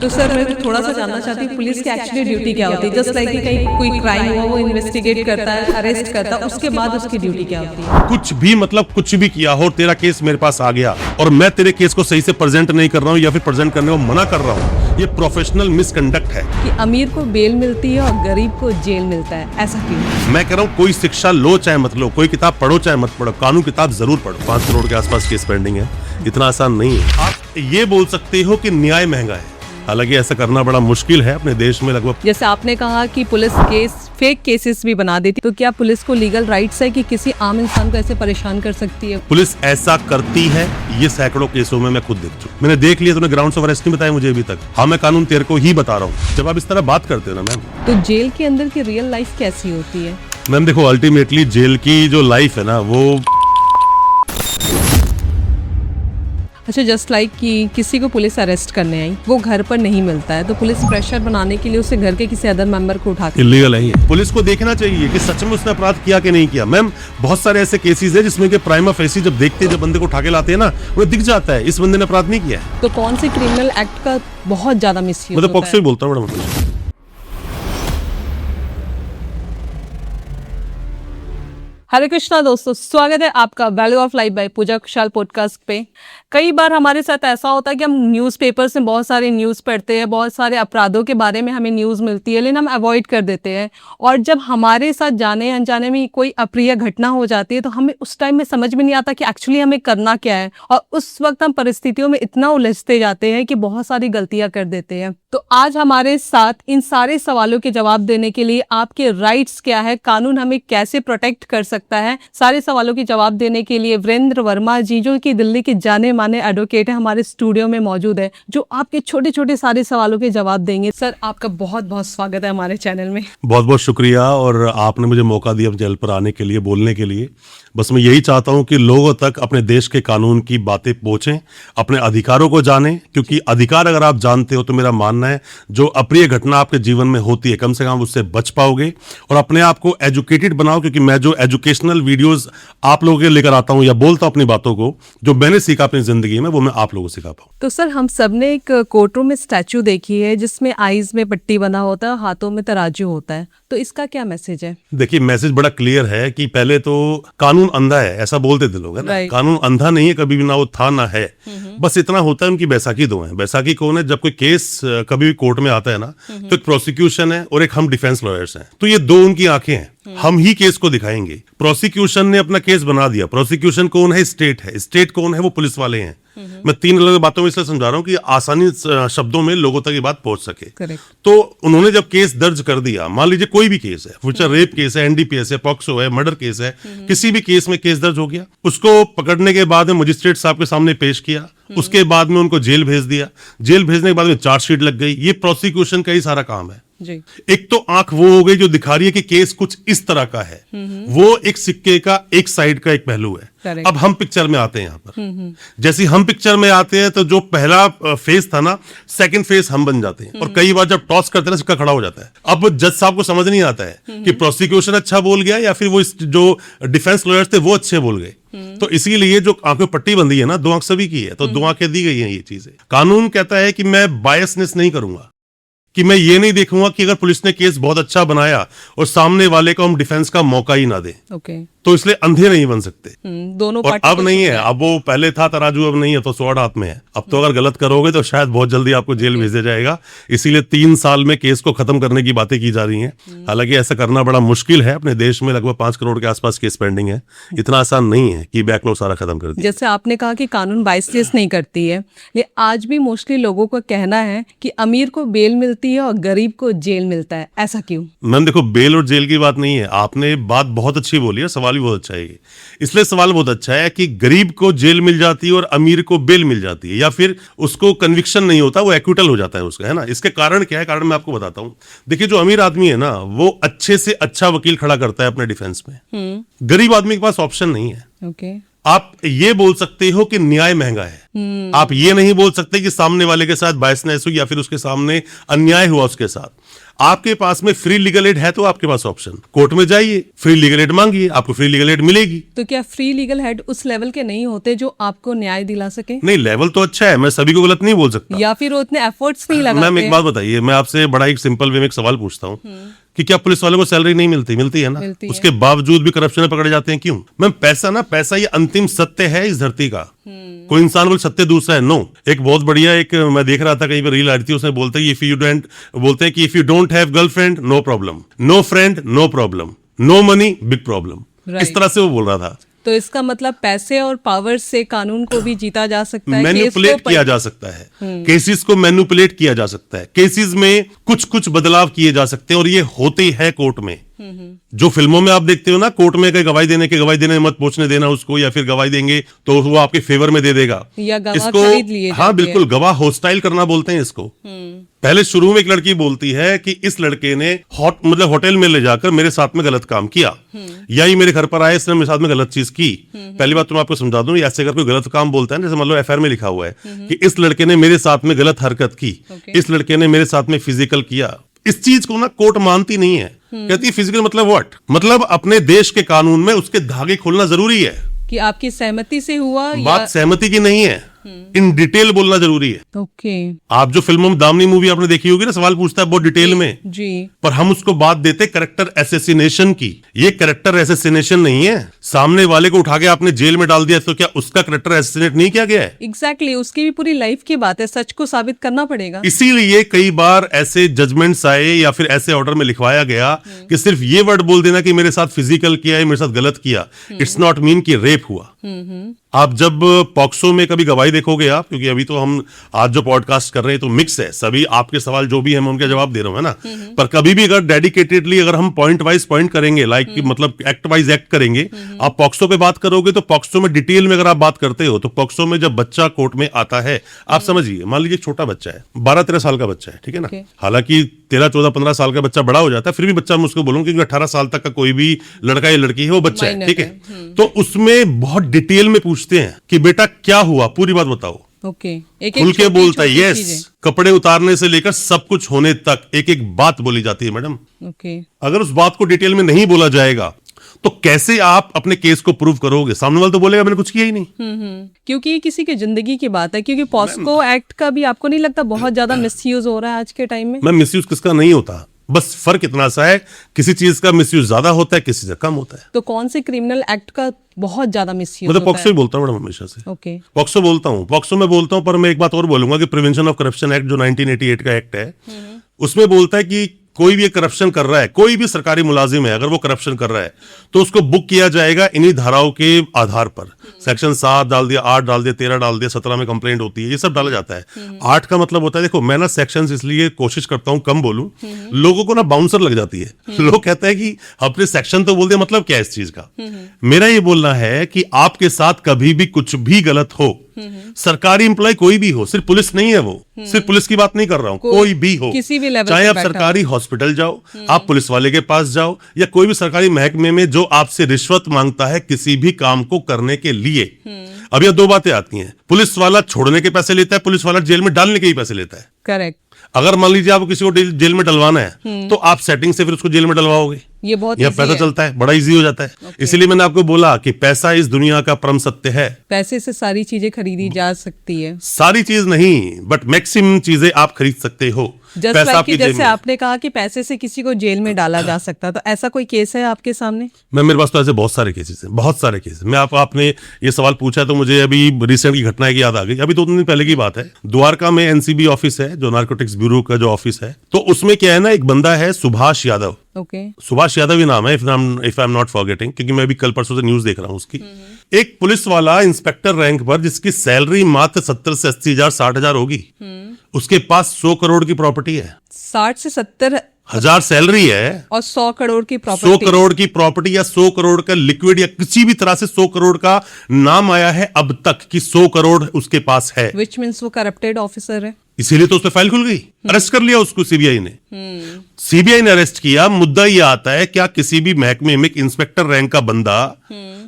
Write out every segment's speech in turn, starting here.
तो सर मैं थोड़ा सा जानना चाहती हूँ पुलिस की एक्चुअली ड्यूटी क्या होती है। जस्ट लाइक कि कहीं कोई क्राइम हुआ वो इन्वेस्टिगेट करता है, अरेस्ट करता है, उसके बाद उसकी ड्यूटी क्या होती है? कुछ भी मतलब कुछ भी किया हो, तेरा केस मेरे पास आ गया और मैं तेरे केस को सही से प्रेजेंट नहीं कर रहा हूँ या फिर प्रेजेंट करने को मना कर रहा हूँ, ये प्रोफेशनल मिसकंडक्ट है। कि अमीर को बेल मिलती है और गरीब को जेल मिलता है, ऐसा क्यों? मैं कह रहा हूँ कोई शिक्षा लो चाहे मत लो, कोई किताब पढ़ो चाहे मत पढ़ो, कानून किताब जरूर पढ़ो। 5 करोड़ के आसपास केस पेंडिंग है, इतना आसान नहीं है। आप ये बोल सकते हो कि न्याय महंगा है, हालांकि ऐसा करना बड़ा मुश्किल है अपने देश में। लगभग जैसे आपने कहा कि पुलिस केस फेक केसेस भी बना देती, तो क्या पुलिस को लीगल राइट्स है कि किसी आम इंसान को ऐसे परेशान कर सकती है? पुलिस ऐसा करती है, ये सैकड़ों केसों में मैं खुद देख चुका। मैंने देख लिया, तूने ग्राउंड्स ऑफ अरेस्ट नहीं बताया मुझे अभी तक। हाँ, मैं कानून तेरे को ही बता रहा हूँ। जब आप इस तरह बात करते हो ना मैम, तो जेल के अंदर की रियल लाइफ कैसी होती है? मैम देखो, अल्टीमेटली जेल की जो लाइफ है ना वो अच्छा, जस्ट लाइक कि किसी को पुलिस अरेस्ट करने आई, वो घर पर नहीं मिलता है, तो पुलिस प्रेशर बनाने के लिए उसे घर के किसी अदर मेंबर को उठा के इलीगल है ये। पुलिस को देखना चाहिए कि सच में उसने अपराध किया कि नहीं किया। मैम बहुत सारे ऐसे केसेस है जिसमें कि प्राइमा फेसी जब देखते हैं, जब बंदे को उठा के लाते हैं ना, उन्हें दिख जाता है इस बंदे ने अपराध नहीं किया है। तो कौन से क्रिमिनल एक्ट का बहुत ज्यादा मिसयूज मतलब होता पॉक्सो है? ही बोलता हूँ बड़ा मतलब। हरे कृष्णा दोस्तों, स्वागत है आपका value of life by Pooja Kushal podcast पे। कई बार हमारे साथ ऐसा होता है कि हम न्यूज़पेपर्स में बहुत सारे न्यूज़ पढ़ते हैं, बहुत सारे अपराधों के बारे में हमें न्यूज़ मिलती है, लेकिन हम अवॉइड कर देते हैं। और जब हमारे साथ जाने अनजाने में कोई अप्रिय घटना हो जाती है, तो हमें उस टाइम में समझ में नहीं आता कि एक्चुअली हमें करना क्या है, और उस वक्त हम परिस्थितियों में इतना उलझते जाते हैं कि बहुत सारी गलतियां कर देते हैं। तो आज हमारे साथ इन सारे सवालों के जवाब देने के लिए आपके राइट्स क्या है, कानून हमें कैसे प्रोटेक्ट कर सकता है, सारे सवालों के जवाब देने के लिए वीरेंद्र वर्मा जी, जो कि दिल्ली के जाने माने एडवोकेट है, हमारे स्टूडियो में मौजूद है, जो आपके छोटे छोटे सारे सवालों के जवाब देंगे। सर, आपका बहुत बहुत स्वागत है हमारे चैनल में। बहुत बहुत शुक्रिया, और आपने मुझे मौका दिया चैनल पर आने के लिए, बोलने के लिए। बस मैं यही चाहता हूं कि लोगों तक अपने देश के कानून की बातें पहुंचें, अपने अधिकारों को जानें, क्योंकि अधिकार अगर आप जानते हो तो मेरा मानना है जो अप्रिय घटना आपके जीवन में होती है, कम से कम उससे बच पाओगे और अपने आप को एजुकेटेड बनाओ। क्योंकि मैं जो एजुकेशनल वीडियोस आप लोगों के लेकर आता हूं या बोलता हूं अपनी बातों को, जो मैंने सीखा अपनी जिंदगी में, वो मैं आप लोगों को सिखा पाऊं। तो सर, हम सबने एक कोर्ट रूम में स्टैचू देखी है जिसमें आईज में पट्टी बना होता है, हाथों में तराजू होता है, तो इसका क्या मैसेज है? देखिए, मैसेज बड़ा क्लियर है कि पहले तो कानून अंधा है, ऐसा बोलते थे लोग, है ना। Right. कानून अंधा नहीं है कभी भी, ना वो था ना है। बस इतना होता है, उनकी बैसाखी दो है। बैसाखी कौन है? जब कोई केस कभी भी कोर्ट में आता है ना, तो एक प्रोसिक्यूशन है और एक हम डिफेंस लॉयर्स हैं। तो ये दो उनकी आंखें हैं। हम ही केस को दिखाएंगे। प्रोसिक्यूशन ने अपना केस बना दिया। प्रोसिक्यूशन कौन है? स्टेट है। स्टेट कौन है? वो पुलिस वाले हैं। मैं 3 अलग बातों में इसलिए समझा रहा हूँ कि आसानी शब्दों में लोगों तक ये बात पहुंच सके। Correct. तो उन्होंने जब केस दर्ज कर दिया, मान लीजिए कोई भी केस है, फ्यूचर रेप केस है, एनडीपीएस है, पॉक्सो है, मर्डर केस है, किसी भी केस में केस दर्ज हो गया, उसको पकड़ने के बाद में मजिस्ट्रेट साहब के सामने पेश किया, उसके बाद में उनको जेल भेज दिया। जेल भेजने के बाद में चार्जशीट लग गई। ये प्रोसिक्यूशन का ही सारा काम है जी। एक तो आंख वो हो गई जो दिखा रही है कि केस कुछ इस तरह का है, वो एक सिक्के का एक साइड का एक पहलू है। Correct. अब हम पिक्चर में आते हैं यहाँ पर। जैसे हम पिक्चर में आते हैं तो जो पहला फेस था ना, सेकंड फेस हम बन जाते हैं। और कई बार जब टॉस करते हैं ना, सिक्का खड़ा हो जाता है। अब जज साहब को समझ नहीं आता है कि प्रोसिक्यूशन अच्छा बोल गया या फिर वो जो डिफेंस लॉयर्स थे वो अच्छे बोल गए। तो इसीलिए जो आंखों पट्टी बंधी है ना, 2 आंख सभी की है, तो 2 आंखें दी गई हैं। ये चीजें कानून कहता है कि मैं बायसनेस नहीं करूंगा, कि मैं ये नहीं देखूंगा कि अगर पुलिस ने केस बहुत अच्छा बनाया और सामने वाले को हम डिफेंस का मौका ही ना दें। ओके। तो इसलिए अंधे नहीं बन सकते। दोनों और पार्टी अब नहीं है, अब वो पहले था तराजू, अब नहीं है, तो स्वॉर्ड हाथ में है। अब तो अगर गलत करोगे तो शायद बहुत जल्दी आपको जेल भेजा जाएगा। इसीलिए 3 साल में केस को खत्म करने की बातें की जा रही हैं। हालांकि ऐसा करना बड़ा मुश्किल है। अपने देश में लगभग 5 करोड़ के आसपास केस पेंडिंग है, इतना आसान नहीं है कि बैकलॉग सारा खत्म कर दिया। जैसे आपने कहा कि कानून बायसनेस नहीं करती है, लेकिन आज भी मोस्टली लोगों का कहना है कि अमीर को बेल मिलती है और गरीब को जेल मिलता है, ऐसा क्यों? मैम देखो, बेल और जेल की बात नहीं है। आपने बात बहुत अच्छी बोली है, सवाल भी बहुत अच्छा है। इसलिए सवाल बहुत अच्छा है कि गरीब को जेल मिल जाती है और अमीर को बेल मिल जाती है, या फिर उसको कन्विक्शन नहीं होता, वो एक्विटल हो जाता है उसका, है ना। इसके कारण क्या है? कारण मैं आपको बताता हूं। देखिए, जो अमीर आदमी है ना, वो अच्छे से अच्छा वकील खड़ा करता है अपने डिफेंस में। गरीब आदमी के पास ऑप्शन नहीं है। ओके। आप ये बोल सकते हो कि न्याय महंगा है। आप ये नहीं बोल सकते कि सामने वाले के साथ बायसनेस हुई या फिर उसके सामने अन्याय हुआ उसके साथ। आपके पास में फ्री लीगल एड है तो आपके पास ऑप्शन, कोर्ट में जाइए, फ्री लीगल एड मांगिए, आपको फ्री लीगल एड मिलेगी। तो क्या फ्री लीगल हेड उस लेवल के नहीं होते जो आपको न्याय दिला सके? नहीं, लेवल तो अच्छा है, मैं सभी को गलत नहीं बोल सकता। या फिर वो उतने एफर्ट्स नहीं लगाते? मैम एक बात बताइए, मैं आपसे बड़ा एक सिंपल वे में एक सवाल पूछता हूँ कि क्या पुलिस वालों को सैलरी नहीं मिलती? मिलती है ना। मिलती है। उसके बावजूद भी करप्शन में पकड़े जाते हैं, क्यों? मैम पैसा ये अंतिम सत्य है इस धरती का। कोई इंसान बोले सत्य दूसरा है, नो। एक बहुत बढ़िया एक मैं देख रहा था कहीं पर रील आ रही थी, उसमें बोलते हैं कि if you don't have girlfriend no problem, no friend no problem, no money big problem. इस तरह से वो बोल रहा था। तो इसका मतलब पैसे और पावर से कानून को भी जीता जा सकता है, मैनिपुलेट किया जा सकता है, केसेस को मैनिपुलेट किया जा सकता है, केसेस में कुछ बदलाव किए जा सकते हैं, और ये होते हैं कोर्ट में। जो फिल्मों में आप देखते हो ना, कोर्ट में गवाही देने मत पूछने देना उसको, या फिर गवाही देंगे तो वो आपके फेवर में दे देगा, या गवाह खरीद लिए हाँ बिल्कुल, गवाह होस्टाइल करना बोलते हैं इसको। पहले शुरू में एक लड़की बोलती है कि इस लड़के ने होटल में ले जाकर मेरे साथ में गलत काम किया, या ये मेरे घर पर आए, इसने मेरे साथ में गलत चीज की। पहली बात तो मैं आपको समझा दूं, ऐसे अगर कोई गलत काम बोलता है, जैसे मान लो एफआईआर में लिखा हुआ है कि इस लड़के ने मेरे साथ में गलत हरकत की, इस लड़के ने मेरे साथ में फिजिकल किया, इस चीज को ना कोर्ट मानती नहीं है। कहती है फिजिकल मतलब व्हाट? मतलब अपने देश के कानून में उसके धागे खोलना जरूरी है कि आपकी सहमति से हुआ, बात सहमति की नहीं है, इन डिटेल बोलना जरूरी है। ओके। आप जो फिल्मों में दामनी मूवी आपने देखी होगी ना, सवाल पूछता है बहुत डिटेल में जी, पर हम उसको बात देते कैरेक्टर एसेसिनेशन की। ये कैरेक्टर एसेसिनेशन नहीं है, सामने वाले को उठा के आपने जेल में डाल दिया तो क्या उसका कैरेक्टर एसेसिनेट नहीं किया गया है? एग्जैक्टली, उसकी भी पूरी लाइफ की बात है, सच को साबित करना पड़ेगा। इसीलिए कई बार ऐसे जजमेंट्स आए या फिर ऐसे ऑर्डर में लिखवाया गया कि सिर्फ ये वर्ड बोल देना कि मेरे साथ फिजिकल किया है, मेरे साथ गलत किया, इट्स नॉट मीन कि रेप हुआ। आप जब पॉक्सो में कभी गवाही देखोगे आप, क्योंकि अभी तो हम आज जो पॉडकास्ट कर रहे हैं तो मिक्स है, सभी आपके सवाल जो भी है मैं उनके जवाब दे रहा हूं, है ना। पर कभी भी अगर डेडिकेटेडली अगर हम पॉइंट वाइज पॉइंट करेंगे, लाइक मतलब एक्ट वाइज एक्ट करेंगे, आप पॉक्सो पे बात करोगे तो पॉक्सो में डिटेल में अगर आप बात करते हो तो पॉक्सो में जब बच्चा कोर्ट में आता है, आप समझिए, मान लीजिए छोटा बच्चा है, 12-13 साल का बच्चा है, ठीक है ना। हालांकि 13-14-15 साल का बच्चा बड़ा हो जाता है, फिर भी बच्चा मैं उसको बोलूंगा क्योंकि 18 साल तक का कोई भी लड़का या लड़की है वो बच्चा है, ठीक है। तो उसमें बहुत डिटेल में पूछते हैं कि बेटा क्या हुआ, पूरी बात बताओ। ओके, एक खुल के बोलता है, यस, कपड़े उतारने से लेकर सब कुछ होने तक एक एक बात बोली जाती है मैडम। ओके, अगर उस बात को डिटेल में नहीं बोला जाएगा तो कैसे आप अपने केस को प्रूव करोगे? सामने वाला तो बोलेगा मैंने कुछ किया ही नहीं। क्योंकि ये किसी की जिंदगी की बात है, क्योंकि पॉस्को एक्ट का भी आपको नहीं लगता बहुत ज्यादा मिसयूज हो रहा है आज के टाइम में? मैं मिसयूज किसका नहीं होता, बस फर्क इतना सा है, किसी चीज का मिसयूज ज्यादा होता है, किसी से कम होता है। तो कौन से क्रिमिनल एक्ट का बहुत ज्यादा मिसयूज मतलब होता पॉक्सो ही बोलता हूँ मैडम हमेशा से। ओके, पॉक्सो बोलता हूँ, पॉक्सो में बोलता हूँ, पर मैं एक बात और बोलूंगा कि प्रिवेंशन ऑफ करप्शन एक्ट जो 1988 का एक्ट है, उसमें बोलता है कि कोई भी करप्शन कर रहा है, कोई भी सरकारी मुलाजिम है, अगर वो करप्शन कर रहा है तो उसको बुक किया जाएगा इन्हीं धाराओं के आधार पर। सेक्शन 7 डाल दिया, 8 डाल दिया, 13 डाल दिया, 17 में कंप्लेंट होती है, ये सब डाला जाता है। 8 का मतलब होता है, देखो मैं ना सेक्शंस इसलिए कोशिश करता हूं कम बोलूं, लोगों को ना बाउंसर लग जाती है। लोग कहते हैं कि अपने सेक्शन तो बोल दिया, मतलब क्या है इस चीज का? मेरा ये बोलना है कि आपके साथ कभी भी कुछ भी गलत हो, सरकारी एम्प्लॉय कोई भी हो, सिर्फ पुलिस नहीं है वो, सिर्फ पुलिस की बात नहीं कर रहा हूं, कोई भी हो, किसी भी लेवल चाहे पे आप बैठा सरकारी हॉस्पिटल जाओ, आप पुलिस वाले के पास जाओ, या कोई भी सरकारी महकमे में जो आपसे रिश्वत मांगता है किसी भी काम को करने के लिए। अब यह दो बातें आती हैं, पुलिस वाला छोड़ने के पैसे लेता है, पुलिस वाला जेल में डालने के ही पैसे लेता है। करेक्ट। अगर मान लीजिए आपको किसी को जेल में डलवाना है तो आप सेटिंग से फिर उसको जेल में डलवाओगे, ये बहुत यह पैसा चलता है, बड़ा इजी हो जाता है। इसलिए मैंने आपको बोला कि पैसा इस दुनिया का परम सत्य है। पैसे से सारी चीजें खरीदी जा सकती है, सारी चीज नहीं, बट मैक्सिमम चीजें आप खरीद सकते हो। जस्ट लाइक कि जैसे आपने कहा कि पैसे से किसी को जेल में डाला जा सकता, तो ऐसा कोई केस है आपके सामने? मेरे पास तो ऐसे बहुत सारे केसेस हैं, बहुत सारे केसेस। मैं आपने ये सवाल पूछा तो मुझे अभी रिसेंट की घटना की याद आ गई। अभी 2 दिन पहले की बात है, द्वारका में एनसीबी ऑफिस है, जो नारकोटिक्स ब्यूरो का जो ऑफिस है, तो उसमें क्या है ना, एक बंदा है सुभाष यादव। ओके, सुभाष यादव ही नाम है, if I am not forgetting, क्योंकि मैं अभी कल परसों से न्यूज देख रहा हूं उसकी। एक पुलिस वाला इंस्पेक्टर रैंक पर, जिसकी सैलरी मात्र 70 से 80 हजार 60 हजार होगी, उसके पास 100 करोड़ की प्रॉपर्टी है। 60 से 70 हजार सैलरी है और 100 करोड़ की 100 प्रॉपर्टी। करोड़ की प्रॉपर्टी या 100 करोड़ का लिक्विड या किसी भी तरह से 100 करोड़ का नाम आया है अब तक कि 100 करोड़ उसके पास है। विच मीन्स वो करप्टेड ऑफिसर है, इसीलिए तो उस पर फाइल खुल गई, अरेस्ट कर लिया उसको सीबीआई ने। सीबीआई ने अरेस्ट किया। मुद्दा ये आता है, क्या किसी भी महकमे में इंस्पेक्टर रैंक का बंदा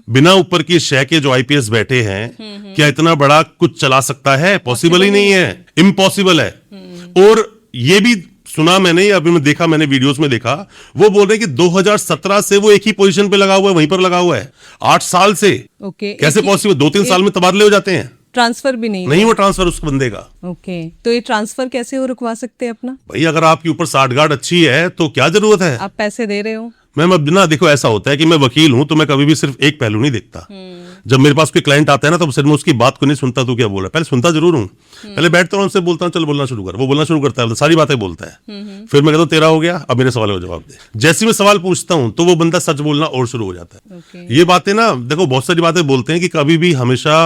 बिना ऊपर की शय के जो आईपीएस बैठे हैं, क्या इतना बड़ा कुछ चला सकता है? पॉसिबल ही नहीं है, इम्पॉसिबल है। और ये भी सुना मैंने, अभी मैं देखा, मैंने वीडियोस में देखा, वो बोल रहे हैं कि 2017 से वो एक ही पोजीशन पे लगा हुआ है, वहीं पर लगा हुआ है 8 साल से। ओके, कैसे पॉसिबल? 2-3 साल में तबादले हो जाते हैं। ट्रांसफर भी नहीं वो ट्रांसफर उस बंदे का। ओके, तो ये ट्रांसफर कैसे वो रुकवा सकते हैं अपना? भाई अगर आपके ऊपर साठगांठ अच्छी है तो क्या जरूरत है? आप पैसे दे रहे हो। मैम अब ना देखो, ऐसा होता है कि मैं वकील हूं तो मैं कभी भी सिर्फ एक पहलू नहीं देखता। जब मेरे पास कोई क्लाइंट आता है ना, तो सिर्फ मैं उसकी बात को नहीं सुनता तो क्या बोला, पहले सुनता जरूर हूं। पहले बैठता हूं, उनसे बोलता हूं चल बोलना शुरू कर, वो बोलना शुरू करता है, सारी बातें बोलता है। फिर मैं कहता हूं तेरा हो गया, अब मेरे सवालों का जवाब दे। जैसे मैं सवाल पूछता हूं तो वो बंदा सच बोलना और शुरू हो जाता है। ओके। ये बातें ना देखो, बहुत सारी बातें बोलते हैं कि कभी भी हमेशा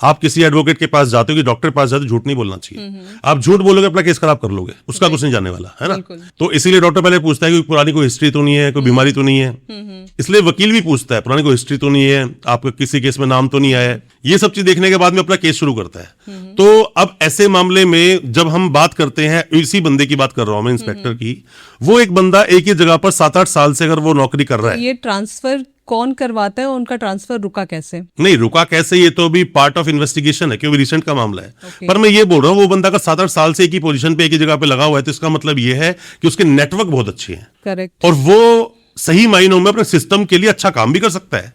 आप किसी एडवोकेट के पास जाते हो, कि डॉक्टर के पास जाते हो, झूठ नहीं बोलना चाहिए। आप झूठ बोलोगे अपना केस खराब कर लोगे, उसका कुछ नहीं जाने वाला है ना। तो इसीलिए डॉक्टर पहले पूछता है कि पुरानी कोई हिस्ट्री तो नहीं है, कोई बीमारी तो नहीं है। इसलिए वकील भी पूछता है पुरानी कोई हिस्ट्री तो नहीं है, आपका किसी केस में नाम तो नहीं आया है। ये सब चीज देखने के बाद में अपना केस शुरू करता है। तो अब ऐसे मामले में जब हम बात करते हैं, इसी बंदे की बात कर रहा हूं मैं, इंस्पेक्टर की, वो एक बंदा एक ही जगह पर 7-8 साल से अगर वो नौकरी कर रहा है। ये ट्रांसफर कौन करवाता है और उनका ट्रांसफर रुका कैसे? नहीं रुका कैसे, ये तो अभी पार्ट ऑफ इन्वेस्टिगेशन है, क्योंकि रिसेंट का मामला है। पर मैं ये बोल रहा हूँ, वो बंदा का 7-8 साल से एक ही पोजीशन पे एक ही जगह पे लगा हुआ है, तो इसका मतलब ये है कि उसके नेटवर्क बहुत अच्छे हैं। करेक्ट। और वो सही मायनों में अपने सिस्टम के लिए अच्छा काम भी कर सकता है,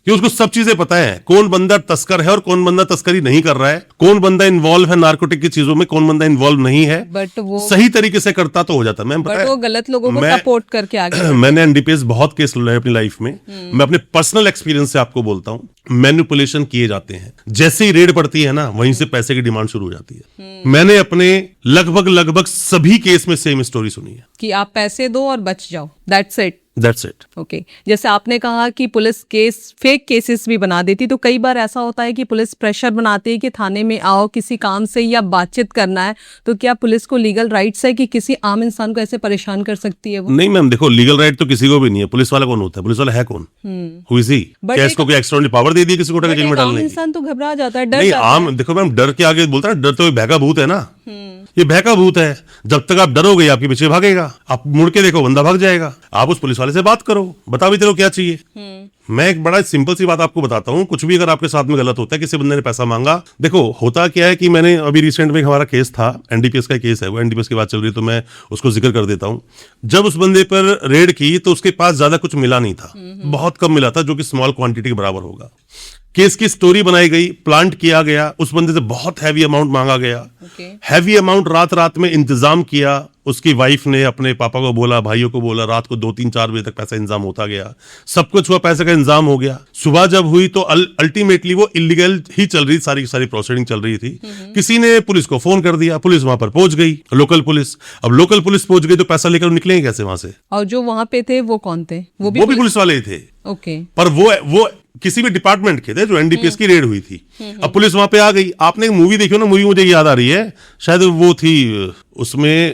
कि उसको सब चीजें पता है, कौन बंदा तस्कर है और कौन बंदा तस्करी नहीं कर रहा है, कौन बंदा इन्वॉल्व है नार्कोटिक की चीजों में, कौन बंदा इन्वॉल्व नहीं है। बट वो सही तरीके से करता तो हो जाता। मैम बट वो गलत लोगों को सपोर्ट करके आगे मैंने एनडीपीएस बहुत केस लड़े अपनी लाइफ में। मैं अपने पर्सनल एक्सपीरियंस से आपको बोलता हूँ, मैनिपुलेशन किए जाते हैं। जैसे ही रेड पड़ती है ना, वहीं से पैसे की डिमांड शुरू हो जाती है। मैंने अपने लगभग सभी केस में सेम स्टोरी सुनी है कि आप पैसे दो और बच जाओ, that's it. That's it. Okay, जैसे आपने कहा कि पुलिस केस फेक केसेस भी बना देती, तो कई बार ऐसा होता है कि पुलिस प्रेशर बनाती है कि थाने में आओ किसी काम से या बातचीत करना है, तो क्या पुलिस को लीगल राइट्स है कि किसी आम इंसान को ऐसे परेशान कर सकती है वो? नहीं मैम देखो, लीगल राइट तो किसी को भी नहीं है। पुलिस वाला कौन होता है? पुलिस वाला है कौन? Who is he? क्या इसको कोई एक्स्ट्राऑर्डिनरी पावर दे दी किसी को उठा के जेल में डालने की? इंसान तो घबरा जाता है, डर नहीं जाता आम देखो मैम, डर के आगे बोलता है, डर तो भय का भूत है ना। ये भय का भूत है, जब तक आप डरोगे आपके पीछे भागेगा, आप मुड़ के देखो बंदा भाग जाएगा। आप उस पुलिस वाले से बात करो, बता भी तेरे को क्या चाहिए। मैं एक बड़ा सिंपल सी बात आपको बताता हूँ, कुछ भी अगर आपके साथ में गलत होता है, किसी बंदे ने पैसा मांगा, देखो होता क्या है कि मैंने अभी रिसेंट में हमारा केस था, एनडीपीएस का केस है, वो एनडीपीएस की बात चल रही है तो मैं उसको जिक्र कर देता हूँ। जब उस बंदे पर रेड की तो उसके पास ज्यादा कुछ मिला नहीं था, बहुत कम मिला था, जो कि स्मॉल क्वांटिटी के बराबर होगा। केस की स्टोरी बनाई गई, प्लांट किया गया, उस बंदे से बहुत हैवी अमाउंट मांगा गया। हैवी अमाउंट रात में इंतजाम किया। उसकी वाइफ ने अपने पापा को बोला, भाइयों को बोला, रात को 2-3-4 बजे तक पैसा इंतजाम होता गया, सब कुछ हुआ, पैसे का इंतजाम हो गया। सुबह जब हुई तो अल्टीमेटली वो इलीगल ही चल रही, सारी प्रोसीडिंग चल रही थी। किसी ने पुलिस को फोन कर दिया, पुलिस वहां पर पहुंच गई, लोकल पुलिस। अब लोकल पुलिस पहुंच गई तो पैसा लेकर निकलेंगे कैसे वहां से? और जो वहां पे थे वो कौन थे? वो भी पुलिस वाले ही थे। ओके। पर वो किसी भी डिपार्टमेंट के थे, जो एनडीपीएस की रेड हुई थी। अब पुलिस वहां पे आ गई। आपने एक मूवी देखी हो ना, मूवी मुझे याद आ रही है, शायद वो थी, उसमें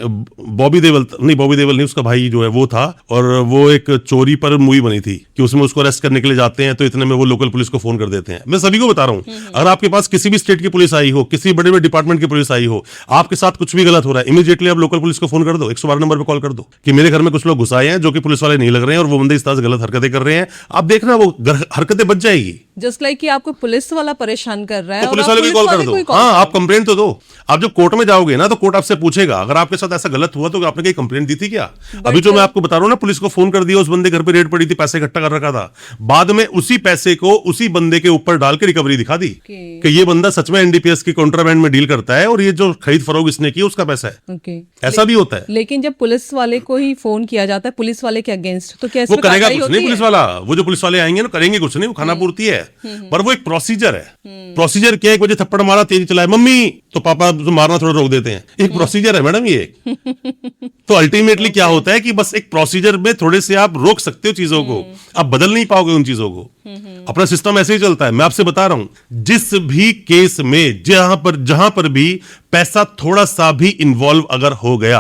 बॉबी देओल नहीं, उसका भाई जो है वो था, और वो एक चोरी पर मूवी बनी थी कि उसमें उसको अरेस्ट करने के लिए जाते हैं, तो इतने में वो लोकल पुलिस को फोन कर देते हैं। मैं सभी को बता रहा हूं, अगर आपके पास किसी भी स्टेट की पुलिस आई हो, किसी बड़े बड़े डिपार्टमेंट की पुलिस आई हो, आपके साथ कुछ भी गलत हो रहा है, इमीडिएटली आप लोकल पुलिस को फोन कर दो, 112 नंबर पर कॉल कर दो कि मेरे घर में कुछ लोग घुस आए हैं जो कि पुलिस वाले नहीं लग रहे हैं और वो बंदे इस तरह से गलत हरकतें कर रहे हैं। आप देखना वो हरकतें बच जाएगी। जस्ट लाइक कि आपको पुलिस वाला परेशान कर रहा है, तो पुलिस वाले को कॉल कर दो। हाँ, आप कंप्लेंट तो दो। आप जब कोर्ट में जाओगे ना, तो कोर्ट आपसे पूछेगा, अगर आपके साथ ऐसा गलत हुआ तो आपने कहीं कंप्लेंट दी थी क्या? अभी जो मैं आपको बता रहा हूं ना, पुलिस को फोन कर दिया, उस बंदे घर पे रेड पड़ी थी, पैसे इकट्ठा कर रखा था, बाद में उसी पैसे को उसी बंदे के ऊपर डाल के रिकवरी दिखा दी कि ये बंदा सच में एनडीपीएस की कॉन्ट्राबैंड में डील करता है और ये जो खरीद फरोख्त इसने की उसका पैसा है। ऐसा भी होता है। लेकिन जब पुलिस वाले को ही फोन किया जाता है पुलिस वाले के अगेंस्ट, तो क्या वो करेगा कुछ नहीं पुलिस वाला? वो जो पुलिस वाले आएंगे ना, करेंगे कुछ नहीं, वो खाना पूर्ति है, पर वो एक प्रोसीजर है। प्रोसीजर क्या है? एक बजे थप्पड़ मारा, तेज चलाए मम्मी, तो पापा मारना थोड़ा रोक देते हैं। एक प्रोसीजर है मैडम ये। तो अल्टीमेटली क्या होता है कि बस एक प्रोसीजर में थोड़े से आप रोक सकते हो चीजों को, आप बदल नहीं पाओगे उन चीजों को। अपना सिस्टम ऐसे ही चलता है। मैं आपसे बता रहा हूं, जिस भी केस में जहां पर भी पैसा थोड़ा सा भी इन्वॉल्व अगर हो गया,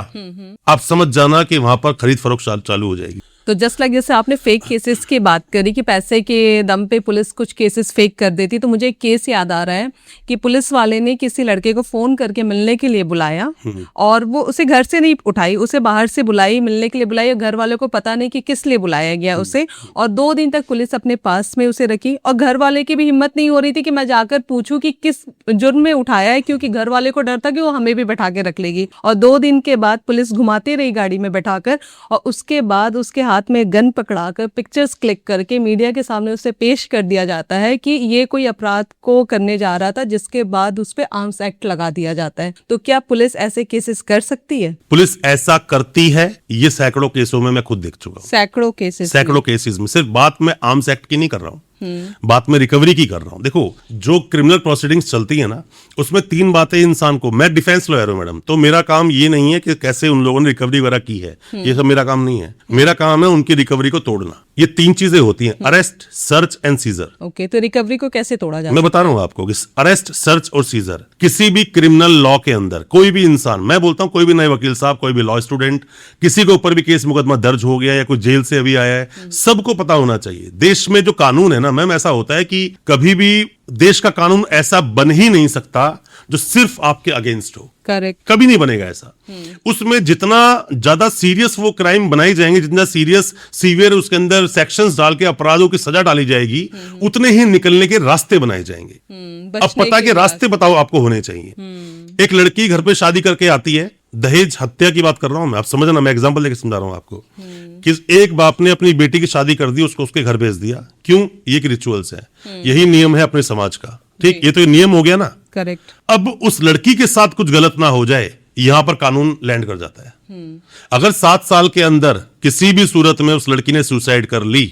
आप समझ जाना कि वहां पर खरीद फरोख्त चालू हो जाएगी। तो जस्ट लाइक जैसे आपने फेक केसेस की बात करी कि पैसे के दम पे पुलिस कुछ केसेस फेक कर देती, तो मुझे एक केस याद आ रहा है कि पुलिस वाले ने किसी लड़के को फोन करके मिलने के लिए बुलाया और वो उसे घर से नहीं उठाई, उसे बाहर से बुलाई, मिलने के लिए बुलाई, और घर वालों को पता नहीं कि किस लिए बुलाया गया उसे, और 2 दिन तक पुलिस अपने पास में उसे रखी, और घर वाले की भी हिम्मत नहीं हो रही थी कि मैं जाकर पूछूं कि किस जुर्म में उठाया है, क्योंकि घर वाले को डर था कि वो हमें भी बैठा के रख लेगी। और 2 दिन के बाद पुलिस घुमाती रही गाड़ी में बैठाकर, और उसके बाद उसके हाथ में गन पकड़ाकर पिक्चर्स क्लिक करके मीडिया के सामने उसे पेश कर दिया जाता है कि ये कोई अपराध को करने जा रहा था, जिसके बाद उस पे आर्म्स एक्ट लगा दिया जाता है। तो क्या पुलिस ऐसे केसेस कर सकती है? पुलिस ऐसा करती है, ये सैकड़ों केसों में मैं खुद देख चुका हूँ। सैकड़ों केसेस में सिर्फ बात मैं आर्म्स एक्ट की नहीं कर रहा हूँ, बात में रिकवरी की कर रहा हूं। देखो, जो क्रिमिनल प्रोसीडिंग्स चलती है ना, उसमें 3 बातें इंसान को, मैं डिफेंस लॉयर हूं मैडम, तो मेरा काम ये नहीं है कि कैसे उन लोगों ने रिकवरी वगैरह की है, ये सब मेरा काम नहीं है। मेरा काम है उनकी रिकवरी को तोड़ना। ये 3 चीजें होती हैं, arrest, search and seizure. Okay, तो रिकवरी को कैसे तोड़ा जाए? मैं बता रहा हूं आपको कि अरेस्ट, सर्च और सीजर किसी भी क्रिमिनल लॉ के अंदर कोई भी इंसान, मैं बोलता हूं कोई भी नए वकील साहब, कोई भी लॉ स्टूडेंट, किसी के ऊपर भी केस मुकदमा दर्ज हो गया या कोई जेल से अभी आया है, सबको पता होना चाहिए देश में जो कानून है ना मैम, ऐसा होता है कि कभी भी देश का कानून ऐसा बन ही नहीं सकता जो सिर्फ आपके अगेंस्ट हो। करेक्ट, कभी नहीं बनेगा ऐसा। उसमें जितना ज्यादा सीरियस वो क्राइम बनाए जाएंगे, जितना सीरियस सीवियर उसके अंदर सेक्शंस डाल के अपराधों की सजा डाली जाएगी, उतने ही निकलने के रास्ते बनाए जाएंगे। अब पता के रास्ते बताओ आपको होने चाहिए। एक लड़की घर पे शादी करके आती है, दहेज हत्या की बात कर रहा हूं मैं, आप समझना, मैं एग्जांपल लेके समझा रहा हूं आपको, कि एक बाप ने अपनी बेटी की शादी कर दी, उसको उसके घर भेज दिया। क्यों? ये एक रिचुअल्स है, यही नियम है अपने समाज का। ठीक, ये तो नियम हो गया ना। करेक्ट। अब उस लड़की के साथ कुछ गलत ना हो जाए, यहां पर कानून लैंड कर जाता है। अगर 7 साल के अंदर किसी भी सूरत में उस लड़की ने सुसाइड कर ली,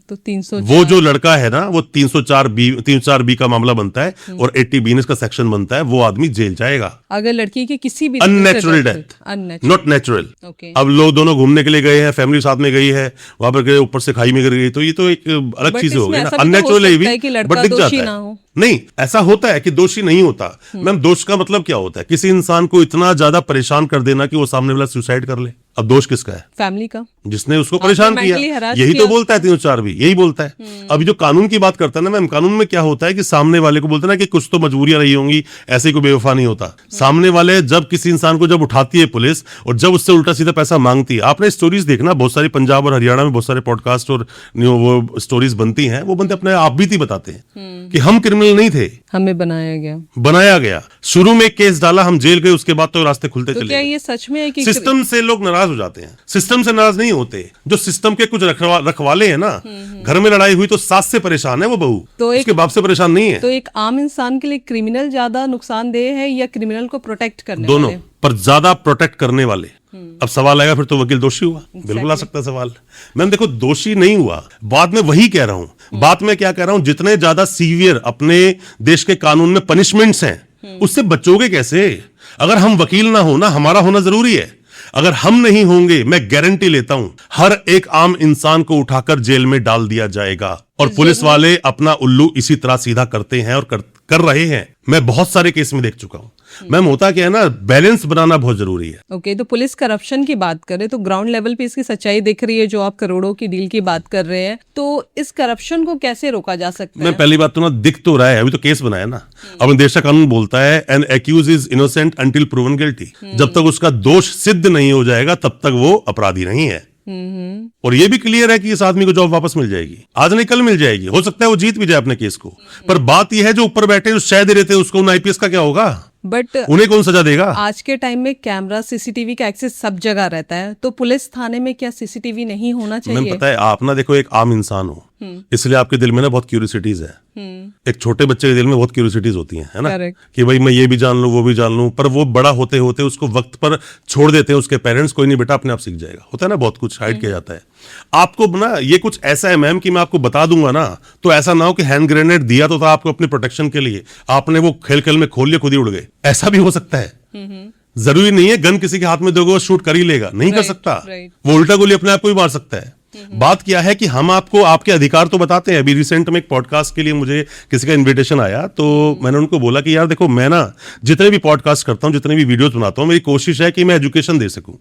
तो 304, वो जो लड़का है ना, वो 304B का मामला बनता है और 80B इसका सेक्शन बनता है, वो आदमी जेल जाएगा। अगर लड़की की किसी भी अननेचुरल डेथ, नॉट नेचुरल। अब लोग दोनों घूमने के लिए गए हैं, फैमिली साथ में गई है, वहां पर गए, ऊपर से खाई में गिर गई, तो ये तो एक अलग चीज हो गई ना, अननेचुरल है भी, बट दिख जाता है। नहीं, ऐसा होता है कि दोषी नहीं होता मैम। दोष का मतलब क्या होता है? किसी इंसान को इतना ज्यादा परेशान कर देना कि वो सामने वाला सुसाइड कर ले। अब दोष किसका है? फैमिली का, जिसने उसको परेशान किया। यही तो बोलता है 304B, यही बोलता है। अभी जो कानून की बात करता है ना मैम, कानून में क्या होता है कि सामने वाले को बोलते ना कि कुछ तो मजबूरियां रही होंगी, ऐसे कोई बेवफा नहीं होता। सामने वाले जब किसी इंसान को जब उठाती है पुलिस और जब उससे उल्टा सीधा पैसा मांगती है, आपने स्टोरीज देखना, बहुत सारी पंजाब और हरियाणा में बहुत सारे पॉडकास्ट और वो स्टोरीज बनती हैं, वो बंदे अपने आप बीती बताते हैं कि हम क्रिमिनल नहीं थे, हमें बनाया गया। शुरू में केस डाला, हम जेल गए, उसके बाद तो रास्ते खुलते चले। क्या ये सच में है कि सिस्टम से लोग नाराज हो जाते हैं? सिस्टम से नाराज नहीं होते, जो सिस्टम के कुछ रखवाले हैं ना, घर में लड़ाई हुई तो सास से परेशान है वो बहू, तो उसके बाप से परेशान नहीं है। तो एक आम इंसान के लिए क्रिमिनल ज्यादा नुकसानदेह है या क्रिमिनल को प्रोटेक्ट करने दोनों वाले? पर ज्यादा प्रोटेक्ट करने वाले। अब सवाल आएगा फिर तो वकील दोषी हुआ? बिल्कुल आ सकता है सवाल। मैम देखो, दोषी नहीं हुआ, बाद में वही कह रहा हूं। बात में क्या कह रहा हूं, जितने ज्यादा सीवियर अपने देश के कानून में पनिशमेंट्स हैं, उससे बचोगे कैसे? अगर हम वकील ना हो ना, हमारा होना जरूरी है, अगर हम नहीं होंगे, मैं गारंटी लेता हूं हर एक आम इंसान को उठाकर जेल में डाल दिया जाएगा। और पुलिस वाले अपना उल्लू इसी तरह सीधा करते हैं और कर रहे हैं। मैं बहुत सारे केस में देख चुका हूं मैम। होता क्या है ना, बैलेंस बनाना बहुत जरूरी है। ओके, तो पुलिस करप्शन की बात करें तो ग्राउंड लेवल पे इसकी सच्चाई दिख रही है, जो आप करोड़ों की डील की बात कर रहे हैं, तो इस करप्शन को कैसे रोका जा सकता है? पहली बात तो ना, दिख तो रहा है, अभी तो केस बनाया ना। अब देश का कानून बोलता है an accused is innocent until proven guilty. जब तक उसका दोष सिद्ध नहीं हो जाएगा तब तक वो अपराधी नहीं है। और ये भी क्लियर है कि इस आदमी को जॉब वापस मिल जाएगी, आज नहीं कल मिल जाएगी। हो सकता है वो जीत भी जाए अपने केस को, पर बात यह है जो ऊपर बैठे जो शय दे रहे थे उसको, उन IPS का क्या होगा? बट उन्हें कौन सजा देगा? आज के टाइम में कैमरा, CCTV का एक्सेस सब जगह रहता है, तो पुलिस थाने में क्या CCTV नहीं होना चाहिए? मैम पता है, आप ना देखो, एक आम इंसान हो, इसलिए आपके दिल में ना बहुत क्यूरियोसिटीज है। एक छोटे बच्चे के दिल में बहुत क्यूरियोसिटीज होती है ना, कि भाई मैं ये भी जान लूं, वो भी जान लूं, पर वो बड़ा होते होते उसको वक्त पर छोड़ देते हैं उसके पेरेंट्स। कोई नहीं बेटा, अपने आप सीख जाएगा। होता है ना, बहुत कुछ हाइड किया जाता है। आपको ना ये कुछ ऐसा है मैम कि मैं आपको बता दूंगा ना, तो ऐसा ना हो कि हैंड ग्रेनेड दिया तो था आपको अपने प्रोटेक्शन के लिए, आपने वो खेल खेल में खोल लिया, खुद ही उड़ गए। ऐसा भी हो सकता है। जरूरी नहीं है गन किसी के हाथ में दोगे वो शूट कर ही लेगा, नहीं कर सकता। वो उल्टा गोली अपने आप को भी मार सकता है। बात क्या है कि हम आपको आपके अधिकार तो बताते हैं। अभी रिसेंट में एक पॉडकास्ट के लिए मुझे किसी का इन्विटेशन आया, तो मैंने उनको बोला कि यार देखो, मैं ना जितने भी पॉडकास्ट करता हूं, जितने भी वीडियोस बनाता हूं, मेरी कोशिश है कि मैं एजुकेशन दे सकूं।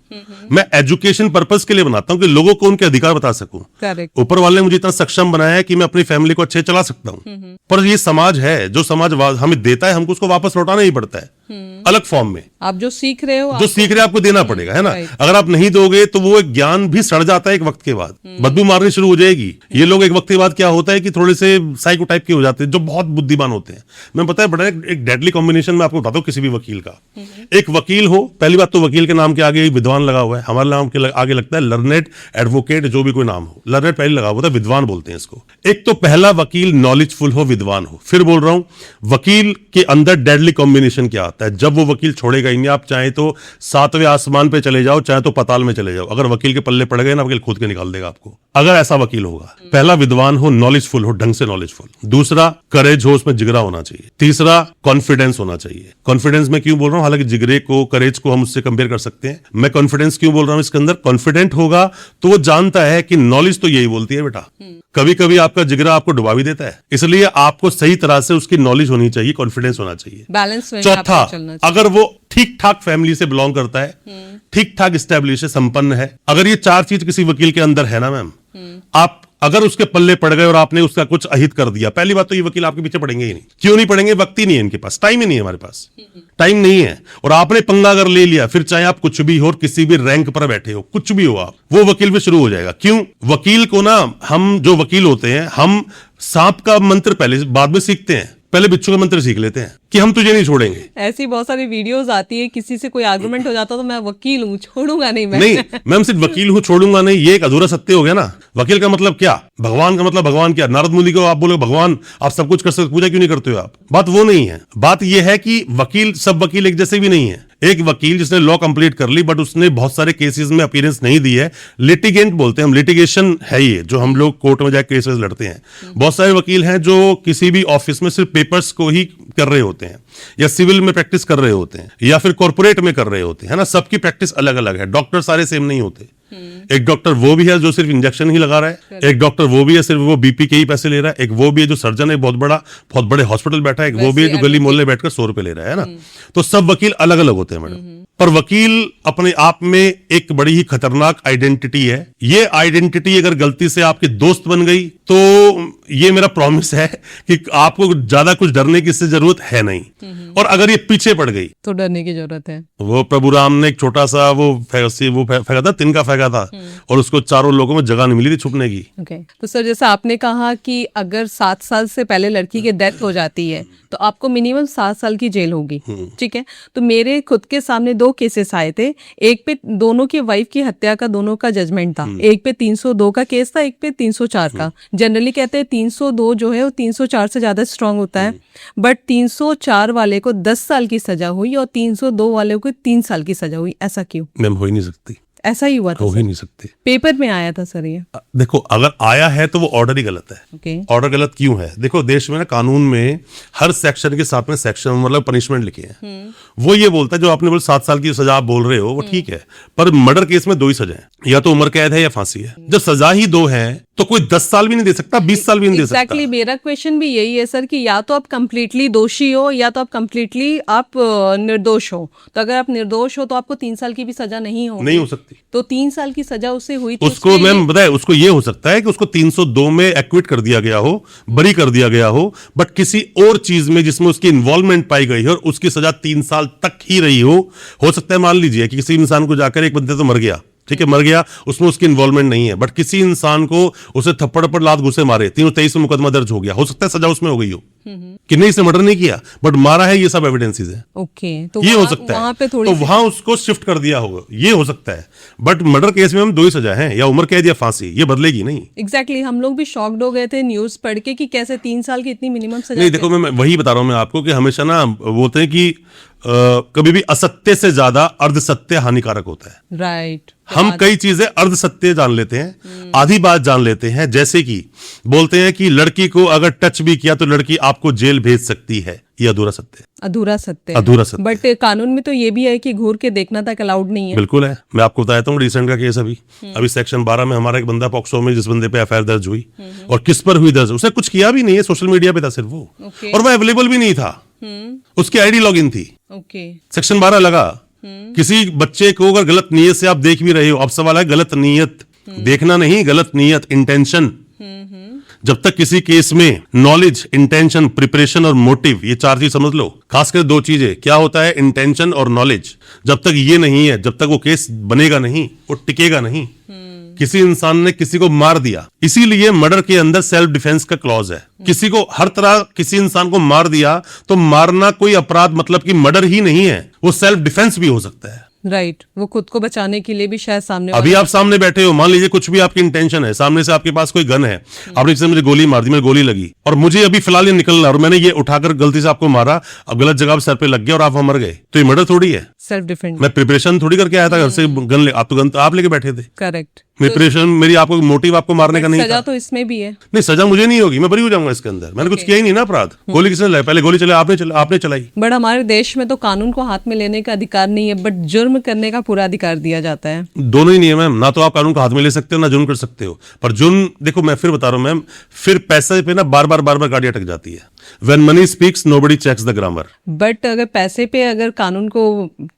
मैं एजुकेशन पर्पस के लिए बनाता हूं कि लोगों को उनके अधिकार बता सकूं। करेक्ट। ऊपर वाले ने मुझे इतना सक्षम बनाया है कि मैं अपनी फैमिली को अच्छे चला सकता हूं। पर ये समाज है, जो समाज हमें देता है, हमको उसको वापस लौटाना ही पड़ता है, अलग फॉर्म में। आप जो सीख रहे हो, जो सीख रहे हैं आपको देना पड़ेगा, है ना। right. अगर आप नहीं दोगे तो वो एक ज्ञान भी सड़ जाता है एक वक्त के बाद, बदबू मारनी शुरू हो जाएगी। ये लोग एक वक्त के बाद क्या होता है कि थोड़े से साइको टाइप के हो जाते हैं, जो बहुत बुद्धिमान होते हैं। मैं पता है बड़ा एक डेडली कॉम्बिनेशन में आपको बताता हूँ किसी भी वकील का। एक वकील हो, पहली बात तो वकील के नाम के आगे विद्वान लगा हुआ है। हमारे नाम के आगे लगता है लर्नेड, एडवोकेट, जो भी कोई नाम हो। लर्नेड पहले लगा हुआ था, विद्वान बोलते हैं इसको। एक तो पहला वकील नॉलेजफुल हो, विद्वान हो। फिर बोल रहा हूं, वकील के अंदर डेडली कॉम्बिनेशन क्या आता है। जब वो वकील छोड़ेगा ही नहीं, आप चाहे तो 7वें आसमान पे चले जाओ, चाहे तो पाताल में चले जाओ, अगर वकील के पल्ले पड़ गए ना, वकील खुद के निकाल देगा आपको, अगर ऐसा वकील होगा। पहला विद्वान हो, नॉलेजफुल हो, ढंग से नॉलेजफुल। दूसरा करेज हो, उसमें जिगरा होना चाहिए। तीसरा कॉन्फिडेंस होना चाहिए। कॉन्फिडेंस में क्यों बोल रहा हूं, हालांकि जिगरे को, करेज को हम उससे कंपेयर कर सकते हैं। मैं कॉन्फिडेंस क्यों बोल रहा हूं इसके अंदर, कॉन्फिडेंट होगा तो वो जानता है कि नॉलेज तो यही बोलती है बेटा। कभी कभी आपका जिगरा आपको डुबा भी देता है, इसलिए आपको सही तरह से उसकी नॉलेज होनी चाहिए, कॉन्फिडेंस होना चाहिए। बैलेंस में चौथा, आपको चलना चाहिए। अगर वो ठीक ठाक फैमिली से बिलोंग करता है, ठीक ठाक स्टैब्लिश है, संपन्न है, अगर ये 4 चीज किसी वकील के अंदर है ना मैम, आप अगर उसके पल्ले पड़ गए और आपने उसका कुछ अहित कर दिया, पहली बात तो ये वकील आपके पीछे पड़ेंगे ही नहीं। क्यों नहीं पड़ेंगे, वक्त ही नहीं है इनके पास, टाइम ही नहीं है हमारे पास, टाइम नहीं है। और आपने पंगा अगर ले लिया, फिर चाहे आप कुछ भी हो और किसी भी रैंक पर बैठे हो, कुछ भी हो आप, वो वकील भी शुरू हो जाएगा। क्यों, वकील को ना, हम जो वकील होते हैं, हम सांप का मंत्र पहले बाद में सीखते हैं, पहले बिच्छू का मंत्र सीख लेते हैं कि हम तुझे नहीं छोड़ेंगे। ऐसी बहुत सारी वीडियोस आती है, किसी से कोई आर्गुमेंट हो जाता तो मैं वकील हूँ, छोड़ूंगा नहीं मैं। नहीं मैम, सिर्फ वकील हूं, छोड़ूंगा नहीं, ये एक अधूरा सत्य हो गया ना। वकील का मतलब क्या, भगवान का मतलब भगवान क्या, नारद मुनि को आप बोलोगे भगवान, आप सब कुछ कर सकते, पूजा क्यों नहीं करते हो आप। बात वो नहीं है। बात ये है कि वकील, सब वकील एक जैसे भी नहीं है। एक वकील जिसने लॉ कंप्लीट कर ली, बट उसने बहुत सारे केसेस में अपीयरेंस नहीं दी है, लिटिगेंट बोलते हैं हम, लिटिगेशन है ये, जो हम लोग कोर्ट में जाकर केसेस लड़ते हैं। बहुत सारे वकील हैं जो किसी भी ऑफिस में सिर्फ पेपर्स को ही कर रहे होते हैं, या सिविल में प्रैक्टिस कर रहे होते हैं, या फिर कॉर्पोरेट में कर रहे होते हैं, है ना। सबकी प्रैक्टिस अलग अलग है। डॉक्टर सारे सेम नहीं होते। एक डॉक्टर वो भी है जो सिर्फ इंजेक्शन ही लगा रहा है, एक डॉक्टर वो भी है सिर्फ वो बीपी के ही पैसे ले रहा है, एक वो भी है जो सर्जन है, बहुत बड़े हॉस्पिटल बैठा है, एक वो भी है जो गली मोहल्ले बैठकर 100 रुपए ले रहा है ना। तो सब वकील अलग अलग होते हैं मैडम। पर वकील अपने आप में एक बड़ी ही खतरनाक आइडेंटिटी है। ये आइडेंटिटी अगर गलती से आपके दोस्त बन गई, तो ये मेरा प्रॉमिस है कि आपको ज्यादा कुछ डरने की इससे जरूरत है नहीं। और अगर ये पीछे पड़ गई तो डरने की जरूरत है। वो प्रभु राम ने एक छोटा सा वो फेंका था, तिनका फेंका था, और उसको चारों लोगों में जगह नहीं मिली थी छुपने की। ओके। तो सर, जैसा आपने कहा कि अगर 7 साल से पहले लड़की की डेथ हो जाती है तो आपको मिनिमम 7 साल की जेल होगी, ठीक है। तो मेरे खुद के सामने 2 केसेस आए थे। एक पे दोनों की वाइफ की हत्या का, दोनों का जजमेंट था। एक पे 302 का केस था, एक पे 304 का। जनरली कहते हैं 302 जो है वो 304 से ज्यादा स्ट्रांग होता है, बट 304 वाले को 10 साल की सजा हुई और 302 वाले को 3 साल की सजा हुई। ऐसा क्यों? मैम हो ही नहीं सकती, ऐसा ही हुआ था हो सर? ही नहीं सकती। पेपर में आया था सर ये। देखो, अगर आया है तो वो ऑर्डर ही गलत है। ओके। ऑर्डर गलत क्यों है? देखो, देश में ना कानून में हर सेक्शन के साथ में सेक्शन मतलब पनिशमेंट लिखे हैं। वो ये बोलता है, जो आपने बोला 7 साल की सजा आप बोल रहे हो, वो ठीक है, पर मर्डर केस में 2 ही सजा है, या तो उम्र कैद है या फांसी है। जब सजा ही 2 है तो कोई 10 साल भी नहीं दे सकता, 20 साल भी नहीं दे सकता। एग्जैक्टली, मेरा क्वेश्चन भी यही है सर कि या तो आप कंप्लीटली दोषी हो या तो आप कंप्लीटली आप निर्दोष हो। तो अगर आप निर्दोष हो तो आपको 3 साल की भी सजा नहीं हो सकती। तो 3 साल की सजा उसे हुई थी, उसको मैम बताए, उसको ये हो सकता है कि उसको 302 में एक्विट कर दिया गया हो, बरी कर दिया गया हो, बट किसी और चीज में जिसमें उसकी इन्वॉल्वमेंट पाई गई है और उसकी सजा 3 साल तक ही रही हो सकता है मान लीजिए कि किसी इंसान को जाकर, एक बंदे तो मर गया, ठीक है, मर गया, उसमें उसकी इन्वॉल्वमेंट नहीं है, बट किसी इंसान को उसे थप्पड़ पर लात घुसे मारे, 323 में मुकदमा दर्ज हो गया, हो सकता है सजा उसमें हो गई हो कि नहीं, इसने मर्डर नहीं किया बट मारा है, ये सब एविडेंसेस है। ओके। तो ये हो सकता है, वहां पे थोड़ी तो वहां उसको शिफ्ट कर दिया होगा, ये हो सकता है। बट मर्डर केस में हम 2 ही सजा है, या उम्र कैद या फांसी, ये बदलेगी नहीं। एग्जैक्टली, हम लोग भी शॉक्ड हो गए थे न्यूज पढ़ के कि कैसे 3 साल की इतनी मिनिमम सजा। नहीं देखो, मैं वही बता रहा हूं मैं आपको कि हमेशा ना बोलते हैं कि कभी भी असत्य से ज्यादा अर्धसत्य हानिकारक होता है। राइट। हम कई चीजें अर्ध सत्य जान लेते हैं, आधी बात जान लेते हैं, जैसे कि बोलते हैं कि लड़की को अगर टच भी किया तो लड़की आपको जेल भेज सकती है। ये अधूरा सत्य है। अधूरा सत्य है। अधूरा सत्य। बट कानून में तो ये भी है कि घूर के देखना तक अलाउड नहीं है। बिल्कुल है। मैं आपको बताता हूँ रिसेंट का केस अभी सेक्शन 12 में हमारा एक बंदा पॉक्सो में, जिस बंदे पे एफआईआर दर्ज हुई और किस पर हुई दर्ज, उसने कुछ किया भी नहीं है, सोशल मीडिया पे था सिर्फ वो, और वो अवेलेबल भी नहीं था, उसकी आईडी लॉगिन थी। सेक्शन 12 लगा। किसी बच्चे को अगर गलत नीयत से आप देख भी रहे हो, अब सवाल है गलत नीयत, देखना नहीं, गलत नीयत, इंटेंशन। जब तक किसी केस में नॉलेज, इंटेंशन, प्रिपरेशन और मोटिव, ये 4 चीज समझ लो, खासकर 2 चीजें, क्या होता है इंटेंशन और नॉलेज, जब तक ये नहीं है, जब तक वो केस बनेगा नहीं, वो टिकेगा नहीं। किसी इंसान ने किसी को मार दिया, इसीलिए मर्डर के अंदर सेल्फ डिफेंस का क्लॉज है। किसी को हर तरह, किसी इंसान को मार दिया तो मारना कोई अपराध मतलब कि मर्डर ही नहीं है, वो सेल्फ डिफेंस भी हो सकता है। राइट, वो खुद को बचाने के लिए भी शायद सामने अभी आप सामने बैठे हो, मान लीजिए कुछ भी आपकी इंटेंशन है, सामने से आपके पास कोई गन है, आपने किसी ने मुझे गोली मार दी, मेरी गोली लगी और मुझे अभी फिलहाल ये निकलना, और मैंने ये उठाकर गलती से आपको मारा, अब गलत जगह पे सर पे लग गया और आप वहां मर गए, तो ये मर्डर थोड़ी है, सेल्फ डिफेंस। मैं प्रिपरेशन थोड़ी करके आया था घर से, गन आप तो गन आप लेके बैठे थे। करेक्ट। प्रिपरेशन मेरी, आपको मोटिव आपको मारने का नहीं सजा था। तो इसमें भी है। नहीं, सजा मुझे नहीं होगी, मैं बरी हो जाऊंगा इसके अंदर, मैंने कुछ किया ही नहीं ना अपराध। गोली किसने चलाई? पहले गोली चलाई आपने चलाई। बट हमारे देश में तो कानून को हाथ में लेने का अधिकार नहीं है, बट जुर्म करने का पूरा अधिकार दिया जाता है। दोनों ही नहीं है मैम, ना तो आप कानून को हाथ में ले सकते हो, ना जुर्म कर सकते हो। पर जुर्म, देखो मैं फिर बता रहा हूं मैम, फिर पैसे पे ना बार बार गाड़ी अटक जाती है। When money speaks, nobody checks the grammar. But अगर पैसे पे अगर कानून को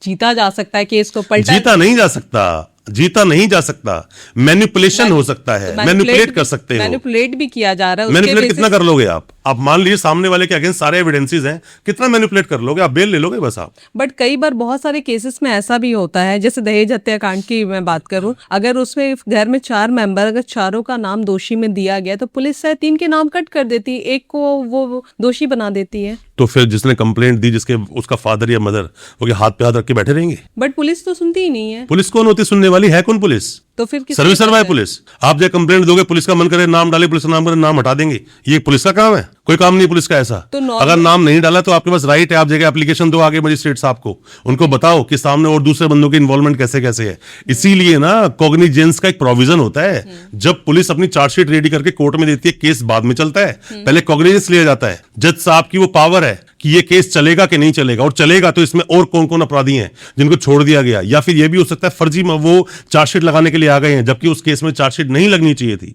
जीता जा सकता है, केस को पलटा, जीता नहीं जा सकता, जीता नहीं जा सकता, मैनिपुलेशन हो सकता है, मैनिपुलेट कर सकते हो, मैनिपुलेट भी किया जा रहा है। मैनिपुलेट कितना कर लोगे आप मान लीजिए सामने वाले के अगेंस्ट सारे एविडेंसेस हैं, कितना मैनिपुलेट कर लोगे आप? बेल ले लोगे बस आप। बट कई बार बहुत सारे केसेस में ऐसा भी होता है, जैसे दहेज हत्याकांड की मैं बात करूं, अगर उसमें घर में 4 मेंबर, अगर चारों का नाम दोषी में दिया गया तो पुलिस शायद 3 के नाम कट कर देती है, एक को वो दोषी बना देती है। तो फिर जिसने कंप्लेंट दी, जिसके उसका फादर या मदर, वो क्या हाथ पे हाथ रख के बैठे रहेंगे? बट पुलिस तो सुनती ही नहीं है। पुलिस कौन होती सुनने वाली? है कौन पुलिस? तो फिर किस सर्विस सर्वा है पुलिस। आप जब कंप्लेंट दोगे, पुलिस का मन करे नाम डाले, पुलिस का नाम करे नाम हटा देंगे, ये पुलिस का काम है? कोई काम नहीं पुलिस का ऐसा। तो अगर नाम नहीं डाला तो आपके पास राइट है, आप जगह एप्लीकेशन दो आगे मजिस्ट्रेट साहब को, उनको बताओ कि सामने और दूसरे बंदों की इन्वॉल्वमेंट कैसे कैसे है। इसीलिए ना कॉग्निजेंस का एक प्रोविजन होता है, जब पुलिस अपनी चार्जशीट रेडी करके कोर्ट में देती है, केस बाद में चलता है, पहले कॉग्निजेंस लिया जाता है। जज साहब की वो पावर है कि ये केस चलेगा कि नहीं चलेगा, और चलेगा तो इसमें और कौन कौन अपराधी हैं जिनको छोड़ दिया गया, या फिर ये भी हो सकता है फर्जी में वो चार्जशीट लगाने के लिए आ गए हैं जबकि उस केस में चार्जशीट नहीं लगनी चाहिए थी।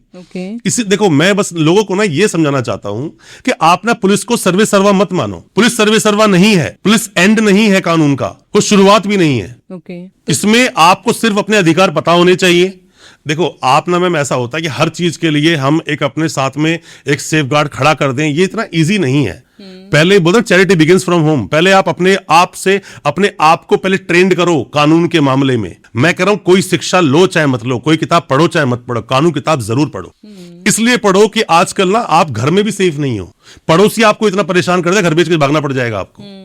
इसी देखो, मैं बस लोगों को ना ये समझाना चाहता हूं कि आप ना पुलिस को सर्वे सर्वा मत मानो। पुलिस सर्वे सर्वा नहीं है, पुलिस एंड नहीं है कानून का, वो शुरुआत भी नहीं है। इसमें आपको सिर्फ अपने अधिकार पता होने चाहिए। देखो आप ना मैम, ऐसा होता है कि हर चीज के लिए हम एक अपने साथ में एक सेफगार्ड खड़ा कर दें, ये इतना इजी नहीं है। पहले बोलते चैरिटी बिगिंस फ्रॉम होम, पहले आप अपने आप से अपने आप को पहले ट्रेंड करो कानून के मामले में। मैं कह रहा हूं कोई शिक्षा लो चाहे मत लो, कोई किताब पढ़ो चाहे मत पढ़ो, कानून किताब जरूर पढ़ो। इसलिए पढ़ो कि आजकल ना आप घर में भी सेफ नहीं हो, पड़ोसी आपको इतना परेशान कर दे, घर बेच के भागना पड़ जाएगा आपको।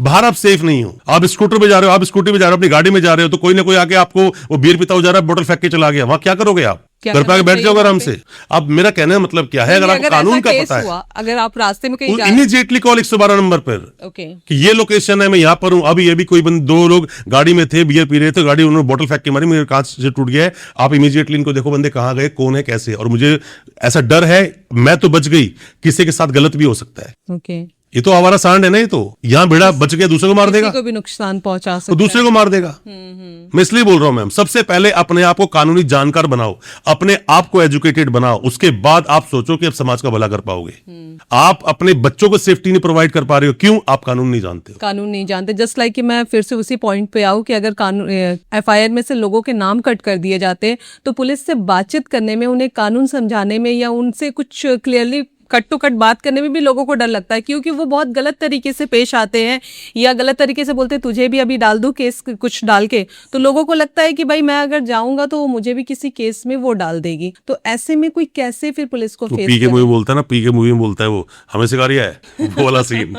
बाहर आप सेफ नहीं हो, आप स्कूटर पे जा रहे हो, आप स्कूटी पे जा रहे हो, अपनी गाड़ी में जा रहे हो, तो कोई ना कोई आके आपको वो बियर पीता हुआ जा रहा है, बोतल फेंक के चला गया, वहां क्या करोगे आप? घर पे आके बैठ जाओगे आराम से। अब मेरा कहने का मतलब क्या है, अगर आपको कानून का पता है, अगर आप रास्ते में कहीं इमीडिएटली कॉल 112 नंबर पर कि ये लोकेशन है, मैं यहाँ पर हूँ। अभी ये भी कोई 2 लोग गाड़ी में थे, बियर पी रहे थे, गाड़ी उन्होंने बोतल फेंक के मारी, मेरे कांच से टूट गया है। आप इमीडिएटली इनको देखो बंदे कहाँ गए, कौन है, कैसे, और मुझे ऐसा डर है, मैं तो बच गई, किसी के साथ गलत भी हो सकता है। ये तो आवारा सांड है ना, ये तो यहाँ बेड़ा बच गया, दूसरे को मार देगा, किसी को भी नुकसान पहुंचा सकता तो दूसरे को मार देगा। मैं इसलिए बोल रहा हूं मैम, सबसे पहले अपने आप को कानूनी जानकार बनाओ, अपने आप को एजुकेटेड बनाओ, उसके बाद आप सोचो कि आप समाज का भला कर पाओगे। आप अपने बच्चों को सेफ्टी नहीं प्रोवाइड कर पा रहे हो, क्यों? आप कानून नहीं जानते हो। कानून नहीं जानते। जस्ट लाइक कि मैं फिर से उसी पॉइंट पे आऊं कि अगर कानून एफआईआर में से लोगों के नाम कट कर दिए जाते तो पुलिस से बातचीत करने में, उन्हें कानून समझाने में, या उनसे कुछ क्लियरली कट टू कट बात करने में भी लोगों को डर लगता है, क्योंकि वो बहुत गलत तरीके से पेश आते हैं, या गलत तरीके से बोलते हैं तुझे भी अभी डाल दूं केस कुछ डाल के, तो लोगों को लगता है कि भाई मैं अगर जाऊंगा तो मुझे भी किसी केस में वो डाल देगी। तो ऐसे में कोई कैसे फिर पुलिस को फेस पी के मूवी बोलता है ना, पी के मूवी में बोलता है, वो हमें सिखा रहा है वो वाला सीन।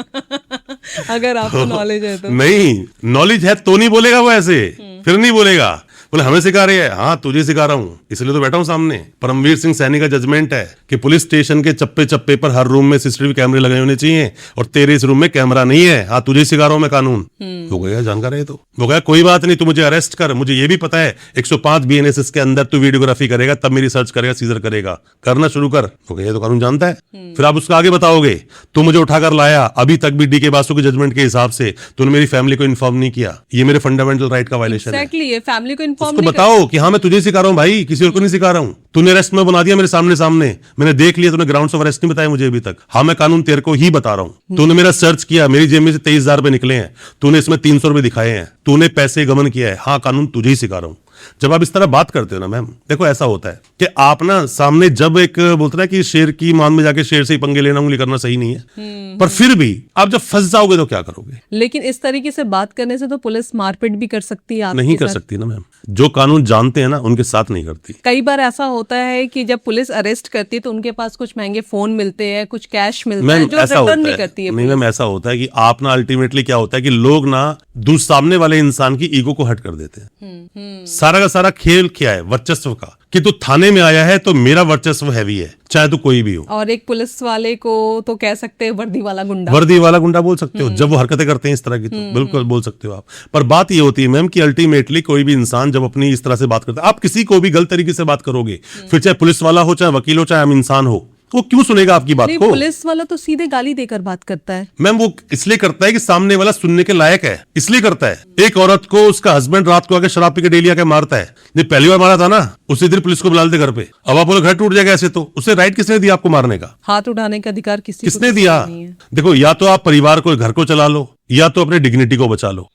अगर आपको नॉलेज है तो। नहीं, नॉलेज है तो नहीं बोलेगा वो ऐसे, फिर नहीं बोलेगा। बोले हमें सिखा रहे हैं? हाँ तुझे सिखा रहा हूँ, इसलिए तो बैठा हूँ सामने। परमवीर सिंह सैनी का जजमेंट है कि पुलिस स्टेशन के चप्पे चप्पे पर हर रूम में सीसीटीवी कैमरे लगे होने चाहिए और तेरे इस रूम में कैमरा नहीं है। हाँ तुझे सिखा रहा हूँ मैं कानून। वो गया जानकार है, तो वो गया कोई बात नहीं, तू मुझे अरेस्ट कर, मुझे ये भी पता है 105 BNSS के अंदर तू वीडियोग्राफी करेगा तब मेरी सर्च करेगा, सीजर करेगा, करना शुरू कर। वो गया तो कानून जानता है। फिर आप उसका आगे बताओगे, तू मुझे उठाकर लाया, अभी तक भी DK बासु के जजमेंट के हिसाब से तूने मेरी फैमिली को इन्फॉर्म नहीं किया, ये मेरे फंडामेंटल राइट का वायलेशन है। एग्जैक्टली, ये फैमिली को इन्फॉर्म उसको बताओ कि हाँ मैं तुझे सिखा रहा हूँ भाई, किसी और को नहीं सिखा रहा हूँ। तूने अरेस्ट में बना दिया मेरे सामने, मैंने देख लिया, तूने ग्राउंड्स ऑफ अरेस्ट नहीं बताया मुझे अभी तक। हाँ मैं कानून तेरे को ही बता रहा हूँ। तूने मेरा सर्च किया, मेरी जेब में से 23,000 रुपए निकले हैं, तूने इसमें 300 रुपए दिखाए हैं, तूने पैसे गमन किया है। हाँ कानून तुझे ही सिखा रहा हूँ। जब आप इस तरह बात करते हो ना मैम, देखो ऐसा होता है कि आप ना सामने जब एक बोलते ना कि शेर की मान में जाके शेर से ही पंगे लेना उंगली करना सही नहीं है, पर फिर भी आप जब फंस जाओगे तो क्या करोगे? लेकिन इस तरीके से बात करने से तो पुलिस मारपीट भी कर सकती है आपके नहीं कर साथ। सकती ना मैम, जो कानून जानते हैं ना उनके साथ नहीं करती। कई बार ऐसा होता है कि जब पुलिस अरेस्ट करती है तो उनके पास कुछ महंगे फोन मिलते हैं, कुछ कैश मिलता है मैम जो ऐसा रिटर्न होता नहीं करती है, है नहीं मैम ऐसा होता है कि आप ना अल्टीमेटली क्या होता है कि लोग ना सामने वाले इंसान की ईगो को हट कर देते हैं। सारा का सारा खेल क्या है? वर्चस्व का, कि तू थाने में आया है तो मेरा वर्चस्व हैवी है, चाहे तू कोई भी हो। और एक पुलिस वाले को तो कह सकते हैं वर्दी वाला गुंडा। वर्दी वाला गुंडा बोल सकते हो जब वो हरकतें करते हैं इस तरह की, तो बिल्कुल बोल सकते हो आप। पर बात ये होती है मैम कि अल्टीमेटली कोई भी इंसान जब अपनी इस तरह से बात करता है, आप किसी को भी गलत तरीके से बात करोगे, फिर चाहे पुलिस वाला हो, चाहे वकील हो, चाहे आम इंसान हो, वो क्यों सुनेगा आपकी बात नहीं, को? पुलिस वाला तो सीधे गाली देकर बात करता है। मैम वो इसलिए करता है कि सामने वाला सुनने के लायक है, इसलिए करता है। एक औरत को उसका हस्बैंड रात को आके शराब पी के डेली आके मारता है, नहीं पहली बार मारा था ना, उसी दिन पुलिस को बुला लेते घर पे। अब आप बोलो घर टूट जाएगा ऐसे, तो उसे राइट किसने दिया आपको मारने का? हाथ उठाने का अधिकार किसने दिया? नहीं है। देखो या तो आप परिवार को, घर को चला लो, या तो अपने डिग्निटी को बचा लो।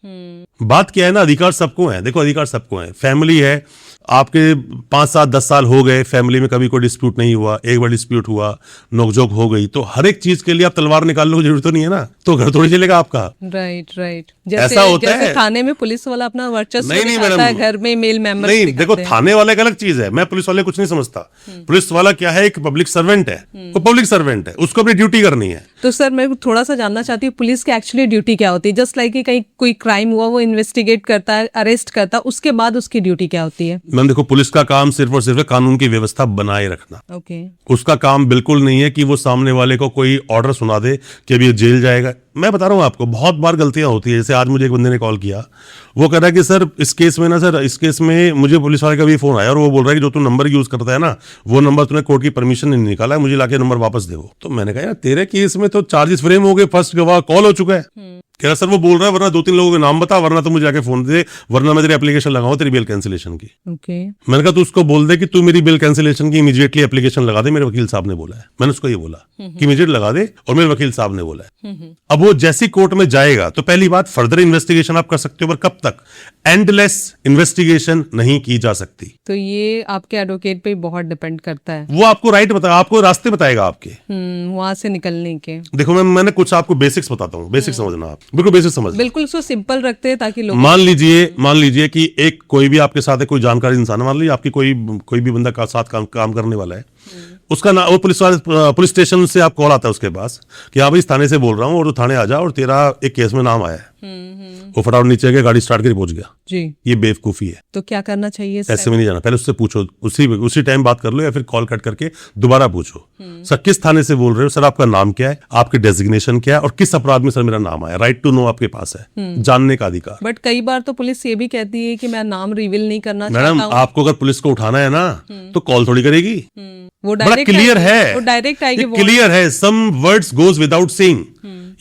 बात क्या है ना, अधिकार सबको है। देखो अधिकार सबको है, फैमिली है, आपके 5, 7, 10 साल हो गए, फैमिली में कभी कोई डिस्प्यूट नहीं हुआ, एक बार डिस्प्यूट हुआ, नोकझोंक हो गई, तो हर एक चीज के लिए आप तलवार निकाल लो, जरूरत तो नहीं है ना, तो घर थोड़ी चलेगा आपका। राइट। ऐसा होता है। थाने में पुलिस वाला अपना वर्चस्व नहीं दिखाता मैडम, है, घर में मेल मेंबर नहीं देखो थाने वाला एक अलग चीज है, मैं पुलिस वाले कुछ नहीं समझता। पुलिस वाला क्या है, एक पब्लिक सर्वेंट है, वो पब्लिक सर्वेंट है, उसको अपनी ड्यूटी करनी है। तो सर मैं थोड़ा सा जानना चाहती हूँ पुलिस की एक्चुअली ड्यूटी क्या होती है? जस्ट लाइक कि कहीं कोई क्राइम हुआ, वो इन्वेस्टिगेट करता है, अरेस्ट करता है, उसके बाद उसकी ड्यूटी क्या होती है? मैम देखो पुलिस का काम सिर्फ और सिर्फ कानून की व्यवस्था बनाए रखना। ओके। उसका काम बिल्कुल नहीं है कि वो सामने वाले को कोई ऑर्डर सुना दे कि अभी ये जेल जाएगा। मैं बता रहा हूँ आपको, बहुत बार गलतियां होती है। जैसे आज मुझे एक बंदे ने कॉल किया, वो कह रहा है कि सर इस केस में ना, सर इस केस में मुझे पुलिस वाले का भी फोन आया और वो बोल रहा है कि जो तू नंबर यूज करता है ना, वो नंबर तूने कोर्ट की परमिशन नहीं निकाला है, मुझे लाके नंबर वापस दे। तो मैंने कहा यार तेरे केस में तो चार्जेस फ्रेम हो गए, फर्स्ट गवाह कॉल हो चुका है। कह रहा सर वो बोल रहा है वरना 2-3 लोगों के नाम बता, वरना तो मुझे जाके फोन दे, वरना मैं तेरी एप्लीकेशन लगाऊं तेरी बेल कैंसिलेशन की। ओके। मैंने कहा तू उसको बोल दे कि तू मेरी बिल कैंसिलेशन की इमीडिएटली एप्लीकेशन लगा दे, मेरे वकील साहब ने बोला है। मैंने उसको ये बोला कि इमीडिएट लगा दे, और मेरे वकील साहब ने बोला है। अब वो जैसी कोर्ट में जाएगा तो पहली बात फर्दर इन्वेस्टिगेशन आप कर सकते हो, पर कब तक? एंडलेस इन्वेस्टिगेशन नहीं की जा सकती। तो ये आपके एडवोकेट पे बहुत डिपेंड करता है। वो आपको राइट बताएगा, आपको रास्ते बताएगा आपके वहां से निकलने के। देखो मैंने कुछ आपको बेसिक्स बताता हूँ, बेसिक समझना आप, बिल्कुल बेसिक समझ। बिल्कुल उसको सिंपल रखते हैं ताकि लोग मान लीजिए कि एक कोई भी आपके साथ है, कोई जानकारी इंसान है, मान लीजिए आपकी कोई भी बंदा का साथ काम करने वाला है, उसका ना वो पुलिस स्टेशन से आप कॉल आता है उसके पास कि हाँ भाई इस थाने से बोल रहा हूँ और तो थाने आ जा और तेरा एक केस में नाम आया है। वो फटाफट नीचे गया, गाड़ी स्टार्ट करके पहुंच गया जी। ये बेवकूफी है। तो क्या करना चाहिए? ऐसे में नहीं जाना, पहले उससे पूछो, उसी टाइम बात कर लो, या फिर कॉल कट करके दोबारा पूछो सर किस थाने से बोल रहे हो, सर आपका नाम क्या है, आपके डेजिग्नेशन क्या है, और किस अपराध में सर मेरा नाम आया। राइट टू नो आपके पास है, जानने का अधिकार। बट कई बार तो पुलिस ये भी कहती है कि मैं नाम रिवील नहीं करना मैडम चाहता हूं। आपको अगर पुलिस को उठाना है ना तो कॉल थोड़ी करेगी, वो बड़ा डायरेक्ट क्लियर है, वो डायरेक्ट आएगी। क्लियर है, some words goes without saying.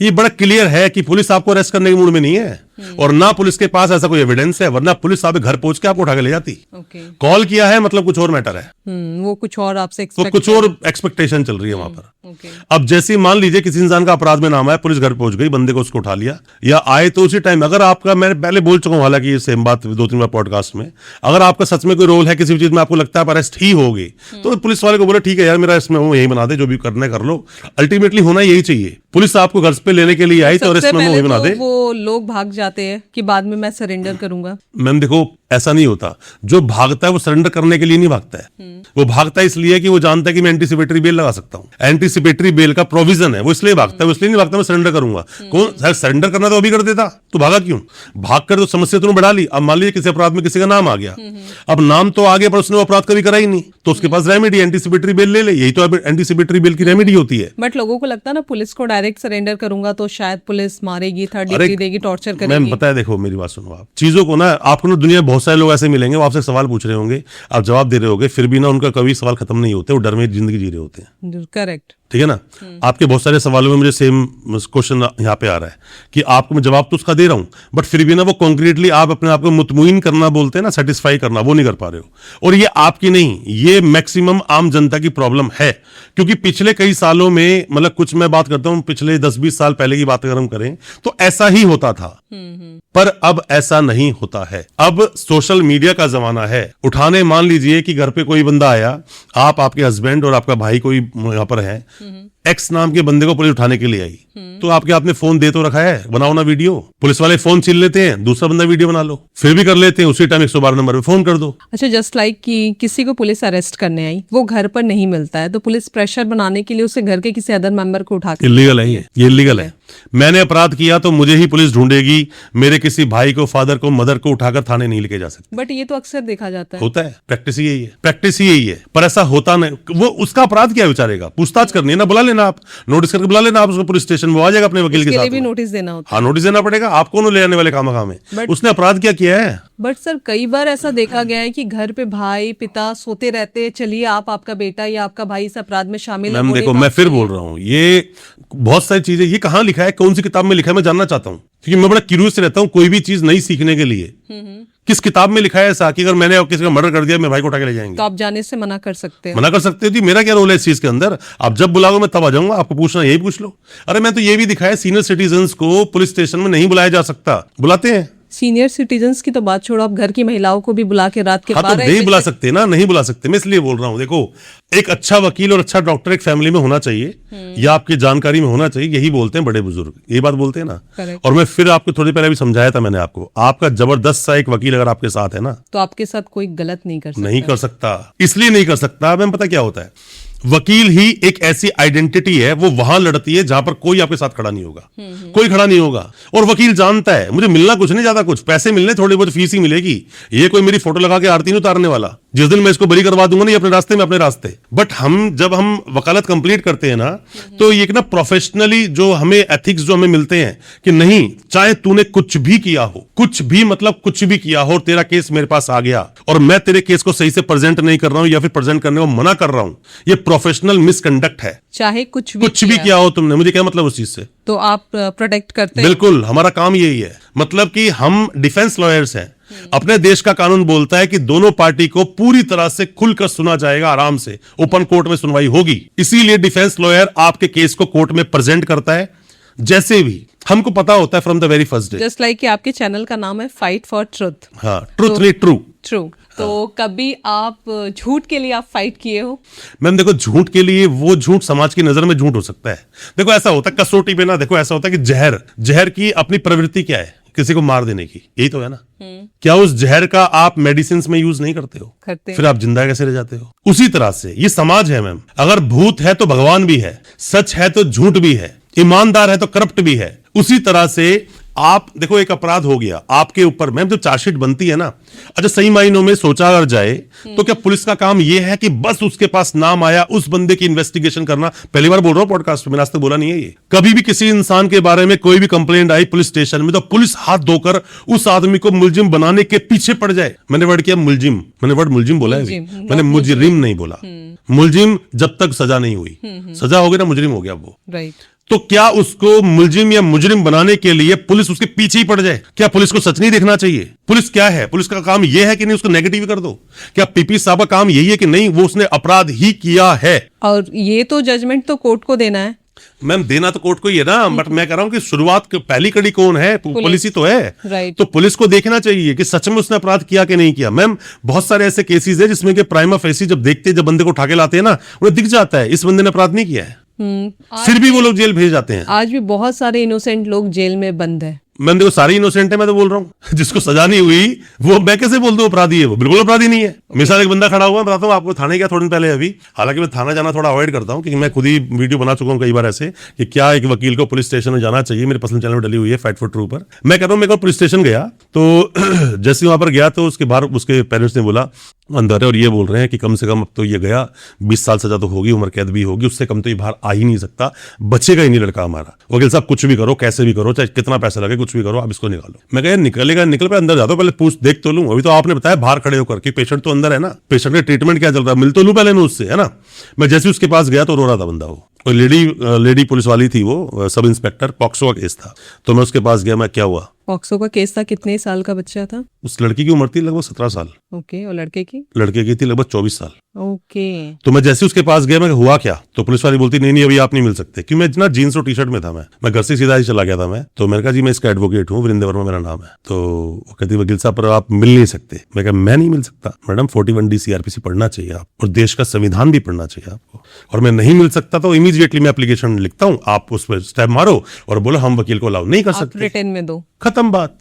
ये बड़ा क्लियर है कि पुलिस आपको अरेस्ट करने के मूड में नहीं है, और ना पुलिस के पास ऐसा कोई एविडेंस है, वरना पुलिस आपके घर पहुंच के आपको उठा के ले जाती। ओके। कॉल किया है मतलब कुछ और मैटर है, वो कुछ और आपसे तो कुछ और एक्सपेक्टेशन चल रही है वहां पर। ओके। अब जैसे मान लीजिए किसी इंसान का अपराध में नाम आया, पुलिस घर पहुंच गई, बंदे को उसको उठा लिया, या आए तो उसी टाइम अगर आपका, मैं पहले बोल चुका हूं हालांकि ये सेम बात 2-3 बार पॉडकास्ट में, अगर आपका सच में कोई रोल है किसी भी चीज में, आपको लगता है आप अरेस्ट ही होगी, तो पुलिस वाले को बोले ठीक है यार मेरा इसमें वो यही बना दे, जो भी करना है कर लो। अल्टीमेटली होना यही चाहिए, पुलिस आपको घर पे लेने के लिए आई तो अरेस्ट में वही बना दे। वो लोग भाग जाते हैं कि बाद में मैं सरेंडर करूंगा। मैम देखो ऐसा नहीं होता। जो भागता है वो सरेंडर करने के लिए नहीं भागता है, वो भागता है इसलिए कि वो जानता है कि मैं एंटीसिपेटरी बेल लगा सकता हूं। एंटीसिपेटरी बेल का प्रोविजन है, वो इसलिए भागता है, वो इसलिए नहीं भागता मैं सरेंडर करूंगा। कौन सरेंडर करना तो अभी कर देता, तो भागा क्यों? भाग कर तो समस्या तुमने बढ़ा ली। अब मान लीजिए किसी अपराध में किसी का नाम आ गया, अब नाम तो आ गया पर उसने वो अपराध कभी करा ही नहीं, तो उसके पास रेमेडी एंटीसिपेटरी बेल ले ले। यही तो एंटीसिपेटरी बेल की रेमेडी होती है। बट लोगों को लगता है ना पुलिस को डायरेक्ट सरेंडर करूंगा तो शायद पुलिस मारेगी, थर्ड अरे, डिग्री देगी, टॉर्चर मैम करेगी। बताया, देखो मेरी बात सुनो, आप चीजों को ना, आपको ना दुनिया में बहुत सारे लोग ऐसे मिलेंगे, वो आपसे सवाल पूछ रहे होंगे, आप जवाब दे रहे होंगे, फिर भी ना उनका कभी सवाल खत्म नहीं होते, वो डर में जिंदगी जी रहे होते हैं। करेक्ट। ठीक है ना? आपके बहुत सारे सवालों में मुझे सेम क्वेश्चन यहाँ पे आ रहा है कि आपको मैं जवाब तो उसका दे रहा हूं, बट फिर भी ना वो कॉन्क्रीटली आप अपने आप को मुतमईन करना बोलते हैं ना, सेटिस्फाई करना, वो नहीं कर पा रहे हो। और ये आपकी नहीं, ये मैक्सिमम आम जनता की प्रॉब्लम है। क्योंकि पिछले कई सालों में, मतलब कुछ मैं बात करता हूं पिछले 10-20 साल पहले की बात अगर हम करें तो ऐसा ही होता था, पर अब ऐसा नहीं होता है। अब सोशल मीडिया का जमाना है। उठाने, मान लीजिए कि घर पे कोई बंदा आया, आप, आपके हस्बैंड और आपका भाई कोई यहाँ पर है, एक्स नाम के बंदे को पुलिस उठाने के लिए आई, तो आपके हाथ में फोन दे तो रखा है, बनाओ ना वीडियो। पुलिस वाले फोन छीन लेते हैं, दूसरा बंदा वीडियो बना लो, फिर भी कर लेते हैं, उसी टाइम 112 नंबर पे फोन कर दो। अच्छा, जस्ट लाइक कि किसी को पुलिस अरेस्ट करने आई, वो घर पर नहीं मिलता है, तो पुलिस प्रेशर बनाने के लिए उसे घर के किसी अदर मेंबर को उठा के, इलीगल है ये इलीगल है। मैंने अपराध किया तो मुझे ही पुलिस ढूंढेगी, मेरे किसी भाई को, फादर को, मदर को उठाकर थाने नहीं लेके जा सकते। बट ये तो अक्सर देखा जाता है। होता है, प्रैक्टिस ही यही है, प्रैक्टिस ही यही है, पर ऐसा होता नहीं। वो उसका अपराध क्या विचारेगा, पूछताछ करनी है ना, बुला लेना, आप नोटिस करके बुला लेना आप उसको पुलिस स्टेशन, वो आ जाएगा अपने वकील के साथ। भी नोटिस देना होता है। हाँ, नोटिस देना पड़ेगा। आप कौन ले आने वाले खामा में, उसने अपराध क्या किया है? बट सर, कई बार ऐसा देखा गया है कि घर पे भाई पिता सोते रहते, चलिए आप, आपका बेटा या आपका भाई इस अपराध में शामिल है। मैम देखो, मैं फिर बोल रहा हूँ, ये बहुत सारी चीजें, ये कहाँ लिखा है, कौन सी किताब में लिखा है, मैं जानना चाहता हूँ, क्योंकि मैं बड़ा क्यूरियस रहता हूँ कोई भी चीज नई सीखने के लिए। किस किताब में लिखा है ऐसा कि अगर मैंने किसी का मर्डर कर दिया मेरे भाई को उठा के ले जाएंगे? तो आप जाने से मना कर सकते हैं। मना कर सकते हो जी, मेरा क्या रोल है इस चीज के अंदर? आप जब बुलाओगे मैं तब आ जाऊंगा, आपको पूछना यही पूछ लो। अरे मैं तो ये भी दिखाया, सीनियर सिटीजन्स को पुलिस स्टेशन में नहीं बुलाया जा सकता, बुलाते हैं। सीनियर सिटीजन्स की तो बात छोड़ो, आप घर की महिलाओं को भी बुला के रात के हाँ, तो 12 नहीं बुला सकते ना, नहीं बुला सकते, मैं इसलिए बोल रहा हूँ। देखो, एक अच्छा वकील और अच्छा डॉक्टर एक फैमिली में होना चाहिए, या आपकी जानकारी में होना चाहिए, यही बोलते हैं बड़े बुजुर्ग, यही बात बोलते हैं ना। Correct. और मैं फिर आपको थोड़ी पहले भी समझाया था मैंने आपको, आपका जबरदस्त सा एक वकील अगर आपके साथ है ना, तो आपके साथ कोई गलत नहीं कर सकता। नहीं कर सकता, इसलिए नहीं कर सकता। मैम पता क्या होता है, वकील ही एक ऐसी आइडेंटिटी है, वो वहां लड़ती है जहां पर कोई आपके साथ खड़ा नहीं होगा, कोई खड़ा नहीं होगा। और वकील जानता है मुझे मिलना कुछ नहीं, ज्यादा कुछ पैसे मिलने, थोड़ी बहुत फीस ही मिलेगी, ये कोई मेरी फोटो लगा के आरती नहीं उतारने वाला। जिस दिन मैं इसको बरी करवा दूंगा ना, ये अपने रास्ते में अपने रास्ते। बट जब हम वकालत कंप्लीट करते हैं ना, तो ये ना प्रोफेशनली जो हमें एथिक्स जो हमें मिलते हैं कि नहीं, चाहे तूने कुछ भी किया हो, कुछ भी मतलब कुछ भी किया हो, और तेरा केस मेरे पास आ गया और मैं तेरे केस को सही से प्रेजेंट नहीं कर रहा हूं या फिर प्रेजेंट करने को मना कर रहा हूं, ये प्रोफेशनल मिसकंडक्ट है। चाहे कुछ भी किया हो तुमने, मुझे क्या मतलब उस चीज से? तो आप प्रोटेक्ट करते हैं। बिल्कुल, हमारा काम यही है। मतलब कि हम डिफेंस लॉयर्स हैं। अपने देश का कानून बोलता है कि दोनों पार्टी को पूरी तरह से खुलकर सुना जाएगा, आराम से ओपन कोर्ट में सुनवाई होगी। इसीलिए डिफेंस लॉयर आपके केस को कोर्ट में प्रेजेंट करता है, जैसे भी हमको पता होता है from the very first day. Just like कि आपके चैनल का नाम है फाइट फॉर ट्रुथ। हाँ, ट्रुथ नहीं, ट्रू। तो कभी आप झूठ के लिए आप फाइट किए हो? मैम देखो, झूठ के लिए, वो झूठ समाज की नजर में झूठ हो सकता है। देखो ऐसा होता है कसौटी पे ना, देखो ऐसा होता है कि जहर की अपनी प्रवृत्ति क्या है, किसी को मार देने की, यही तो है ना। क्या उस जहर का आप मेडिसिन में यूज नहीं करते हो? करते। फिर आप जिंदा कैसे रह जाते हो? उसी तरह से ये समाज है मैम। अगर भूत है तो भगवान भी है, सच है तो झूठ भी है, ईमानदार है तो करप्ट भी है। उसी तरह से आप देखो, एक अपराध हो गया आपके ऊपर, मैम जब चार्जशीट बनती है ना, अच्छा सही मायनों में सोचा अगर जाए तो क्या पुलिस का काम यह है कि बस उसके पास नाम आया उस बंदे की इन्वेस्टिगेशन करना? पहली बार बोल रहा हूं पॉडकास्ट में, मैंने आज तक बोला नहीं है ये। कभी भी किसी इंसान के बारे में कोई भी कंप्लेंट आई पुलिस स्टेशन में, तो पुलिस हाथ धोकर उस आदमी को मुलजिम बनाने के पीछे पड़ जाए। मैंने वर्ड किया मुलजिम, मैंने वर्ड मुलजिम बोला है, मैंने मुजरिम नहीं बोला। मुलजिम जब तक सजा नहीं हुई, सजा हो गई ना, मुजरिम हो गया वो। राइट। तो क्या उसको मुलजिम या मुजरिम बनाने के लिए पुलिस उसके पीछे ही पड़ जाए? क्या पुलिस को सच नहीं देखना चाहिए? पुलिस क्या है, पुलिस का काम यह है कि नहीं उसको नेगेटिव कर दो? क्या पीपी साहब का काम यही है कि नहीं वो उसने अपराध ही किया है? और ये तो जजमेंट तो कोर्ट को देना है। मैम देना तो कोर्ट को ही है ना, बट मैं कह रहा हूं कि शुरुआत पहली कड़ी कौन है? पुलिस ही तो है। राइट। तो पुलिस को देखना चाहिए कि सच में उसने अपराध किया कि नहीं किया। मैम बहुत सारे ऐसे केसेस है जिसमें कि प्राइमा फेसी जब बंदे को उठा के लाते हैं ना, उन्हें दिख जाता है इस बंदे ने अपराध नहीं किया है, फिर भी वो लोग जेल भेज जाते हैं। आज भी बहुत सारे इनोसेंट लोग जेल में बंद है। मैंने देखो सारे इनोसेंट है, मैं तो बोल रहा हूँ जिसको सजा नहीं हुई वो मैं कैसे बोल दूं अपराधी है? वो बिल्कुल अपराधी नहीं है। मेरे साथ एक बंदा खड़ा हुआ, बताता हूँ आपको, थाने गया थोड़े दिन पहले अभी। हालांकि मैं थाना जाना थोड़ा अवॉइड करता हूँ, क्योंकि मैं खुद ही वीडियो बना चुका हूँ कई बार ऐसे कि क्या एक वकील को पुलिस स्टेशन में जाना चाहिए। मेरे पर्सनल चैनल में डली हुई है फाइट फॉर ट्रू पर। मैं कह रहा हूँ मैं पुलिस स्टेशन गया तो जैसे वहां पर गया तो उसके बाहर उसके पेरेंट्स ने बोला अंदर है, और ये बोल रहे हैं कि कम से कम अब तो ये गया 20 साल सजा तो होगी, उम्र कैद भी होगी, उससे कम तो ये बाहर आ ही नहीं सकता, बचेगा ही नहीं लड़का हमारा। वकील साहब कुछ भी करो, कैसे भी करो, चाहे कितना पैसा लगे, कुछ भी करो, आप इसको निकालो। मैं कहा निकलेगा, निकल पे अंदर जाता हूं, पहले पूछ देख तो लूं। अभी तो आपने बताया बाहर खड़े होकर कि पेशेंट तो अंदर है ना, पेशेंट का ट्रीटमेंट क्या चल रहा है, मिल तो लूं पहले मैं उससे, है ना। मैं जैसे उसके पास गया तो रो रहा था बंदा, वो लेडी पुलिस वाली थी, वो सब इंस्पेक्टर, पॉक्सो का केस था। तो मैं उसके पास गया, मैं क्या हुआ, पॉक्सो का केस था, कितने साल का बच्चा था? उस लड़की की उम्र थी लगभग 17 साल। ओके, और लड़के की? लड़के की थी लगभग 24 साल। ओके। तो मैं जैसे उसके पास गया, मैं हुआ क्या, तो पुलिस वाली बोलती नहीं अभी आप नहीं मिल सकते, क्योंकि मैं ना जीन्स और टी शर्ट में था, मैं घर से सीधा ही चला गया था मैं। तो मैंने कहा जी मैं इसका एडवोकेट हूँ, वीरेंद्र वर्मा मेरा नाम है। तो वो कहती वकील साहब पर आप मिल नहीं सकते। मैं कहा मैं नहीं मिल सकता मैडम, 41D CRPC पढ़ना चाहिए आप, और देश का संविधान भी पढ़ना चाहिए आपको, और मैं नहीं मिल सकता तो इमीडिएटली मैं एप्लीकेशन लिखता हूँ, आप उस पर स्टैम्प मारो और बोलो हम वकील को अलाउ नहीं कर सकते, रिटर्न में दो, खत्म बात।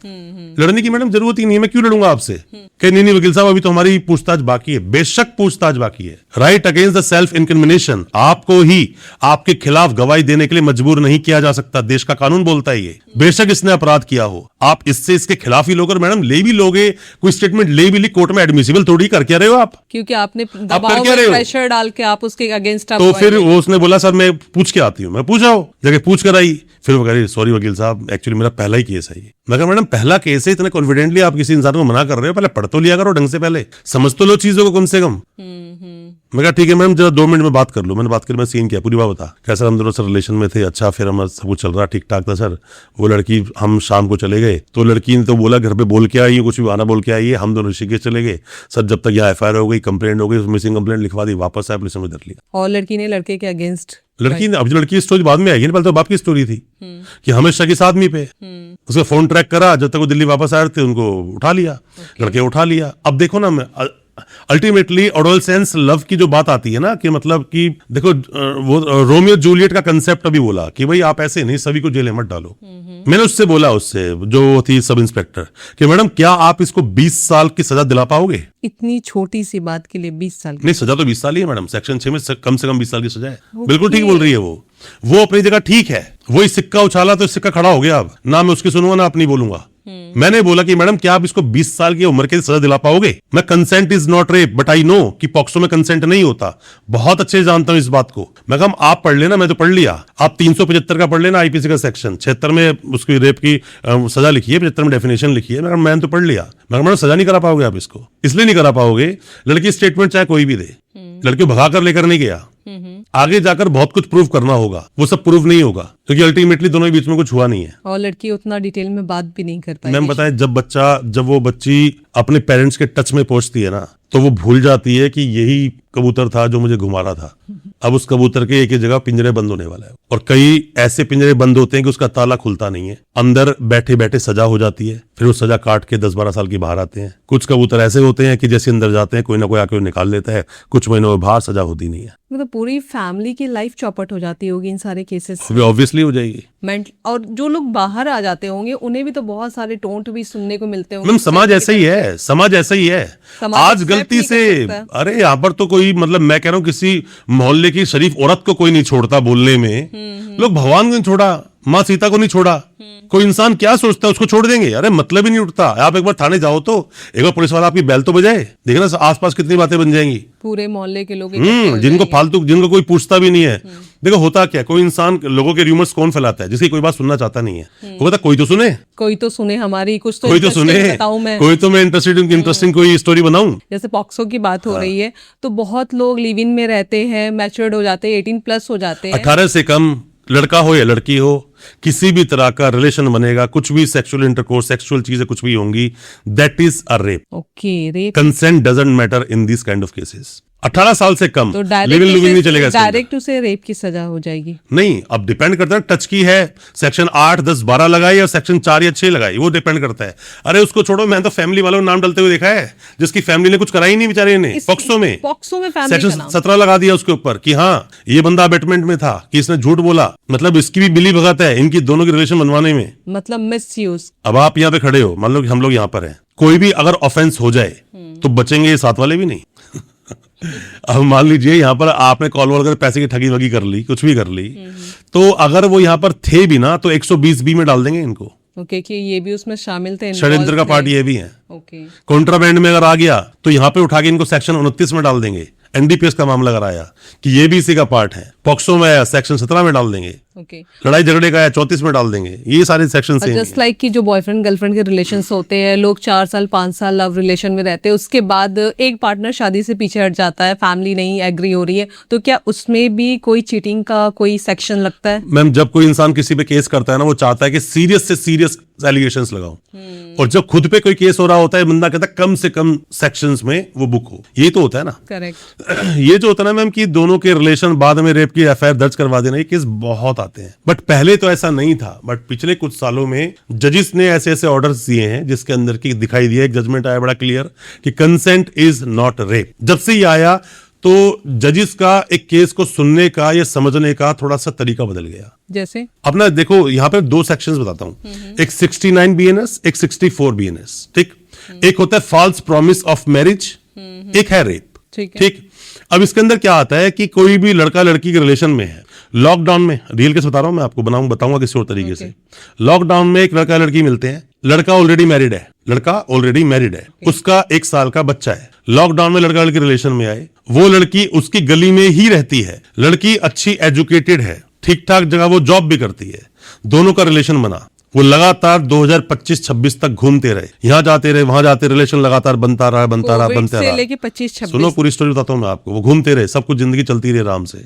लड़ने की मैडम जरूरत ही नहीं है, मैं क्यों लड़ूंगा आपसे? कहीं नहीं वकील साहब अभी तो हमारी पूछताछ बाकी है। बेशक पूछताछ बाकी है। Right against the self incrimination, आपको ही आपके खिलाफ गवाही देने के लिए मजबूर नहीं किया जा सकता, देश का कानून बोलता है ये। बेशक इसने अपराध किया हो, आप इससे इसके खिलाफ ही लोगे, मैडम ले भी लोगे, कोई स्टेटमेंट ले भी ली, कोर्ट में एडमिसिबल थोड़ी कर क्या रहे हो आप, क्योंकि आपने कर दबाव क्या में रहे हो? प्रेशर डाल के आप उसके अगेंस्ट। तो फिर वो उसने बोला सर मैं पूछ के आती हूँ। मैं पूछा हो जगह पूछ कर आई, फिर वो कह रही सॉरी वकील साहब एक्चुअली मेरा पहला ही केस है ये। मैं कहा मैडम पहला केस है, इतने कॉन्फिडेंटली आप किसी इंसान को मना कर रहे हो, पहले पढ़ तो लिया करो ढंग से, पहले समझ तो लो चीजों को कम से कम। मैं कहा ठीक है मैडम जरा 2 मिनट में बात कर लो। मैंने बात करी, मैं सीन किया, पूरी बात बता। क्या सर हम दोनों सर रिलेशन में थे, अच्छा फिर हमारा सब कुछ चल रहा ठीक ठाक था सर। वो लड़की, हम शाम को चले गए तो लड़की ने तो बोला घर पे बोल के आई है, कुछ भी बहाना बोल के आई है, हम दोनों ऋषिकेश चले गए सर। जब तक यहाँ FIR हो गई, कंप्लेंट हो गई, मिसिंग कंप्लेंट लिखवा दी, वापस आया पुलिस ने धर लिया। और लड़की ने लड़के के अगेंस्ट, लड़की ने, अब जो लड़की की स्टोरी बाद में आएगी ना, पहले तो बाप की स्टोरी थी कि हमेशा किस आदमी पे उसका फोन ट्रैक करा, जब तक वो दिल्ली वापस आए थे उनको उठा लिया, लड़के उठा लिया। अब देखो ना, मैं अल्टीमेटली एडोलसेंस लव की जो बात आती है ना, कि मतलब कि देखो वो रोमियो जूलियट का कंसेप्ट अभी बोला कि भाई आप ऐसे नहीं सभी को जेल में मत डालो। मैंने उससे बोला, उससे जो थी सब इंस्पेक्टर, कि मैडम क्या आप इसको 20 साल की सजा दिला पाओगे? इतनी छोटी सी बात के लिए 20 साल की? नहीं, सजा तो 20 साल ही है मैडम, सेक्शन 6 में कम से कम 20 साल की सजा है। बिल्कुल ठीक बोल रही है वो अपनी जगह ठीक है। वही सिक्का उछाला तो सिक्का खड़ा हो गया। अब ना मैं उसकी सुनूंगा ना अपनी बोलूंगा। मैंने बोला कि मैडम क्या आप इसको 20 साल की उम्र की सजा दिला पाओगे? मैं consent is not rape but I know कि पॉक्सो में कंसेंट नहीं होता, बहुत अच्छे जानता हूं इस बात को। मैं कहा आप पढ़ लेना, मैं तो पढ़ लिया, आप 375 का पढ़ लेना, IPC का सेक्शन 76 में उसकी रेप की सजा लिखी है, 75 में डेफिनेशन लिखी है। मैंने तो पढ़ लिया। मैं मैडम सजा नहीं करा पाओगे आप इसको, इसलिए नहीं करा पाओगे, लड़की स्टेटमेंट चाहे कोई भी दे, लड़की भगा कर लेकर नहीं गया, आगे जाकर बहुत कुछ प्रूव करना होगा, वो सब प्रूव नहीं होगा क्योंकि अल्टीमेटली दोनों के बीच में कुछ हुआ नहीं है। और लड़की उतना डिटेल में बात भी नहीं कर पाई। मैम बताएं, जब वो बच्ची अपने पेरेंट्स के टच में पहुंचती है ना, तो वो भूल जाती है कि यही कबूतर था जो मुझे घुमा रहा था। अब उस कबूतर के एक ही जगह पिंजरे बंद होने वाला है, और कई ऐसे पिंजरे बंद होते हैं कि उसका ताला खुलता नहीं है, अंदर बैठे बैठे सजा हो जाती है, फिर वो सजा काट के 10-12 साल की बाहर आते हैं। कुछ कबूतर ऐसे होते हैं कि जैसे अंदर जाते हैं कोई ना कोई आके निकाल लेता है, कुछ महीनों में बाहर सजा होती नहीं है। मतलब पूरी फैमिली की लाइफ चौपट हो जाती होगी इन सारे केसेस से। ऑब्वियसली हो जाएगी। और जो लोग बाहर आ जाते होंगे उन्हें भी तो बहुत सारे टोंट भी सुनने को मिलते होंगे। मैम समाज ऐसा ही है, समाज ऐसा ही है। आज गलती से, अरे यहाँ पर तो कोई, मतलब मैं कह रहा हूँ किसी मोहल्ले की शरीफ औरत को कोई नहीं छोड़ता बोलने में, लोग भगवान को नहीं छोड़ा, माँ सीता को नहीं छोड़ा, कोई इंसान क्या सोचता है उसको छोड़ देंगे? अरे मतलब ही नहीं उठता। आप एक बार थाने जाओ तो एक बार पुलिस वाला आपकी बैल तो बजाए, देखना आसपास कितनी बातें बन जाएंगी, पूरे मोहल्ले के लोग जिनको फालतू, जिनको कोई पूछता भी नहीं है। देखो होता क्या, कोई इंसान लोगों के र्यूमर्स कौन फैलाता है? जिसकी कोई बात सुनना चाहता नहीं है, वो कहता कोई तो सुने, कोई तो सुने हमारी, कुछ तो कोई तो सुने, कोई तो मैं इंटरेस्टिंग कोई स्टोरी बनाऊं। जैसे पॉक्सो की बात हो रही है तो बहुत लोग लिव इन में रहते हैं, मैच्योर्ड हो जाते हैं, 18+ हो जाते हैं, 18 से कम, लड़का हो या लड़की हो, किसी भी तरह का रिलेशन बनेगा, कुछ भी सेक्सुअल इंटरकोर्स, सेक्सुअल चीजें कुछ भी होंगी, that is a rape. Okay, rape. Consent doesn't matter in this kind of cases. 18 साल से कम तो लिव इन लिविंग नहीं चलेगा इसके अंदर। डायरेक्ट उसे रेप की सजा हो जाएगी। नहीं, अब डिपेंड करता है टच की है, सेक्शन 8, 10, 12 लगाई या सेक्शन 4 या 6 लगाई, वो डिपेंड करता है। अरे उसको छोड़ो, मैंने तो फैमिली वालों को नाम डलते हुए देखा है जिसकी फैमिली ने कुछ कराई नहीं बेचारे ने, पॉक्सो में फैमिली सेक्शन का नाम 17 लगा दिया उसके ऊपर कि हाँ ये बंदा अबेटमेंट में था, कि इसने झूठ बोला। मतलब इसकी भी मिली भगत है इनकी दोनों की रिलेशन बनवाने में। मतलब मिसयूज। अब आप यहाँ पे खड़े हो, मान लो कि हम लोग यहाँ पर हैं, कोई भी अगर ऑफेंस हो जाए तो बचेंगे ये साथ वाले भी नहीं। अब मान लीजिए यहाँ पर आपने कॉल वॉल कर पैसे की ठगी वगी कर ली, कुछ भी कर ली, तो अगर वो यहाँ पर थे भी ना तो 120B में डाल देंगे इनको। ओके कि ये भी उसमें शामिल थे, षड्यंत्र का पार्ट ये भी है। ओके। कॉन्ट्राबैंड में अगर आ गया तो यहाँ पे उठा के इनको सेक्शन 29 में डाल देंगे। एनडीपीएस का मामला अगर आया कि ये भी इसी का पार्ट है, पॉक्सो में आया सेक्शन 17 में डाल देंगे, ओके। लड़ाई झगड़े का आया 34 में डाल देंगे। ये सारे सेक्शन से जस्ट लाइक कि जो बॉयफ्रेंड गर्लफ्रेंड के रिलेशंस होते हैं, लोग 4 साल 5 साल लव रिलेशन में रहते हैं, उसके बाद एक पार्टनर शादी से पीछे हट जाता है, फैमिली नहीं एग्री हो रही है, तो क्या उसमें भी कोई चीटिंग का कोई सेक्शन लगता है? मैम, जब कोई इंसान किसी पे केस करता है ना, वो चाहता है कि सीरियस से सीरियस एलिगेशंस लगाओ, और जब खुद पे कोई केस हो रहा होता है बंदा कहता है कम से कम सेक्शंस में वो बुक हो। ये तो होता है ना। करेक्ट। ये जो होता है ना मैम कि दोनों के रिलेशन बाद में रेप की एफआईआर दर्ज करवा देना, ये केस बहुत आते हैं। बट पहले तो ऐसा नहीं था, बट पिछले कुछ सालों में जजिस ने ऐसे ऐसे ऑर्डर्स दिए हैं जिसके अंदर की दिखाई दिया, एक जजमेंट आया बड़ा क्लियर कि कंसेंट इज नॉट रेप। जब से ये आया तो जजिस का एक केस को सुनने का या समझने का थोड़ा सा तरीका बदल गया। जैसे अपना देखो यहाँ पे 2 सेक्शंस बताता हूं, एक 69 BNS, एक 64 BNS। ठीक, एक होता है फॉल्स प्रॉमिस ऑफ मैरिज, एक है रेप। ठीक, अब इसके अंदर क्या आता है कि कोई भी लड़का लड़की के रिलेशन में है, लॉकडाउन में, रियल केस बता रहा हूं मैं आपको, बताऊंगा किसी और तरीके से। लॉकडाउन में एक लड़का लड़की मिलते हैं, लड़का ऑलरेडी मैरिड है, उसका 1 साल का बच्चा है। लॉकडाउन में लड़का लड़की रिलेशन में आए, वो लड़की उसकी गली में ही रहती है, लड़की अच्छी एजुकेटेड है, ठीक ठाक जगह वो जॉब भी करती है, दोनों का रिलेशन बना, वो लगातार 2025-26 तक घूमते रहे, यहाँ जाते रहे वहां जाते, रिलेशन लगातार बनता रहा लेके 25-26। सुनो पूरी स्टोरी बताता हूँ मैं आपको। वो घूमते रहे, सब कुछ जिंदगी चलती रही आराम से।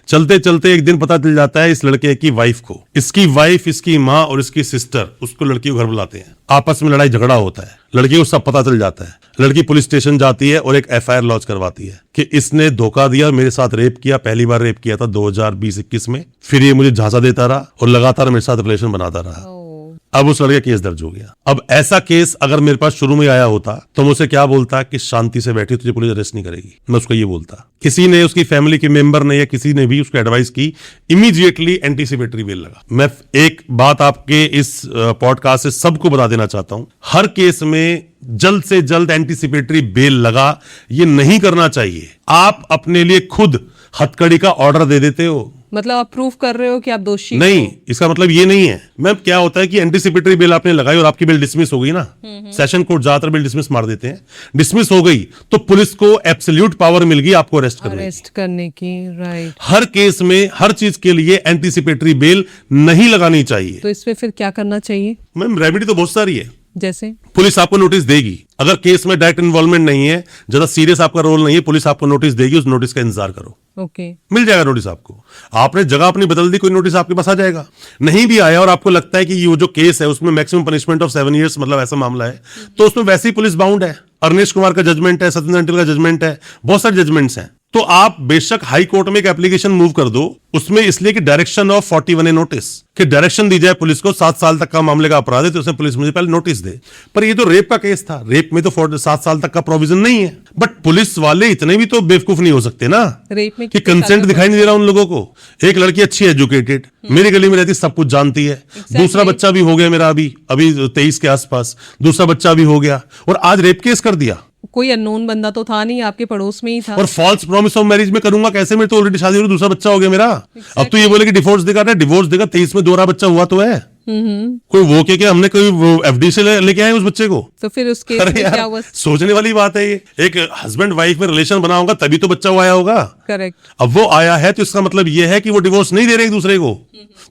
चलते चलते एक दिन पता चल जाता है इस लड़के की वाइफ को, इसकी वाइफ, इसकी माँ और इसकी सिस्टर उसको लड़की को घर बुलाते हैं, आपस में लड़ाई झगड़ा होता है, लड़की को सब पता चल जाता है, लड़की पुलिस स्टेशन जाती है और एक एफआईआर लॉन्च करवाती है कि इसने धोखा दिया, मेरे साथ रेप किया, पहली बार रेप किया था 2020-21 में, फिर ये मुझे झांसा देता रहा और लगातार मेरे साथ रिलेशन बनाता रहा। अब उस लड़के केस दर्ज हो गया। अब ऐसा केस अगर मेरे पास शुरू में आया होता तो मुझसे क्या बोलता कि शांति से बैठी, तुझे पुलिस अरेस्ट नहीं करेगी, मैं उसको ये बोलता। किसी ने, उसकी फैमिली के मेंबर ने या किसी ने भी उसको एडवाइस की, इमीडिएटली एंटीसिपेटरी बेल लगा। मैं एक बात आपके इस पॉडकास्ट से सबको बता देना चाहता हूं, हर केस में जल्द से जल्द एंटीसिपेटरी बेल लगा, ये नहीं करना चाहिए। आप अपने लिए खुद हथकड़ी का ऑर्डर दे देते हो, मतलब आप प्रूफ कर रहे हो कि आप दोषी नहीं, इसका मतलब ये नहीं है। मैम क्या होता है कि एंटीसिपेटरी बेल आपने लगाई और आपकी बेल डिसमिस हो गई ना, सेशन कोर्ट ज्यादातर बेल डिसमिस मार देते हैं, डिसमिस हो गई तो पुलिस को एब्सोल्यूट पावर मिल गई आपको अरेस्ट करने की। राइट। हर केस में हर चीज के लिए एंटीसिपेटरी बेल नहीं लगानी चाहिए। तो इसमें फिर क्या करना चाहिए? मैम रेमेडी तो बहुत सारी है। जैसे पुलिस आपको नोटिस देगी, अगर केस में डायरेक्ट इन्वॉल्वमेंट नहीं है, ज्यादा सीरियस आपका रोल नहीं है, पुलिस आपको नोटिस देगी, उस नोटिस का इंतजार करो। ओके। मिल जाएगा नोटिस आपको। आपने जगह अपनी बदल दी, कोई नोटिस आपके पास आ जाएगा। नहीं भी आया और आपको लगता है कि ये जो केस है उसमें मैक्सिमम पनिशमेंट ऑफ 7 years मतलब ऐसा मामला है, तो उसमें वैसे ही पुलिस बाउंड है। अर्नेश कुमार का जजमेंट है, सत्येंद्र अंटिल का जजमेंट है, बहुत सारे जजमेंट्स हैं। तो आप बेशक हाई कोर्ट में एक एप्लीकेशन मूव कर दो, उसमें इसलिए कि डायरेक्शन ऑफ 41A नोटिस, कि डायरेक्शन दी जाए पुलिस को, 7 साल तक का मामले का अपराध है तो उसमें पुलिस मुझे पहले नोटिस दे। पर ये तो रेप का केस था, रेप में तो 7 साल तक का प्रोविजन नहीं है। बट पुलिस वाले इतने भी तो बेवकूफ नहीं हो सकते ना, रेप में कि कंसेंट दिखाई नहीं दे रहा उन लोगों को। एक लड़की अच्छी एजुकेटेड, मेरी गली में रहती, सब कुछ जानती है, दूसरा बच्चा भी हो गया मेरा, अभी 23 के आसपास दूसरा बच्चा भी हो गया, और आज रेप केस कर दिया। कोई अननोन बंदा तो था नहीं, आपके पड़ोस में ही था। और फॉल्स प्रॉमिस ऑफ मैरिज में करूंगा कैसे? मेरी तो ऑलरेडी शादी हो रही, दूसरा बच्चा हो गया मेरा। अब तो ये बोले कि डिवोर्स देगा, डिवोर्स देगा, 23 में दोहरा बच्चा हुआ तो है। कोई वो क्या हमने कोई एफडी से लेके आए उस बच्चे को? तो फिर उस केस में क्या हुआ? सोचने वाली बात है ये। एक हस्बैंड वाइफ में रिलेशन बना होगा तभी तो बच्चा आया होगा। करेक्ट। अब वो आया है तो इसका मतलब ये है कि वो डिवोर्स नहीं दे रहे एक दूसरे को,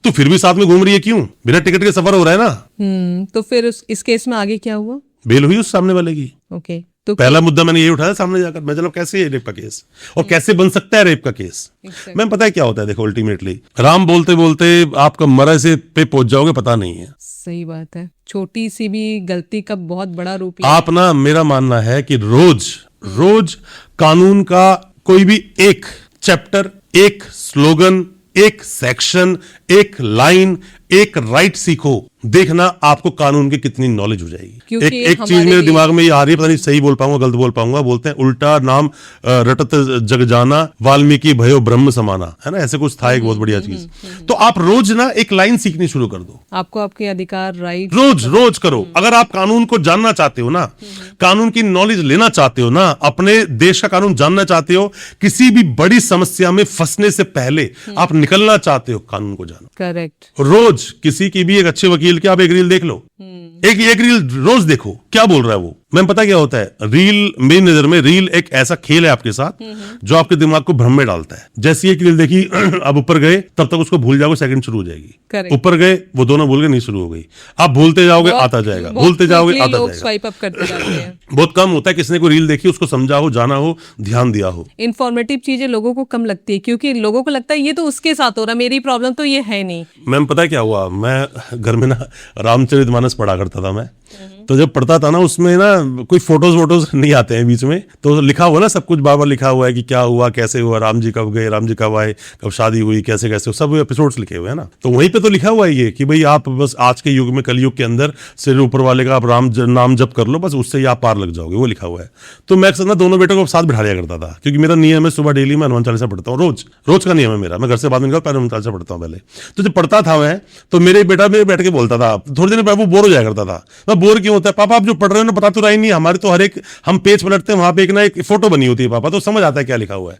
तो फिर भी साथ में घूम रही है, क्यों? बिना टिकट के सफर हो रहा है ना। तो फिर इस केस में आगे क्या हुआ? बेल हुई उस सामने वाले की। ओके। तो पहला मुद्दा मैंने ये उठाया सामने जाकर, मैं चलो कैसे है रेप का केस और कैसे बन सकता है रेप का केस। मैम पता है क्या होता है, देखो अल्टीमेटली राम बोलते बोलते आपका मरा से पे पहुंच जाओगे, पता नहीं है। सही बात है, छोटी सी भी गलती का बहुत बड़ा रूप आप ना, मेरा मानना है कि रोज कानून का कोई भी एक चैप्टर, एक स्लोगन, एक सेक्शन, एक लाइन, एक राइट सीखो, देखना आपको कानून की कितनी नॉलेज हो जाएगी। क्योंकि एक चीज मेरे दिमाग में ये आ रही है, पता नहीं सही बोल पाऊंगा गलत बोल पाऊंगा, बोलते हैं उल्टा नाम रटत जग जाना, वाल्मीकि भयो ब्रह्म समाना, है ना, ऐसे कुछ था एक बहुत बढ़िया चीज। तो आप रोज ना एक लाइन सीखनी शुरू कर दो, आपको आपके अधिकार, राइट, रोज रोज करो। अगर आप कानून को जानना चाहते हो ना, कानून की नॉलेज लेना चाहते हो ना, अपने देश का कानून जानना चाहते हो, किसी भी बड़ी समस्या में फंसने से पहले आप निकलना चाहते हो, कानून को जानो। करेक्ट। रोज किसी की भी, एक अच्छे वकील की आप एक रील देख लो, एक रील रोज देखो क्या बोल रहा है वो। मैंने पता क्या होता है, रील मेरी नजर में रील एक ऐसा खेल है आपके साथ जो आपके दिमाग को भ्रम में डालता है। जैसी एक रील देखी, अब ऊपर गए तब तक उसको भूल जाओगे, सेकंड शुरू हो जाएगी। ऊपर गए वो दोनों भूल गए, नहीं शुरू हो गई, आप भूलते जाओगे आता जाएगा, भूलते जाओगे आता जाएगा। स्वाइप अप करते जाते हैं। बहुत कम होता है किसने को रील देखी, उसको समझा हो, जाना हो, ध्यान दिया हो। इन्फॉर्मेटिव चीजें लोगों को कम लगती है, क्योंकि लोगों को लगता है ये तो उसके साथ हो रहा, मेरी प्रॉब्लम तो ये है नहीं। मैम पता है क्या हुआ, मैं घर में ना रामचरितमानस पढ़ा करता था मैं, तो जब पढ़ता था ना उसमें ना कोई फोटोज वोटोज नहीं आते हैं बीच में, तो लिखा हुआ ना सब कुछ बार बार लिखा हुआ है कि क्या हुआ, कैसे हुआ, राम जी कब गए, राम जी कब आए, कब शादी हुई, कैसे कैसे, सब एपिसोड्स लिखे हुए हैं ना। तो वहीं पे तो लिखा हुआ है ये कि भाई आप बस आज के युग में, कलयुग के अंदर सिर ऊपर वाले का आप नाम जप कर लो, बस उससे ही आप पार लग जाओगे, वो लिखा हुआ है। तो मैं अक्सर ना दोनों बेटों को साथ बिठा लिया करता था, क्योंकि मेरा नियम है सुबह डेली मैं हनुमान चालीसा पढ़ता हूँ, रोज रोज का नियम है मेरा। मैं घर से बाद में निकल पहले हनुमान चालीसा पढ़ता हूँ पहले। तो जब पढ़ता था मैं, तो मेरे बेटा मेरे बैठ के बोलता था, थोड़ी देर में वो बोर हो जाया करता था। मैं बोर क्यों होता है पापा, आप जो पढ़ रहे हो ना बता तो रहा ही नहीं, हमारे तो हर एक हम पेज पलटते हैं वहां पे एक ना एक फोटो बनी होती है पापा, तो समझ आता है क्या लिखा हुआ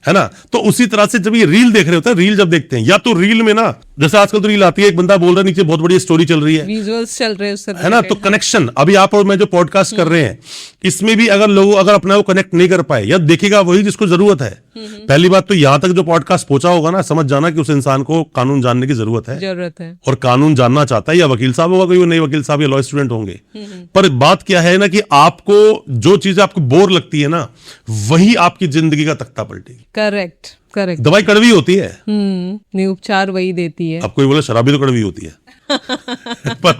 है ना। तो उसी तरह से जब ये रील देख रहे होते हैं, रील जब देखते हैं, या तो रील में ना जैसे आजकल तो रील आती है, एक बंदा बोल रहा है, नीचे बहुत बड़ी स्टोरी चल रही है, विजुअल्स चल रहे हैं, है ना, तो कनेक्शन। अभी आप और मैं जो पॉडकास्ट कर रहे हैं, इसमें भी अगर लोग अगर अपना वो कनेक्ट नहीं कर पाए, या देखेगा वही जिसको जरूरत है। पहली बात तो यहां तक जो पॉडकास्ट पहुंचा होगा ना, समझ जाना कि उस इंसान को कानून जानने की जरूरत है और कानून जानना चाहता है, या वकील साहब होगा कोई नए वकील साहब या लॉ स्टूडेंट होंगे। पर बात क्या है ना कि आपको जो चीज आपको बोर लगती है ना, वही आपकी जिंदगी का तख्ता पलटेगी। Correct correct. दवाई कड़वी होती है, नहीं उपचार वही देती है। अब कोई बोले शराबी तो कड़वी होती है पर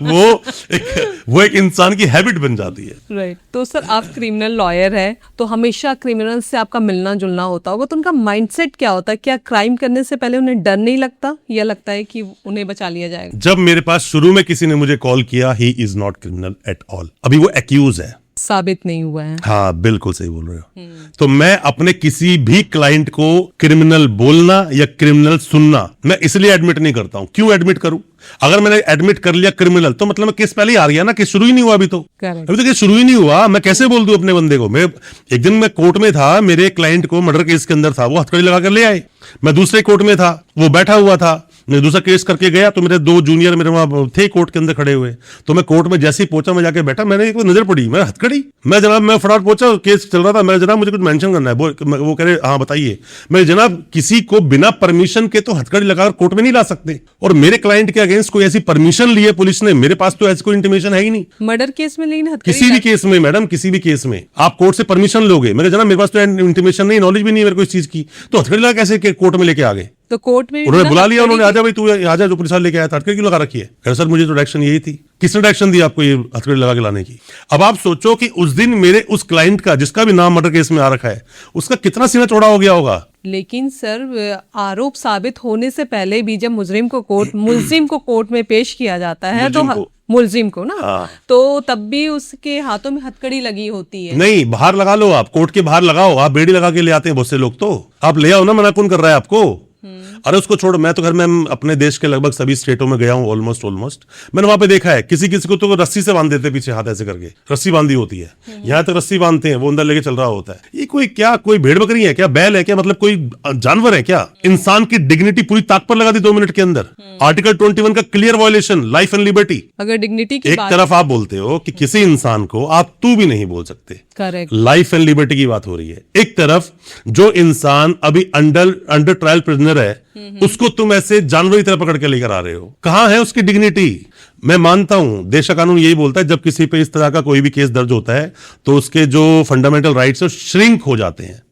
वो एक इंसान की हैबिट बन जाती है। राइट। तो सर आप क्रिमिनल लॉयर है, तो हमेशा क्रिमिनल से आपका मिलना जुलना होता होगा, तो उनका माइंडसेट क्या होता है? क्या क्राइम करने से पहले उन्हें डर नहीं लगता, या लगता है कि उन्हें बचा लिया जाएगा? जब मेरे पास शुरू में किसी ने मुझे कॉल किया, he is not criminal at all, अभी वो एक्यूज है, साबित नहीं हुआ है। हाँ बिल्कुल सही बोल रहे हो। तो मैं अपने किसी भी क्लाइंट को क्रिमिनल बोलना या क्रिमिनल सुनना मैं इसलिए एडमिट नहीं करता हूं। क्यों एडमिट करूं? अगर मैंने एडमिट कर लिया क्रिमिनल, तो मतलब केस पहले ही आ गया ना, केस शुरू ही नहीं हुआ अभी तो। अभी तो केस शुरू ही नहीं हुआ, मैं कैसे बोल दूं अपने बंदे को? मैं एक दिन मैं कोर्ट में था, मेरे क्लाइंट को मर्डर केस के अंदर था, वो हथकड़ी लगा कर ले आए। मैं दूसरे कोर्ट में था, वो बैठा हुआ था, मैं दूसरा केस करके गया, तो मेरे दो जूनियर मेरे वहां थे कोर्ट के अंदर खड़े हुए। तो मैं कोर्ट में जैसे ही पहुंचा, मैं जाके बैठा, मैंने एक नजर पड़ी, मैं हथकड़ी, मैं जनाब मैं फटाफट पहुंचा, केस चल रहा था, मैं जनाब मुझे कुछ मेंशन करना है। वो कह रहे हाँ बताइए। मैं जनाब किसी को बिना परमिशन के तो हथकड़ी लगाकर कोर्ट में नहीं ला सकते, और मेरे क्लाइंट के अगेंस्ट कोई ऐसी परमिशन ली है पुलिस ने, मेरे पास तो ऐसी कोई इंटीमेशन है ही नहीं। मर्डर केस में लेकिन किसी भी केस में मैडम, किसी भी केस में आप कोर्ट से परमिशन लोगे? मैंने जनाब मेरे पास तो इंटीमेशन नहीं, नॉलेज भी नहीं मेरे को इस चीज की, तो हथकड़ी लगा कैसे कोर्ट में लेके आ गए? तो कोर्ट में उन्होंने बुला लिया, उन्होंने आजा भाई तू आजा, जो पुलिस वाले लेके आया था, हथकड़ी क्यों लगा रखी है? कह सर मुझे तो डायरेक्शन यही थी। किसने डायरेक्शन दिया आपको ये हथकड़ी लगा के लाने की? अब आप सोचो कि उस दिन मेरे उस क्लाइंट का, जिसका भी नाम मर्डर केस में आ रखा है, उसका कितना सीना चौड़ा हो गया होगा। लेकिन सर आरोप साबित होने से पहले भी जब मुलजिम को कोर्ट में पेश किया जाता है, तो मुलजिम को ना, तो तब भी उसके हाथों में हथकड़ी लगी होती है। नहीं, बाहर लगा लो आप, कोर्ट के बाहर लगाओ आप, बेड़ी लगा के ले आते हैं बहुत से लोग, तो आप ले आओ ना, मना कौन कर रहा है आपको? अरे उसको छोड़ो, मैं तो घर में अपने देश के लगभग सभी स्टेटों में गया हूँ, ऑलमोस्ट मैंने वहां पे देखा है, किसी को तो रस्सी से बांध देते पीछे, हाथ ऐसे करके रस्सी बांधी होती है, यहाँ तक रस्सी बांधते हैं, वो अंदर लेके चल रहा होता है। ये कोई भेड़ बकरी है क्या? बैल है क्या? मतलब कोई जानवर है क्या? इंसान की डिग्निटी पूरी ताक पर लगा दी 2 मिनट के अंदर। आर्टिकल 21 का clear violation, life and liberty. अगर डिग्निटी की एक तरफ आप बोलते हो कि किसी इंसान को आप तू भी नहीं बोल सकते, करेक्ट, लाइफ एंड लिबर्टी की बात हो रही है। एक तरफ जो इंसान अभी अंडर ट्रायल प्रिजनर है, उसको तुम ऐसे जानवर की तरह पकड़ के लेकर आ रहे हो, कहां है उसकी डिग्निटी? मैं मानता हूं देश का कानून यही बोलता है, जब किसी पे इस तरह का कोई भी केस दर्ज होता है, तो उसके जो फंडामेंटल राइट्स है श्रिंक हो जाते हैं।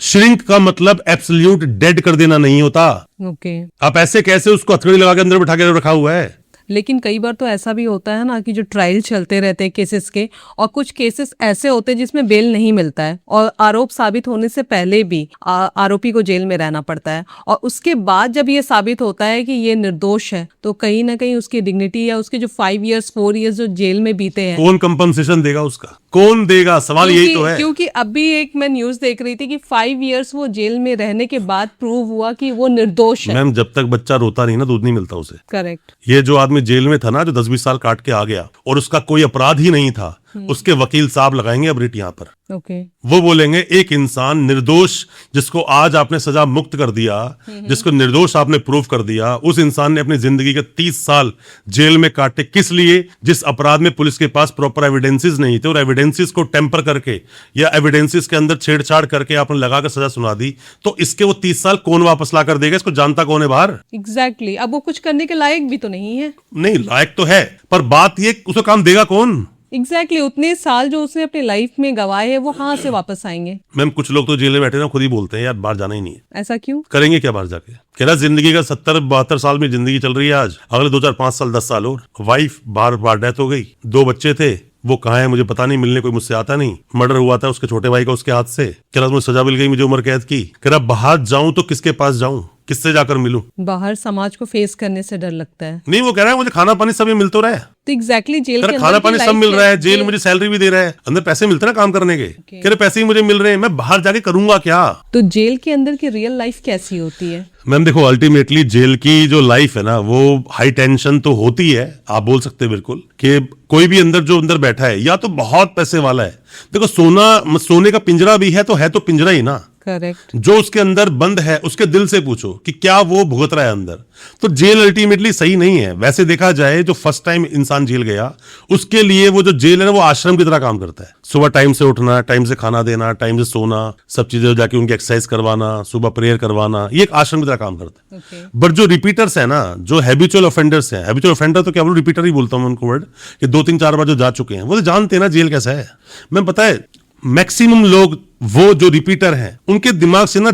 श्रिंक का मतलब एब्सोल्यूट डेड कर देना नहीं होता। ओके। आप ऐसे कैसे उसको हथकड़ी लगा के अंदर बिठा के रखा हुआ है? लेकिन कई बार तो ऐसा भी होता है ना कि जो ट्रायल चलते रहते हैं केसेस के, और कुछ केसेस ऐसे होते हैं जिसमें बेल नहीं मिलता है और आरोप साबित होने से पहले भी आरोपी को जेल में रहना पड़ता है, और उसके बाद जब ये साबित होता है कि ये निर्दोष है तो कहीं ना कहीं उसकी डिग्निटी या उसके जो 5 इयर्स 4 इयर्स जो जेल में बीते हैं, कौन कंपनसेशन देगा उसका, कौन देगा, सवाल यही तो है। क्योंकि अभी एक मैं न्यूज देख रही थी कि 5 इयर्स वो जेल में रहने के बाद प्रूव हुआ कि वो निर्दोष है। मैम जब तक बच्चा रोता नहीं ना दूध नहीं मिलता उसे। करेक्ट। ये जो आदमी जेल में था ना, जो 10-20 साल काट के आ गया और उसका कोई अपराध ही नहीं था, उसके वकील साहब लगाएंगे अब रिट यहाँ पर। ओके। वो बोलेंगे एक इंसान निर्दोष जिसको आज आपने सजा मुक्त कर दिया, जिसको निर्दोष आपने प्रूव कर दिया, उस इंसान ने अपनी जिंदगी के 30 साल जेल में काटे किस लिए? जिस अपराध में पुलिस के पास प्रॉपर एविडेंसेस नहीं थे और एविडेंसेस को टेम्पर करके या एविडेंसेस के अंदर छेड़छाड़ करके आपने लगा कर सजा सुना दी, तो इसके वो 30 साल कौन वापस ला कर देगा? इसको जानता कौन है बाहर? एग्जैक्टली। अब वो कुछ करने के लायक भी तो नहीं है। नहीं, लायक तो है, पर बात ये उसको काम देगा कौन? एग्जैक्टली। उतने साल जो उसने अपनी लाइफ में गवाए हैं वो कहाँ से वापस आएंगे? मैम कुछ लोग तो जेल में बैठे ना खुद ही बोलते हैं यार बाहर जाना ही नहीं है। ऐसा क्यों? करेंगे क्या बाहर जाके? कह रहा जिंदगी का 70-72 साल में जिंदगी चल रही है आज, अगले 2-4-5 साल 10 साल और। वाइफ बाहर डेथ हो गई, 2 बच्चे थे, वो कहाँ है मुझे पता नहीं, मिलने कोई मुझसे आता नहीं। मर्डर हुआ था उसके छोटे भाई का उसके हाथ से। कह रहा मुझे सजा मिल गई, मुझे उम्र कैद की। कह रहा बाहर जाऊं तो किसके पास जाऊं, किससे जाकर मिलूं? बाहर समाज को फेस करने से डर लगता है। नहीं, वो कह रहा है मुझे खाना पानी सब मिल तो रहा है। तो एग्जैक्टली जेल के अंदर खाना पानी सब मिल रहा है, जेल मुझे सैलरी भी दे रहा है, अंदर पैसे मिलते हैं ना काम करने के। कह रहे पैसे ही मुझे मिल रहे हैं, मैं बाहर जाके करूंगा क्या? तो जेल के अंदर की रियल लाइफ कैसी होती है? मैम देखो, अल्टीमेटली जेल की जो लाइफ है ना वो हाई टेंशन तो होती है, आप बोल सकते हैं बिल्कुल कि कोई भी अंदर जो अंदर बैठा है या तो बहुत पैसे वाला है। देखो सोने का पिंजरा भी है तो पिंजरा ही ना। करेक्ट। जो उसके अंदर बंद है उसके दिल से पूछो कि क्या वो भुगत रहा है अंदर। तो जेल अल्टीमेटली सही नहीं है। वैसे देखा जाए जो फर्स्ट टाइम इंसान जेल गया उसके लिए वो जो जेल है ना वो आश्रम की तरह काम करता है। सुबह टाइम से उठना, टाइम से खाना देना, टाइम से सोना, सब चीजें जाके उनकी एक्सरसाइज करवाना, सुबह प्रेयर करवाना, ये एक आश्रम की तरह काम करता है। बट जो रिपीटर्स है ना, जो हैबिचुअल ऑफेंडर्स हैं, हैबिचुअल ऑफेंडर तो क्या बोलूं, रिपीटर ही बोलता हूं उनको वर्ड, कि 2-3-4 बार जो जा चुके हैं वो तो जानते हैं ना जेल कैसा है। मैं पता है मैक्सिमम लोग वो जो रिपीटर हैं उनके दिमाग से ना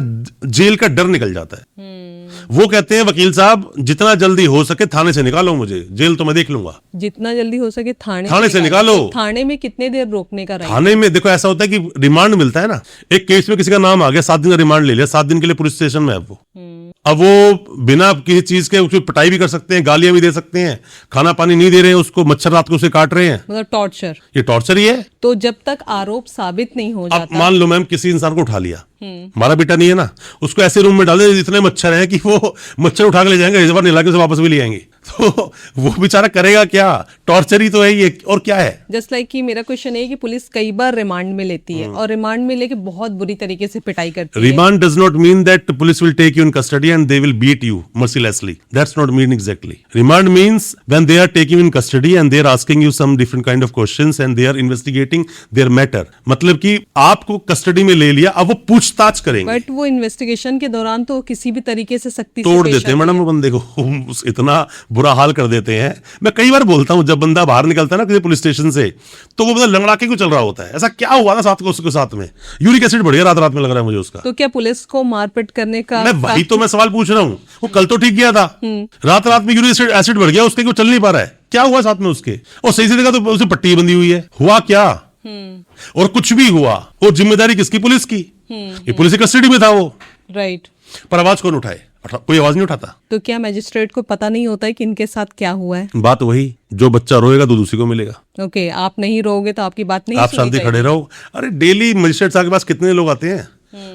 जेल का डर निकल जाता है। वो कहते हैं वकील साहब जितना जल्दी हो सके थाने से निकालो मुझे, जेल तो मैं देख लूंगा। जितना जल्दी हो सके थाने से निकालो। थाने में कितने देर रोकने का? थाने में देखो ऐसा होता है कि रिमांड मिलता है ना, एक केस में किसी का नाम आ गया, 7 दिन का रिमांड ले लिया, 7 दिन के लिए पुलिस स्टेशन में है वो। अब वो बिना किसी चीज के उसकी पिटाई भी कर सकते हैं, गालियां भी दे सकते हैं, खाना पानी नहीं दे रहे हैं उसको, मच्छर रात को उसे काट रहे हैं, मतलब टॉर्चर। ये टॉर्चर ही है। तो जब तक आरोप साबित नहीं हो अब जाता, मान लो मैम किसी इंसान को उठा लिया, हमारा बेटा नहीं है ना, उसको ऐसे रूम में डाल दे इतने मच्छर हैं कि वो मच्छर उठा के ले जाएंगे, इस बार निला के उसे वापस भी ले आएंगे, तो वो बेचारा करेगा क्या? टॉर्चर ही तो है ये, और क्या है? जस्ट लाइक कि मेरा क्वेश्चन है कि पुलिस कई बार रिमांड में लेती है और रिमांड में लेके बहुत बुरी तरीके से पिटाई करती है। Remand does not mean that police will take you in custody and they will beat you mercilessly. That's not mean exactly. Remand means when they are taking you in custody and they are asking you some different kind of questions and they are investigating their matter. मतलब कि आपको custody में ले लिया, अब वो पूछताछ करेंगे। बट वो इन्वेस्टिगेशन के दौरान तो किसी भी तरीके से सख्ती तोड़ देते हैं मैडम वो बंदे को, इतना बुरा हाल कर देते हैं। मैं कई बार बोलता हूँ जब बंदा बाहर निकलता है ना किसी पुलिस स्टेशन से, तो वो बंदा लंगड़ा के क्यों चल रहा होता है? ऐसा क्या हुआ था साथ को उसके साथ में? यूरिक एसिड बढ़ गया रात रात में, लग रहा है मुझे उसका। तो क्या पुलिस को मारपीट करने का? वही तो मैं सवाल पूछ रहा हूँ। वो कल तो ठीक गया था, रात रात में यूरिक एसिड बढ़ गया उसके, क्यों चल नहीं पा रहा है? क्या हुआ साथ में उसके? और सही से देखा तो उसे पट्टी बंधी हुई है। हुआ क्या? और कुछ भी हुआ, वो जिम्मेदारी किसकी? पुलिस की। ये पुलिस की कस्टडी में था वो, राइट। पर आवाज कौन उठाए? कोई आवाज नहीं उठाता। तो क्या मैजिस्ट्रेट को पता नहीं होता है कि इनके साथ क्या हुआ है? बात वही, जो बच्चा रोएगा दूध उसी को मिलेगा। ओके, आप नहीं रोगे तो आपकी बात नहीं आप शांति खड़े रहो। अरे डेली मजिस्ट्रेट साहब के पास कितने लोग आते हैं,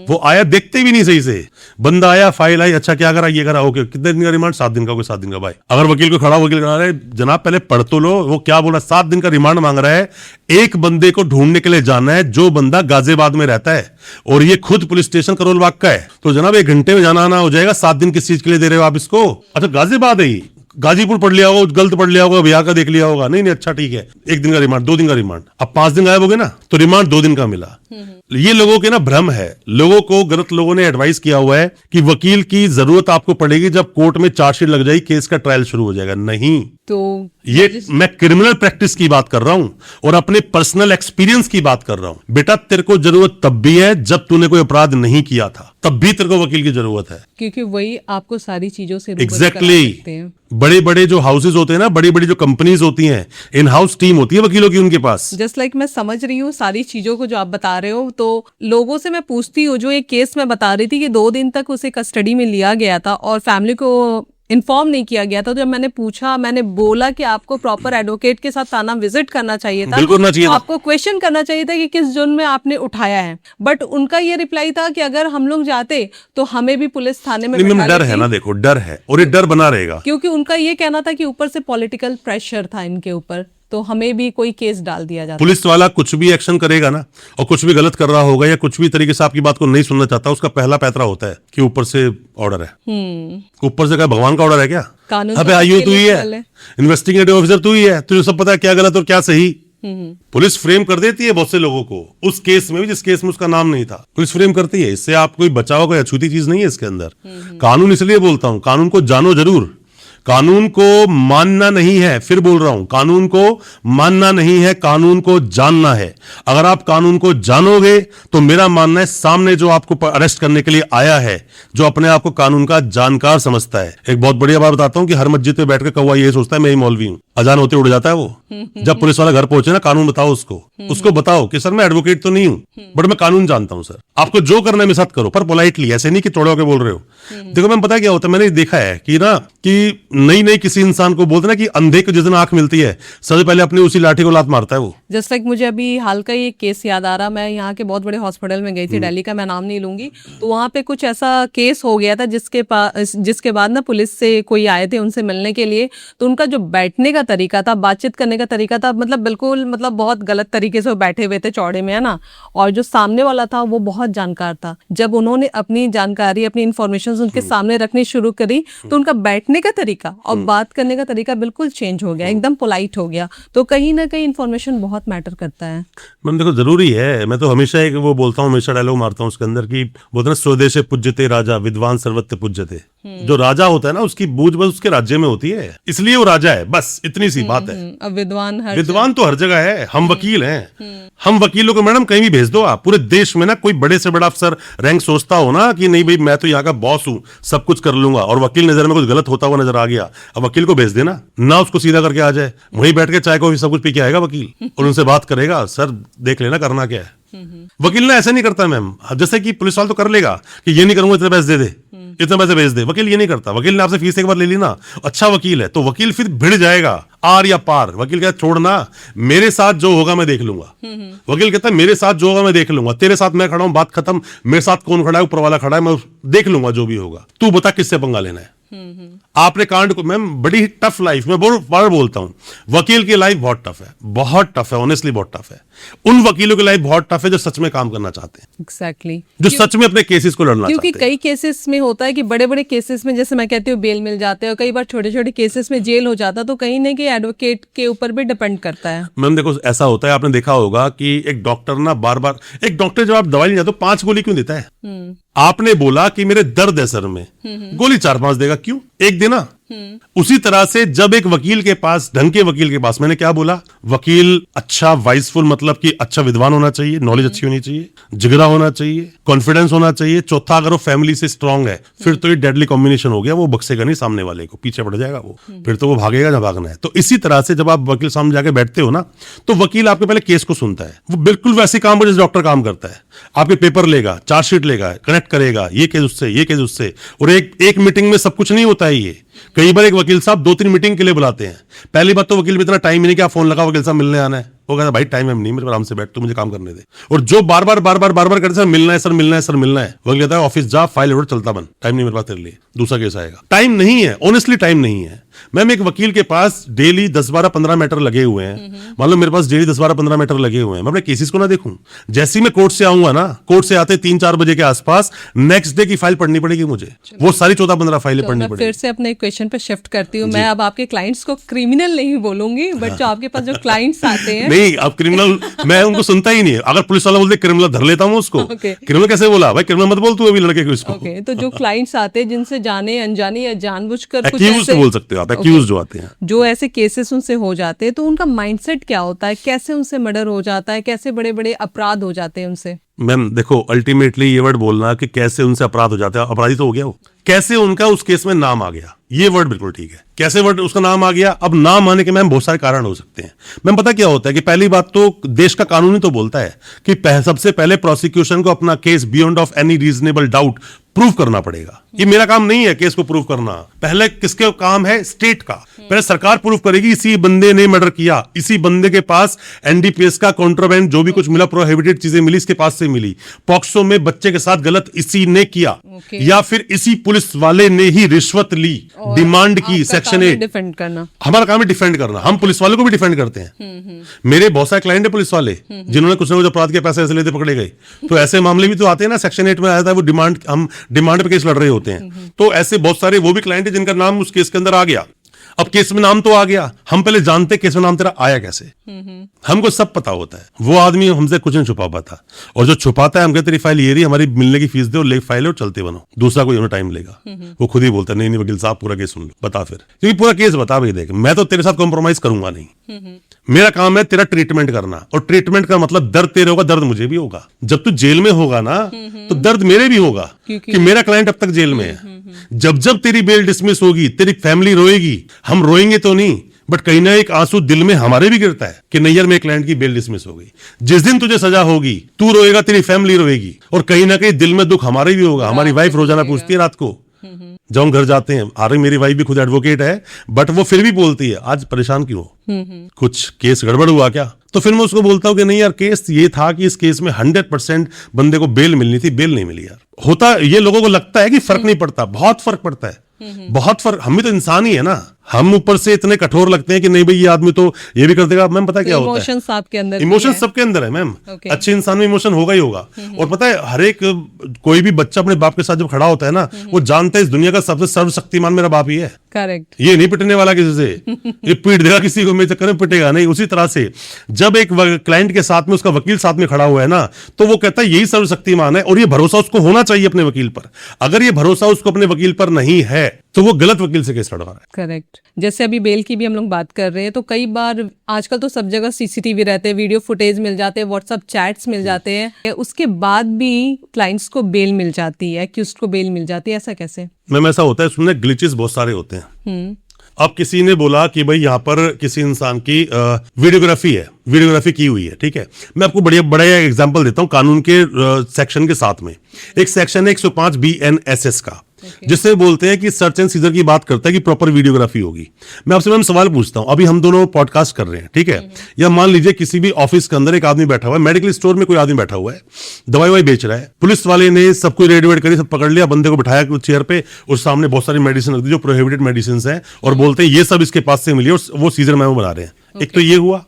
वो आया देखते भी नहीं सही से। बंदा आया, फाइल आई, अच्छा क्या करा, ये करा, ओके, कितने दिन का रिमांड? 7 दिन का। कोई 7 दिन का भाई, अगर वकील को खड़ा वकील करा रहे, जनाब पहले पढ़ तो लो, वो क्या बोला? 7 दिन का रिमांड मांग रहा है। एक बंदे को ढूंढने के लिए जाना है जो बंदा गाजियाबाद में रहता है और ये खुद पुलिस स्टेशन करोल बाग का है, तो जनाब 1 घंटे में जाना आना हो जाएगा। 7 दिन किस चीज के लिए दे रहे हो आप इसको? अच्छा गाजियाबाद है, गाजीपुर पढ़ लिया होगा, गलत पढ़ लिया होगा, बिहार का देख लिया होगा। नहीं अच्छा ठीक है, 1 दिन का रिमांड, 2 दिन का रिमांड। अब 5 दिन गायब हो गए ना, तो रिमांड 2 दिन का मिला। ये लोगों के ना भ्रम है, लोगों को गलत लोगों ने एडवाइस किया हुआ है कि वकील की जरूरत आपको पड़ेगी जब कोर्ट में चार्जशीट लग जाएगी, केस का ट्रायल शुरू हो जाएगा। नहीं, तो ये मैं क्रिमिनल प्रैक्टिस की बात कर रहा हूं और अपने पर्सनल एक्सपीरियंस की बात कर रहा हूं। बेटा तेरे को जरूरत तब भी है जब तूने कोई अपराध नहीं किया था, तब भी तेरे को वकील की जरूरत है। क्योंकि वही आपको सारी चीजों से रूबरू एग्जैक्टली करा सकते हैं। बड़े बड़े जो हाउसेज होते हैं ना, बड़ी बड़ी जो कंपनीज होती हैं, इन हाउस टीम होती है वकीलों की उनके पास। जस्ट लाइक मैं समझ रही हूँ सारी चीजों को जो आप बता रहे हो, तो लोगों से मैं पूछती हूँ, जो एक केस मैं बता रही थी कि 2 दिन तक उसे कस्टडी में लिया गया था और फैमिली को इन्फॉर्म नहीं किया गया था। तो जब मैंने पूछा, मैंने बोला कि आपको प्रॉपर एडवोकेट के साथ थाना विजिट करना चाहिए था, बिल्कुल करना चाहिए तो था। आपको क्वेश्चन करना चाहिए था कि किस जुर्म में आपने उठाया है। बट उनका ये रिप्लाई था कि अगर हम लोग जाते तो हमें भी पुलिस थाने में नहीं, बैठा डर लेती। है ना, देखो डर है और ये डर बना रहेगा। क्योंकि उनका ये कहना था कि ऊपर से पॉलिटिकल प्रेशर था इनके ऊपर, तो हमें भी कोई केस डाल दिया जाता। पुलिस वाला कुछ भी एक्शन करेगा ना, और कुछ भी गलत कर रहा होगा या कुछ भी तरीके से आपकी बात को नहीं सुनना चाहता, उसका पहला पैतरा होता है कि ऊपर से ऑर्डर है। ऊपर से क्या भगवान का ऑर्डर है क्या? कानून अबे तो आईओ सबके तू ही लिए है, इक्वल है। इन्वेस्टिगेटिव ऑफिसर तू ही है, तुझे सब पता है क्या गलत और क्या सही। पुलिस फ्रेम कर देती है बहुत से लोगों को, उस केस में भी जिस केस में उसका नाम नहीं था, पुलिस फ्रेम करती है। इससे आप कोई बचाव, कोई अछूती चीज नहीं है इसके अंदर। कानून इसलिए बोलता हूं, कानून को जानो जरूर, कानून को मानना नहीं है। फिर बोल रहा हूं, कानून को मानना नहीं है, कानून को जानना है। अगर आप कानून को जानोगे तो मेरा मानना है सामने जो आपको अरेस्ट करने के लिए आया है, जो अपने आप को कानून का जानकार समझता है। एक बहुत बढ़िया बात बताता हूं कि हर मस्जिद पे बैठ के कौवा ये सोचता है मैं ही मौलवी हूं, अजान होते उड़ जाता है वो। जब पुलिस वाला घर पहुंचे ना, कानून बताओ उसको बताओ कि सर मैं एडवोकेट तो नहीं हूं बट मैं कानून जानता हूं सर, आपको जो करना है मेरे साथ करो, पर पोलाइटली, ऐसे नहीं कि चौड़े होकर बोल रहे हो। देखो मैंने पता क्या होता है, मैंने देखा है कि ना कि नई किसी इंसान को बोलते ना कि अंधे को जिस दिन आंख मिलती है सबसे पहले अपनी उसी लाठी को लात मारता है वो। जस्ट लाइक मुझे अभी हाल का ये केस याद आ रहा, मैं यहाँ के बहुत बड़े हॉस्पिटल में गई थी दिल्ली का, मैं नाम नहीं लूंगी, तो वहाँ पे कुछ ऐसा केस हो गया था जिसके बाद ना पुलिस से कोई आए थे उनसे मिलने के लिए, तो उनका जो बैठने का तरीका था, बातचीत करने का तरीका था, मतलब बिल्कुल मतलब बहुत गलत तरीके से वो बैठे हुए थे चौड़े में, है ना। और जो सामने वाला था वो बहुत जानकार था। जब उन्होंने अपनी जानकारी, अपनी इंफॉर्मेशन उनके सामने रखनी शुरू करी, तो उनका बैठने का तरीका और बात करने का तरीका बिल्कुल चेंज हो गया, एकदम पोलाइट हो गया। तो कहीं ना कहीं इन्फॉर्मेशन बहुत मैटर करता है। मैम देखो जरूरी है, मैं तो हमेशा एक वो बोलता हूँ, हमेशा डायलॉग मारता हूँ उसके अंदर की, बोलते ना स्वदेशे पूज्यते राजा विद्वान सर्वत्र पूज्यते। जो राजा होता है ना उसकी बूझ बस उसके राज्य में होती है, इसलिए वो राजा है, बस इतनी सी बात है। अब विद्वान तो हर जगह है, हम वकील हैं। हम वकीलों को मैडम कहीं भी भेज दो आप, पूरे देश में ना कोई बड़े से बड़ा अफसर रैंक सोचता हो ना कि नहीं भाई मैं तो यहाँ का बॉस हूँ, सब कुछ कर लूंगा, और वकील नजर में कुछ गलत होता हुआ नजर आ गया, अब वकील को भेज देना ना, उसको सीधा करके आ जाए, वहीं बैठ के चाय कॉफी सब कुछ पी के आएगा वकील और उनसे बात करेगा, सर देख लेना करना क्या है। वकील ना ऐसा नहीं करता मैम, जैसे कि पुलिस वाला तो कर लेगा कि ये नहीं करूंगा इतने पैसे दे दे, इतने पैसे भेज दे, वकील ये नहीं करता। वकील ने आपसे फीस एक बार ले ली ना, अच्छा वकील है तो वकील फिर भिड़ जाएगा आर या पार। वकील कहता छोड़ना, मेरे साथ जो होगा मैं देख लूंगा। वकील कहता है मेरे साथ जो होगा मैं देख लूंगा, तेरे साथ मैं खड़ा हूं, बात खत्म, मेरे साथ कौन खड़ा है, ऊपर वाला खड़ा है, मैं देख लूंगा जो भी होगा, तू बता किससे पंगा लेना है। आपने कांड को मैम बड़ी टफ लाइफ में बार बोलता हूं, वकील की लाइफ बहुत टफ है, बहुत टफ है, ऑनेस्टली बहुत टफ है। उन वकीलों की लाइफ बहुत टफ है जो सच में काम करना चाहते हैं, एग्जैक्टली जो सच में अपने केसेस को लड़ना क्योंकि चाहते हैं। कई केसेस में होता है कि बड़े बड़े केसेस में जैसे मैं कहती हूँ बेल मिल जाते हैं, और कई बार छोटे छोटे केसेस में जेल हो जाता है, तो कहीं ना कहीं एडवोकेट के ऊपर भी डिपेंड करता है। मैम देखो ऐसा होता है, आपने देखा होगा कि एक डॉक्टर ना बार बार, एक डॉक्टर जब आप दवाई नहीं जाते 5 गोली क्यों देता है? आपने बोला कि मेरे दर्द है सर में, गोली 4-5 देगा, क्यों? एक देना। उसी तरह से जब एक वकील के पास, ढंग के वकील के पास, मैंने क्या बोला, वकील अच्छा वाइसफुल, मतलब कि अच्छा विद्वान होना चाहिए, नॉलेज अच्छी होनी चाहिए, जिगरा होना चाहिए, कॉन्फिडेंस होना चाहिए। चौथा, अगर वो फैमिली से स्ट्रांग है, फिर तो ये डेडली कॉम्बिनेशन हो गया, वो बख्शेगा नहीं सामने वाले को, पीछे पड़ जाएगा वो, फिर तो वो भागेगा जब भागना है। तो इसी तरह से जब आप वकील सामने जाके बैठते हो ना, तो वकील आपके पहले केस को सुनता है, वो बिल्कुल वैसे काम जैसे डॉक्टर काम करता है। आपके पेपर लेगा, चार्जशीट लेगा, कनेक्ट करेगा, ये केस उससे, ये केस उससे, और एक मीटिंग में सब कुछ नहीं होता है। ये कई बार एक वकील साहब 2-3 मीटिंग के लिए बुलाते हैं। पहली बात तो वकील में इतना टाइम ही नहीं कि आप फोन लगा वकील साहब मिलने आना है, वो कहता भाई टाइम है नहीं, मेरे आराम से बैठ, तू मुझे काम करने दे। और जो बार बार करते सर मिलना है, सर मिलना है, सर मिलना है, वकील कहता है ऑफिस जा, फाइल ओवर चलता बन, टाइम नहीं मेरे पास तेरे लिए, दूसरा केस आएगा। टाइम नहीं है, ऑनेस्टली टाइम नहीं है। मैम एक वकील के पास डेली 10-12-15 मैटर लगे हुए हैं, मान लो मेरे पास डेली 10-12-15 मैटर लगे हुए हैं, मैं अपने केसेस को ना देखूं? जैसे ही मैं कोर्ट से आऊंगा ना, कोर्ट से आते 3-4 बजे के आसपास नेक्स्ट डे की फाइल पढ़नी पड़ेगी मुझे, वो सारी 14-15 फाइलें पढ़नी मैं पड़ेगी। फिर से अपने क्वेश्चन पे शिफ्ट करती हूँ। मैं अब आपके क्लाइंट्स को क्रिमिनल नहीं बोलूंगी, बट जो आपके पास जो क्लाइंट्स आते हैं नहीं, अब क्रिमिनल मैं उनको सुनता ही नहीं है। अगर पुलिस वाला बोलते क्रिमिनल धर लेता हूँ उसको। Okay. क्रिमिनल कैसे बोला भाई, क्रिमिनल मत बोल तू अभी लड़के को इसको। ओके, तो जो क्लाइंट्स आते हैं जिनसे जाने अनजाने या जानबूझकर कुछ एक्यूज ऐसे बोल सकते हो आप, एक्यूज जो आते हैं, जो ऐसे केसेस उनसे हो जाते हैं, तो उनका माइंडसेट क्या होता है, कैसे उनसे मर्डर हो जाता है, कैसे बड़े बड़े अपराध हो जाते हैं उनसे? मैम देखो, अल्टीमेटली ये वर्ड बोलना कि कैसे उनसे अपराध हो जाता है, अपराधी तो हो गया वो, कैसे उनका उस केस में नाम आ गया, ये वर्ड बिल्कुल ठीक है। कैसे वर्ड उसका नाम आ गया, अब नाम आने के मैम बहुत सारे कारण हो सकते हैं। मैम पता क्या होता है कि पहली बात तो देश का कानून ही तो बोलता है कि सबसे पहले प्रोसिक्यूशन को अपना case beyond of any reasonable doubt prove करना पड़ेगा। ये मेरा काम नहीं है केस को प्रूव करना, पहले किसके काम है, स्टेट का। पहले सरकार प्रूव करेगी इसी बंदे ने मर्डर किया, इसी बंदे के पास एनडीपीएस का कॉन्ट्राबैंड जो भी कुछ मिला, प्रोहिबिटेड चीजें मिली, इसके पास से मिली, पॉक्सो में बच्चे के साथ गलत इसी ने किया, या फिर इसी पुलिस वाले ने ही रिश्वत ली, डिमांड की, सेक्शन 8। डिफेंड करना हमारा काम है डिफेंड करना, हम पुलिस वालों को भी डिफेंड करते हैं। मेरे बहुत सारे क्लाइंट है पुलिस वाले जिन्होंने कुछ ना कुछ अपराध के पैसे ऐसे लेते पकड़े गए, तो ऐसे मामले भी तो आते हैं ना, सेक्शन 8 में आया था वो डिमांड, हम डिमांड पे केस लड़ रहे होते हैं। तो ऐसे बहुत सारे वो भी क्लाइंट है जिनका नाम उस केस के अंदर आ गया। अब केस में नाम तो आ गया, हम पहले जानते केस में नाम तेरा आया कैसे, हमको सब पता होता है। वो आदमी हमसे कुछ नहीं छुपा पाता, और जो छुपाता है हम कहते तेरी फाइल ये रही, हमारी मिलने की फीस दे और ले फाइल और चलते बनो, दूसरा कोई उन्हें टाइम लेगा। वो खुद ही बोलता है नहीं नहीं वकील साहब पूरा केस सुन लो, बता फिर, क्योंकि पूरा केस बता भाई, देख मैं तो तेरे साथ कॉम्प्रोमाइज करूंगा नहीं, मेरा काम है तेरा ट्रीटमेंट करना, और ट्रीटमेंट का मतलब दर्द तेरे होगा, दर्द मुझे भी होगा। जब तू जेल में होगा ना तो दर्द मेरे भी होगा कि मेरा क्लाइंट अब तक जेल में है। जब जब तेरी बेल डिसमिस होगी, तेरी फैमिली रोएगी, हम रोएंगे तो नहीं, बट कहीं ना एक आंसू दिल में हमारे भी गिरता है कि नहीं यार मेरे क्लाइंट की बेल डिसमिस हो गई। जिस दिन तुझे सजा होगी तू रोएगा, तेरी फैमिली रोएगी, और कहीं ना कहीं दिल में दुख हमारे भी होगा। हमारी वाइफ रोजाना पूछती है रात को जब हम घर जाते हैं, हालांकि मेरी वाइफ भी खुद एडवोकेट है, बट वो फिर भी बोलती है आज परेशान क्यों हो, कुछ केस गड़बड़ हुआ क्या? तो फिर मैं उसको बोलता हूं कि नहीं यार केस ये था कि इस केस में 100% बंदे को बेल मिलनी थी, बेल नहीं मिली यार। होता ये लोगों को लगता है कि फर्क नहीं पड़ता, बहुत फर्क पड़ता है, बहुत फर्क। हम भी तो इंसान ही है ना, हम ऊपर से इतने कठोर लगते हैं कि नहीं भाई ये आदमी तो ये भी कर देगा। मैम पता क्या होता है, इमोशंस आपके अंदर, इमोशन सबके अंदर है मैम। अच्छे इंसान में इमोशन होगा ही होगा। और पता है हर एक कोई भी बच्चा अपने बाप के साथ जब खड़ा होता है ना, वो जानता है इस दुनिया का सबसे सर्वशक्तिमान मेरा बाप ही है। करेक्ट, ये नहीं पिटने वाला किसी से, ये पीट देगा किसी को, मेरे चक्कर में पिटेगा नहीं। उसी तरह से जब एक क्लाइंट के साथ में उसका वकील साथ में खड़ा हुआ है ना, तो वो कहता है यही सर्वशक्तिमान है, और ये भरोसा उसको होना चाहिए अपने वकील पर। अगर ये भरोसा उसको अपने वकील पर नहीं है तो वो गलत वकील से केस लड़ रहा है। करेक्ट। जैसे अभी बेल की भी हम लोग बात कर रहे हैं, तो कई बार आजकल तो सब जगह सीसीटीवी रहते हैं, वीडियो फुटेज मिल जाते हैं, व्हाट्सएप चैट्स मिल जाते हैं, उसके बाद भी क्लाइंट्स को बेल मिल जाती है, कि उसको बेल मिल जाती है, ऐसा कैसे? मैम ऐसा होता है, उसमें ग्लिचेस बहुत सारे होते हैं। अब किसी ने बोला कि भाई यहाँ पर किसी इंसान की वीडियोग्राफी है, वीडियोग्राफी की हुई है, ठीक है। मैं आपको बड़ा एग्जांपल देता हूँ कानून के सेक्शन के साथ में। एक सेक्शन है 105 BNSS का, जिससे बोलते हैं कि सर्च एंड सीजर की बात करता है कि प्रॉपर वीडियोग्राफी होगी। मैं आपसे मैम सवाल पूछता हूं, अभी हम दोनों पॉडकास्ट कर रहे हैं, ठीक है, या मान लीजिए किसी भी ऑफिस के अंदर एक आदमी बैठा हुआ है, मेडिकल स्टोर में कोई आदमी बैठा हुआ है, दवाई बेच रहा है, पुलिस वाले ने सब कुछ रेड वेड करी, सब पकड़ लिया, बंदे को बिठाया कुछ चेयर पे, और सामने बहुत सारी मेडिसिन रख दी जो प्रोहिबिटेड मेडिसिन है, और बोलते हैं ये सब इसके पास से मिली, और वो सीजर मेमो बना रहे हैं। एक तो ये हुआ।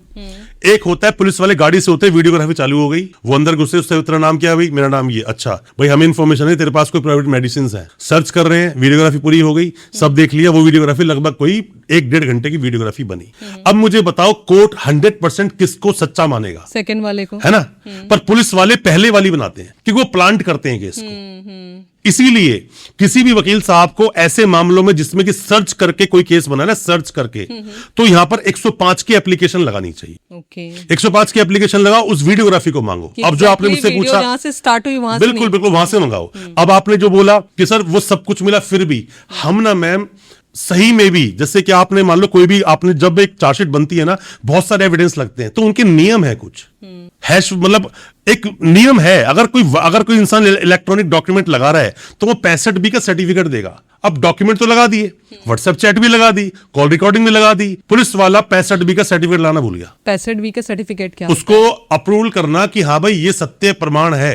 एक होता है पुलिस वाले गाड़ी से होते हैं, वीडियोग्राफी चालू हो गई, वो अंदर घुसे, उससे तेरा नाम क्या है भाई, मेरा नाम ये, अच्छा भाई हमें इन्फॉर्मेशन है तेरे पास कोई प्राइवेट मेडिसिन है, सर्च कर रहे हैं, वीडियोग्राफी पूरी हो गई, सब देख लिया, वो वीडियोग्राफी लगभग कोई 1-1.5 घंटे की वीडियोग्राफी बनी। अब मुझे बताओ कोर्ट 100% किसको सच्चा मानेगा? सेकंड वाले को, है ना। पर पुलिस वाले पहले वाली बनाते हैं क्योंकि वो प्लांट करते हैं केस को। इसीलिए किसी भी वकील साहब को ऐसे मामलों में जिसमें कि सर्च करके कोई केस बनाना, सर्च करके, तो यहां पर 105 की एप्लीकेशन लगानी चाहिए। ओके, 105 की एप्लीकेशन लगाओ, उस वीडियोग्राफी को मांगो। अब जो आपने मुझसे पूछा, जहां से स्टार्ट हुई वहां से, बिल्कुल बिल्कुल वहां से मंगाओ। अब आपने जो बोला कि सर वो सब कुछ मिला, फिर भी हम ना मैम सही में भी, जैसे कि आपने मान लो कोई भी, आपने जब एक चार्जशीट बनती है ना, बहुत सारे एविडेंस लगते हैं, तो उनके नियम है कुछ हैश, मतलब एक नियम है। अगर कोई इंसान इलेक्ट्रॉनिक डॉक्यूमेंट लगा रहा है तो वो 65B का सर्टिफिकेट देगा। अब डॉक्यूमेंट तो लगा दिए, व्हाट्सएप चैट भी लगा दी, कॉल रिकॉर्डिंग भी लगा दी, पुलिस वाला 65B का सर्टिफिकेट लाना भूल गया। 65B का सर्टिफिकेट क्या? उसको अप्रूवल करना कि हाँ भाई ये सत्य प्रमाण है,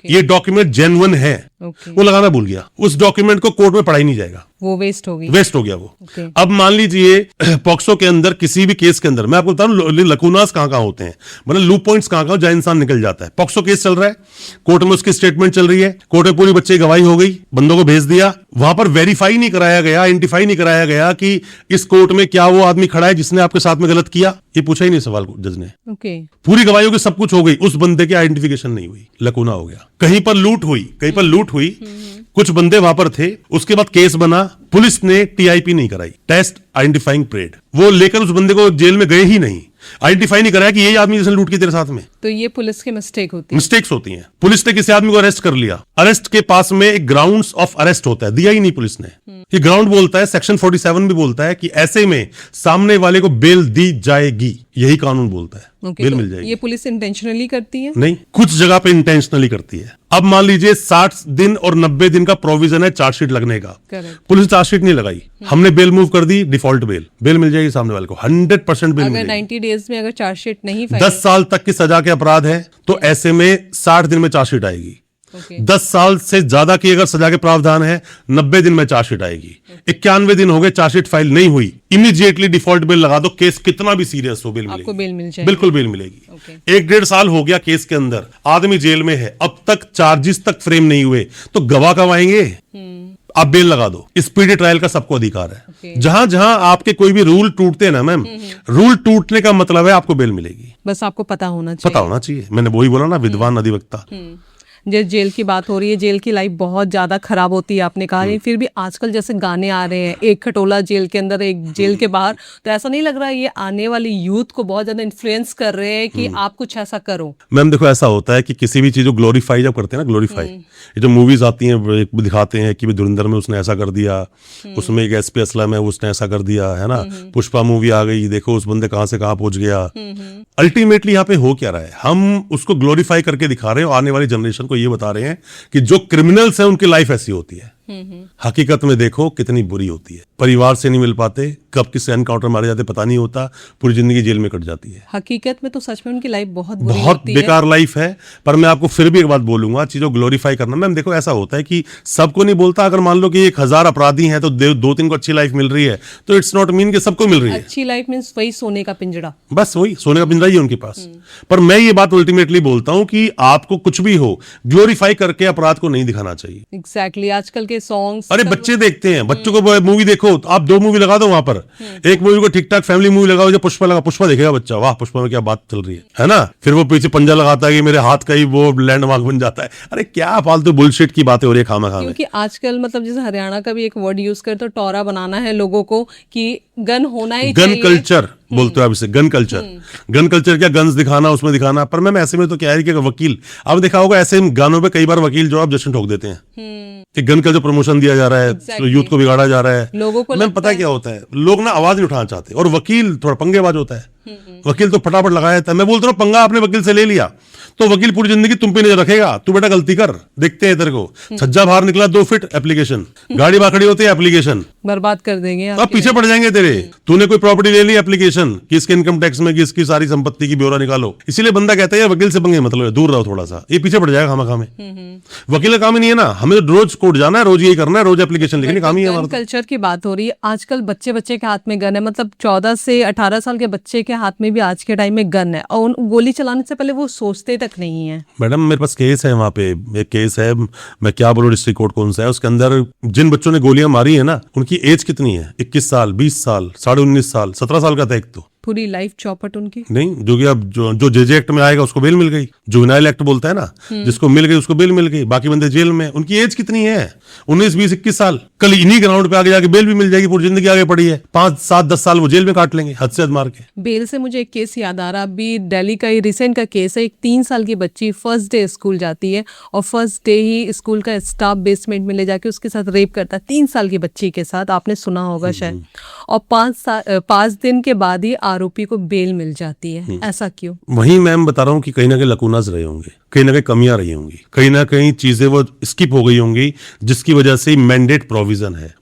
ये डॉक्यूमेंट जेन्युइन है, वो लगाना भूल गया। उस डॉक्यूमेंट को कोर्ट में पढ़ाई नहीं जाएगा, वो वेस्ट हो गया वो। अब मान लीजिए पॉक्सो के अंदर किसी भी केस के अंदर, मैं आपको बता रहा हूं लकूनास कहां होते हैं, मतलब लूप पॉइंट्स कहां लगाओ, जहाँ इंसान निकल जाता है। पॉक्सो केस चल रहा है, कोर्ट में उसकी स्टेटमेंट चल रही है, कोर्ट में पूरी बच्चे की गवाही हो गई, बंदों को भेज दिया, वहां पर वेरीफाई नहीं कराया गया, आइडेंटिफाई नहीं कराया गया कि इस कोर्ट में क्या वो आदमी खड़ा है जिसने आपके साथ में गलत किया, ये पूछा ही नहीं सवाल जज ने। ओके, पूरी गवाही हो गई, सब कुछ हो गई, उस बंदे की आइडेंटिफिकेशन नहीं हुई, लकूना हो गया। कहीं पर लूट हुई, कुछ बंदे वहां पर थे, उसके बाद केस बना, पुलिस ने टीआईपी नहीं कराई, टेस्ट आइडेंटिफाइंग परेड, वो लेकर उस बंदे को जेल में गए ही नहीं, आइडेंटिफाई नहीं कराया कि यही आदमी जिसने लूट की तेरे साथ में। तो ये पुलिस की मिस्टेक होती है, मिस्टेक्स होती हैं। पुलिस ने किसी आदमी को अरेस्ट कर लिया, अरेस्ट के पास में एक ग्राउंड्स ऑफ अरेस्ट होता है, दिया ही नहीं पुलिस ने। ये ग्राउंड बोलता है, सेक्शन 47 भी बोलता है कि ऐसे में सामने वाले को बेल दी जाएगी, यही कानून बोलता है। ओके, बेल तो मिल जाएगी। ये पुलिस इंटेंशनली करती है? नहीं, कुछ जगह पे इंटेंशनली करती है। अब मान लीजिए 60 दिन और 90 दिन का प्रोविजन है चार्जशीट लगने का, करेक्ट। पुलिस चार्जशीट नहीं लगाई, हमने बेल मूव कर दी, डिफॉल्ट बेल मिल जाएगी सामने वाले को, 100% बेल अगर मिलेगी। 90 डेज में अगर चार्जशीट नहीं 10 साल तक की सजा के अपराध है तो ऐसे में 60 दिन में चार्जशीट आएगी। ओके, 10 साल से ज्यादा की अगर सजा के प्रावधान है 90 दिन में चार्जशीट आएगी। 91 दिन हो गए, चार्जशीट फाइल नहीं हुई, इमीडिएटली डिफॉल्ट बेल लगा दो, केस कितना भी सीरियस हो, बेल आपको मिलेगी, बेल मिल जाएगी, बिल्कुल बेल मिलेगी। ओके। 1-1.5 साल हो गया केस के अंदर, आदमी जेल में है, अब तक चार्जेस तक फ्रेम नहीं हुए, तो गवाह कब आएंगे? आप बेल लगा दो। स्पीडी ट्रायल का सबको अधिकार है। ओके। जहां जहां आपके कोई भी रूल टूटते हैं ना मैम, रूल टूटने का मतलब है आपको बेल मिलेगी। बस आपको पता होना चाहिए। पता होना चाहिए, मैंने वही बोला ना, विद्वान अधिवक्ता। जैसे जेल की बात हो रही है, जेल की लाइफ बहुत ज्यादा खराब होती है, आपने कहा नहीं, फिर भी आजकल जैसे गाने आ रहे हैं, एक खटोला जेल के अंदर, एक जेल के बाहर, तो ऐसा नहीं लग रहा है ये आने वाली यूथ को बहुत ज्यादा इन्फ्लुएंस कर रहे हैं कि आप कुछ ऐसा करो? मैम देखो, ऐसा होता है कि किसी भी चीज को ग्लोरीफाई जब करते हैं ना, ग्लोरीफाई, ये जो मूवीज आती हैं दिखाते हैं कि धुरंधर में उसने ऐसा कर दिया, उसमें एक एसपी असलम है उसने ऐसा कर दिया, है ना, पुष्पा मूवी आ गई, देखो उस बंदे कहां से कहां पहुंच गया। अल्टीमेटली यहाँ पे हो क्या रहा है, हम उसको ग्लोरीफाई करके दिखा रहे हैं और आने वाली जनरेशन को ये बता रहे हैं कि जो क्रिमिनल्स हैं उनकी लाइफ ऐसी होती है। हकीकत में देखो कितनी बुरी होती है, परिवार से नहीं मिल पाते, कब किससे एनकाउंटर मारे जाते पता नहीं होता, पूरी जिंदगी जेल में कट जाती है। हकीकत में तो सच में उनकी लाइफ बहुत बुरी बहुत होती है। बेकार लाइफ है। पर मैं आपको फिर भी एक बात बोलूंगा, चीजों ग्लोरीफाई करना, मैम देखो ऐसा होता है कि सबको नहीं बोलता, अगर मान लो कि 1000 अपराधी हैं तो 2-3 को अच्छी लाइफ मिल रही है, तो इट्स नॉट मीन कि सबको मिल रही है। अच्छी लाइफ मीन्स वही सोने का पिंजड़ा, बस वही सोने का पिंजरा ही है उनके पास। पर मैं ये बात अल्टीमेटली बोलता हूं कि आपको कुछ भी हो, ग्लोरीफाई करके अपराध को नहीं दिखाना चाहिए। एग्जैक्टली। आजकल के सॉन्ग्स, अरे बच्चे देखते हैं, बच्चों को मूवी देखो तो आप 2 मूवी लगा दो वहां पर, एक मूवी को ठीक ठाक फैमिली मूवी लगाओ, जो पुष्पा पुष्पा देखेगा बच्चा, वाह पुष्पा में क्या बात चल रही है ना, फिर वो पीछे पंजा लगाता है कि मेरे हाथ का ही वो लैंडमार्क बन जाता है। अरे क्या फालतू बुलशिट की बातें हो रही है खामा में। क्योंकि आजकल मतलब जैसे हरियाणा का भी एक वर्ड यूज करते, तो टोरा बनाना है लोगों को कि गन होना ही गन चाहिए। कल्चर बोलते हो आप इसे, गन कल्चर। गन कल्चर क्या, गन्स दिखाना, उसमें दिखाना। पर मैम ऐसे में तो क्या है कि वकील, आपने देखा होगा ऐसे गानों पे कई बार वकील जो आप जश्न ठोक देते हैं कि गन का जो प्रमोशन दिया जा रहा है, तो यूथ को बिगाड़ा जा रहा है। लोगों को मैम पता क्या होता है, लोग ना आवाज नहीं उठाना चाहते, और वकील थोड़ा पंगेबाज होता है। वकील तो फटाफट लगाया जाता है। मैं बोलता हूँ पंगा आपने वकील से ले लिया तो वकील पूरी जिंदगी तुम पे नजर रखेगा, तू बेटा गलती कर, देखते हैं तेरे को, छज्जा बाहर निकला 2 फीट एप्लीकेशन, गाड़ी बाहर खड़ी होती है एप्लीकेशन, बर्बाद कर देंगे अब पीछे पड़ जाएंगे तेरे। तूने कोई प्रॉपर्टी ले ली एप्लीकेशन, किसके इनकम टैक्स में किसकी सारी संपत्ति की ब्यौरा निकालो। इसीलिए बंदा कहता है यार वकील से पंगे मतलब है, दूर रहो थोड़ा सा, ये पीछे पड़ जाएगा खामा में। वकील का काम ही नहीं है ना, हमें तो रोज कोर्ट जाना है, रोज यही करना है, रोज एप्लीकेशन लिखनी, काम ही है हमारा। कल्चर की बात हो रही है, आजकल बच्चे के हाथ में गन है, मतलब 14 से 18 साल के बच्चे के हाथ में भी आज के टाइम में गन है, और गोली चलाने से पहले वो सोचते तक नहीं है। मैडम मेरे पास केस है, वहाँ पे एक केस है, मैं क्या बोलूं डिस्ट्रिक्ट कोर्ट कौन सा है, उसके अंदर जिन बच्चों ने गोलियां मारी है ना, उनकी एज कितनी है, 21 साल, 20 साल, 19.5 साल, 17 साल का था एक तो। पूरी लाइफ चौपट उनकी। नहीं, जो कि अब जो जेजे एक्ट में आएगा उसको बेल मिल गई, जुवेनाइल एक्ट बोलता है ना, जिसको मिल गई उसको बेल मिल गई, बाकी बंदे जेल में। उनकी एज कितनी है, 19, 20, 21 साल। कल इन्हीं ग्राउंड पे आगे जाके बेल भी मिल जाएगी, पूरी जिंदगी आगे पड़ी है, 5, 7, 10 साल वो जेल में काट लेंगे हद से हद मार के। बेल से मुझे एक केस याद आ रहा, अभी दिल्ली का ही रिसेंट का केस है। एक 3 साल की बच्ची फर्स्ट डे स्कूल जाती है और फर्स्ट डे ही स्कूल का स्टाफ बेसमेंट में ले जाके उसके साथ रेप करता है, 3 साल की बच्ची के साथ, आपने सुना होगा शायद। और 5 दिन के बाद ही आरोपी को बेल मिल जाती है। ऐसा क्यों? वही मैम बता रहा हूँ कि कहीं ना कहीं लकूनाज रहे होंगे, कहीं ना कहीं कमियां रही होंगी, कहीं ना कहीं चीजें वो स्किप हो गई होंगी, जिसकी वजह से मैंडेट प्रोविजन है।